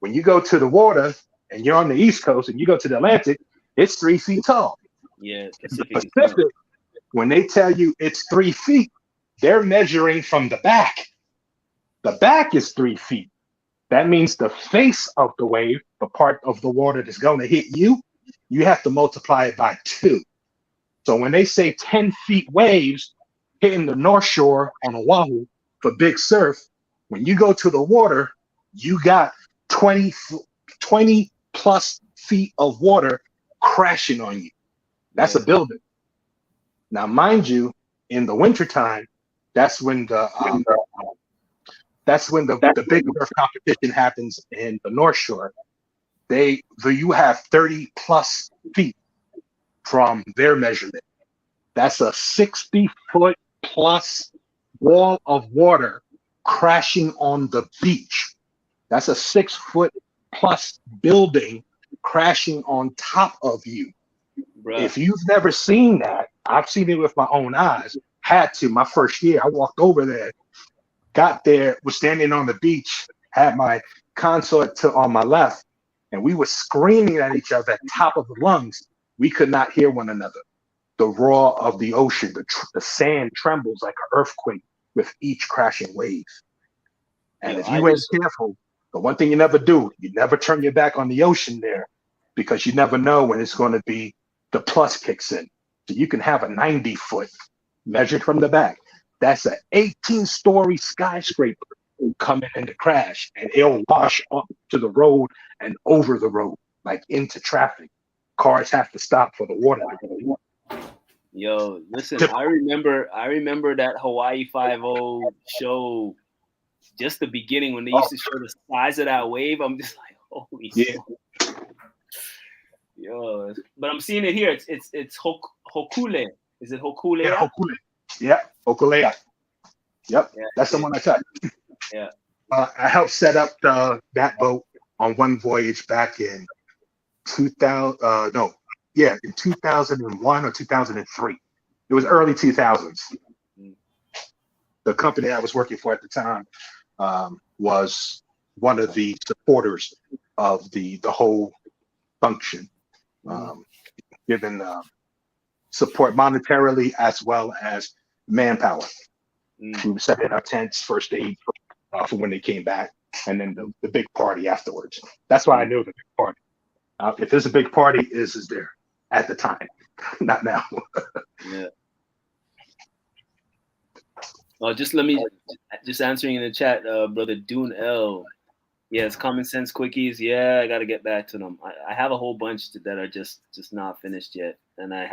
when you go to the water and you're on the East Coast and you go to the Atlantic, it's 3 feet tall. Yeah, the Pacific, when they tell you it's 3 feet, they're measuring from the back. The back is 3 feet. That means the face of the wave, the part of the water that's going to hit you, you have to multiply it by 2. So when they say 10 feet waves hitting the North Shore on Oahu for big surf, when you go to the water, you got 20 plus feet of water crashing on you. That's a building. Now, mind you, in the wintertime, that's when the big surf competition happens in the North Shore. You have 30 plus feet from their measurement. That's a 60-foot plus wall of water crashing on the beach. That's a 6-foot plus building crashing on top of you. Bruh. If you've never seen that, I've seen it with my own eyes. Had to. My first year, I walked over there, got there, was standing on the beach, had my consort on my left, and we were screaming at each other at the top of the lungs. We could not hear one another. The roar of the ocean, the sand trembles like an earthquake with each crashing wave. And if you ain't careful, the one thing you never do, you never turn your back on the ocean there, because you never know when it's going to be the plus kicks in. So you can have a 90-foot measured from the back. That's an 18-story skyscraper coming in to crash, and it'll wash up to the road and over the road, like into traffic. Cars have to stop for the water to go. Yo, listen, I remember that Hawaii 5-0 show, just the beginning when they used to show the size of that wave. I'm just like, holy shit. Yo, but I'm seeing it here. It's Hokule. Is it Hokule? Yeah, Hokule. Yeah, Hokulea. Yep, Yeah, that's the one I touched. Yeah. I helped set up that boat on one voyage back in 2000. In 2001 or 2003. It was early 2000s. The company I was working for at the time was one of the supporters of the whole function, given support monetarily as well as manpower. We were setting up tents, first aid for when they came back, and then the big party afterwards. That's why I knew the big party. If there's a big party, is there at the time, not now. Yeah. Oh, just answering in the chat, brother Dune L. Yes, common sense quickies. Yeah, I got to get back to them. I have a whole bunch that are just not finished yet, and I'm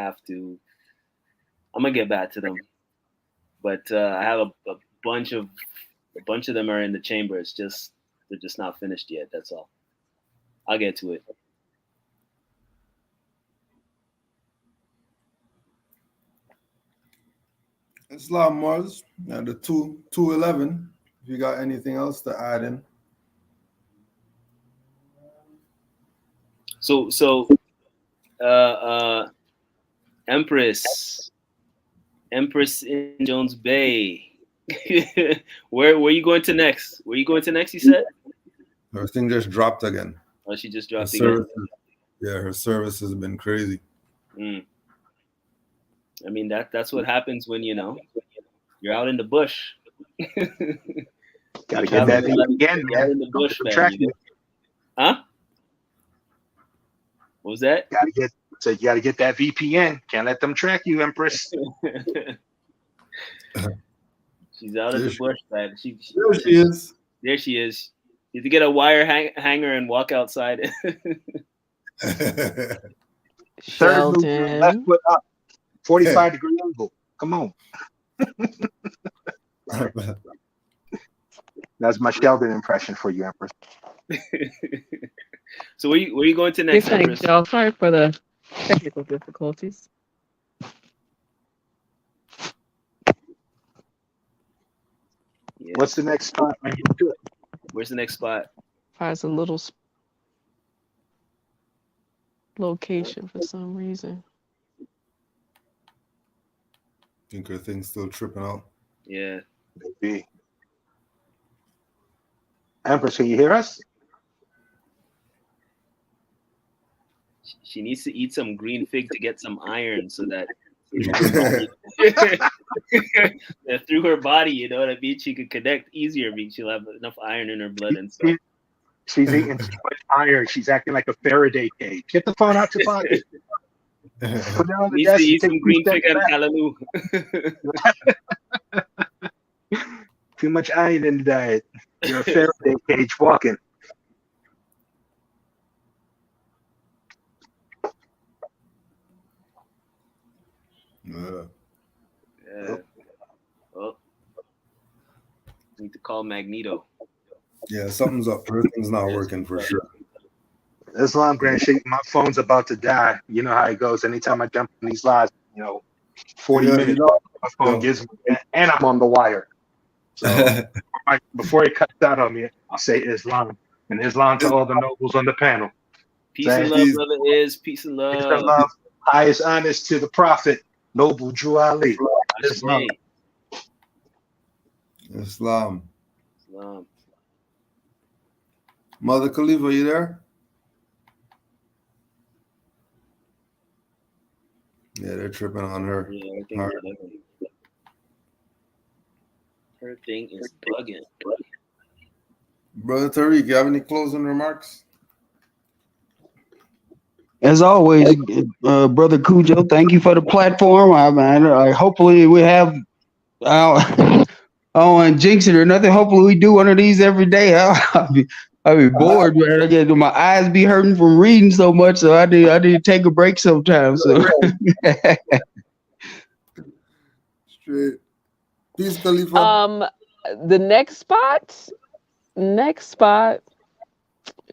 gonna get back to them. But I have a bunch of them are in the chamber. They're just not finished yet. That's all. I'll get to it. Islam was and the 211. If you got anything else to add in. So Empress in Jones Bay. Where are you going to next? Where are you going to next? You said Her thing just dropped again. Oh, she just dropped again. Her service has been crazy. I mean that's what happens when you're out in the bush. Gotta get that again, man. In the bush, man, Huh? What was that? You gotta get that VPN. Can't let them track you, Empress. She's out in the bush, man. There she is. There she is. You have to get a wire hanger and walk outside. Third move, left foot up, 45-degree angle. Come on. That's my Sheldon impression for you, Empress. So where you going to next, Empress? Sorry for the technical difficulties. Yeah. What's the next spot? Where's the next spot? Finds a little location for some reason. Think her thing's still tripping out. Yeah. Maybe. Empress, can you hear us? She needs to eat some green fig to get some iron so that through her body, you know what I mean? She could connect easier because she'll have enough iron in her blood and stuff. She's eating too much iron. She's acting like a Faraday cage. Get the phone out your pocket. Put it on the Needs desk to eat and some green fig and callaloo. Too much iron in the diet. You're a Faraday cage walking. Yeah. Well, need to call Magneto. Yeah, something's up. Everything's not working for sure. Islam Grand Sheikh, my phone's about to die. You know how it goes. Anytime I jump in these lives, 40 minutes, my phone gives me, and I'm on the wire. So before it cuts out on me, I'll say Islam. And Islam to all the nobles on the panel. Peace and love, brother Is. Peace and love. Peace and love. Highest honors to the Prophet, Noble Drew Ali. Islam. Islam. Mother Khalifa, you there? Yeah, they're tripping on her. Yeah, her thing is bugging. Brother Tariq, you have any closing remarks? As always, brother Cujo, thank you for the platform. Hopefully we have. I don't want to jinx it or nothing. Hopefully we do one of these every day. I'll be bored, man. I get my eyes be hurting from reading so much, so I need to take a break sometime. So Straight. Peace, Khalifa. The next spot,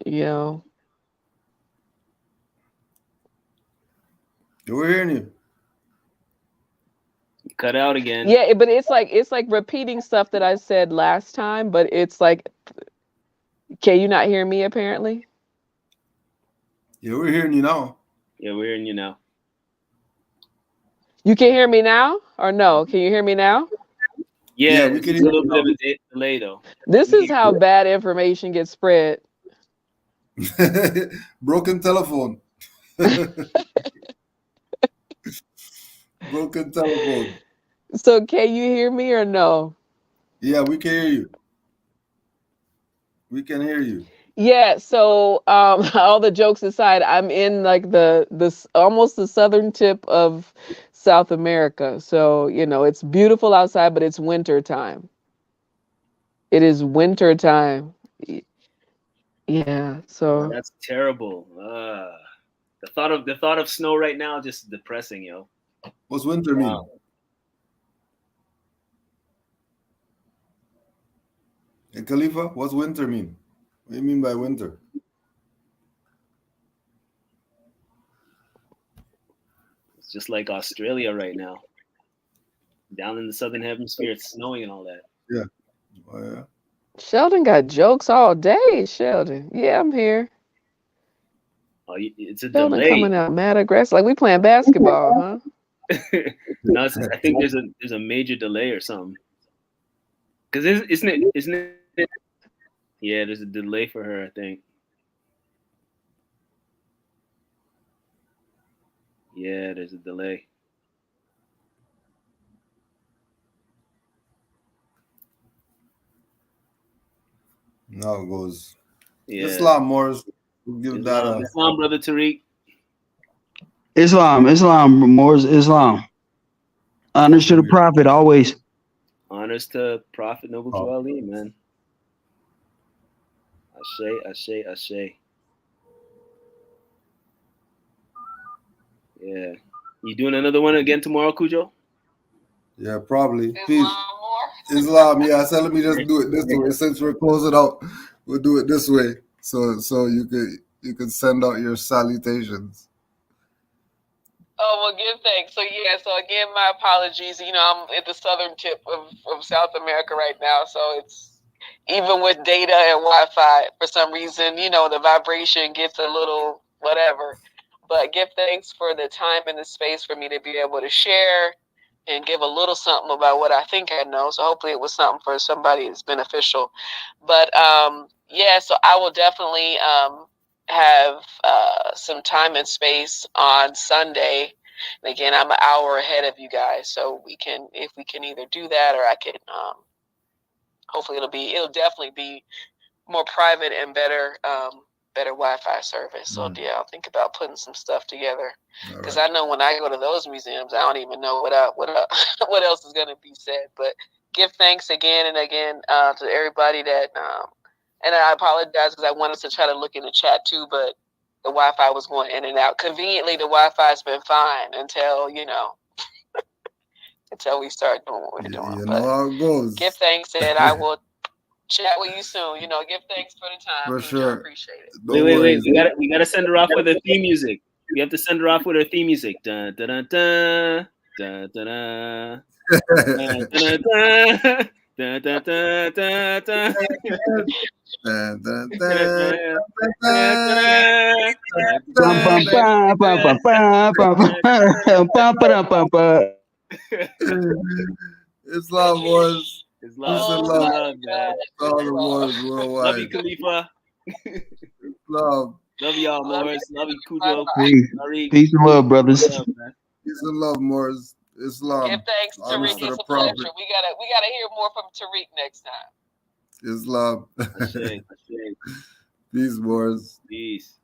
yo. We're hearing you. Cut out again. Yeah, but it's like repeating stuff that I said last time, but it's like, can you not hear me apparently? Yeah, we're hearing you now. Yeah, we're hearing you now. You can hear me now or no? Can you hear me now? Yeah, we can a hear little you bit of now. a delay though. This is how bad information gets spread. Broken telephone. Broken telephone. So can you hear me or no? Yeah, we can hear you. We can hear you. Yeah, so all the jokes aside, I'm in like the almost the southern tip of South America. So, it's beautiful outside, but it's winter time. It is winter time. Yeah, Oh, so that's terrible. The thought of snow right now is just depressing, yo. What's winter mean? Wow. Hey, Khalifa, what's winter mean? What do you mean by winter? It's just like Australia right now. Down in the southern hemisphere, it's snowing and all that. Yeah. Oh, yeah. Sheldon got jokes all day, Sheldon. Yeah, I'm here. Oh, it's a Sheldon delay. coming out mad aggressive. Like we playing basketball, huh? No, I think there's a major delay or something. Cause isn't it? Yeah, there's a delay for her, I think. Yeah, there's a delay. Now it goes. Yeah. Islam, Morris. We'll give that a. Islam, brother Tariq. Islam, Moors, Islam. Honors to the Prophet always. Honors to Prophet Noble Drew Ali, man. Ashe. Yeah. You doing another one again tomorrow, Cujo? Yeah, probably. Peace. Islam, yeah. I said let me just do it this way. Since we're closing out, we'll do it this way. So you can send out your salutations. Oh, well, give thanks. So again, my apologies. I'm at the southern tip of South America right now, so it's even with data and Wi-Fi, for some reason, the vibration gets a little whatever. But give thanks for the time and the space for me to be able to share and give a little something about what I think I know. So hopefully it was something for somebody that's beneficial. But so I will definitely have some time and space on Sunday. And again, I'm an hour ahead of you guys, so if we can either do that, or I can. Hopefully, it'll definitely be more private and better Wi-Fi service. So yeah, I'll think about putting some stuff together, because I know when I go to those museums, I don't even know what what else is going to be said. But give thanks again and again to everybody that. And I apologize because I wanted to try to look in the chat too, but the Wi-Fi was going in and out. Conveniently, the Wi-Fi's been fine until until we start doing what we're doing. You know how it goes. Give thanks, and I will chat with you soon. Give thanks for the time. For sure. Appreciate it. Wait. We gotta send her off with her theme music. We have to send her off with her theme music. Dun, dun, dun, dun, dun, dun, dun. Dun, dun, dun. Dun, dun, dun, dun, dun. Islam Wars. Islam. All the wars worldwide. Love you, Khalifa. Love. Love y'all, Morris. Love you, Cujo. Peace and love, brothers. Peace and love, Morris. Islam. Give thanks, Tariq. It's a pleasure. We gotta hear more from Tariq next time. Islam. Peace, Morris. Peace.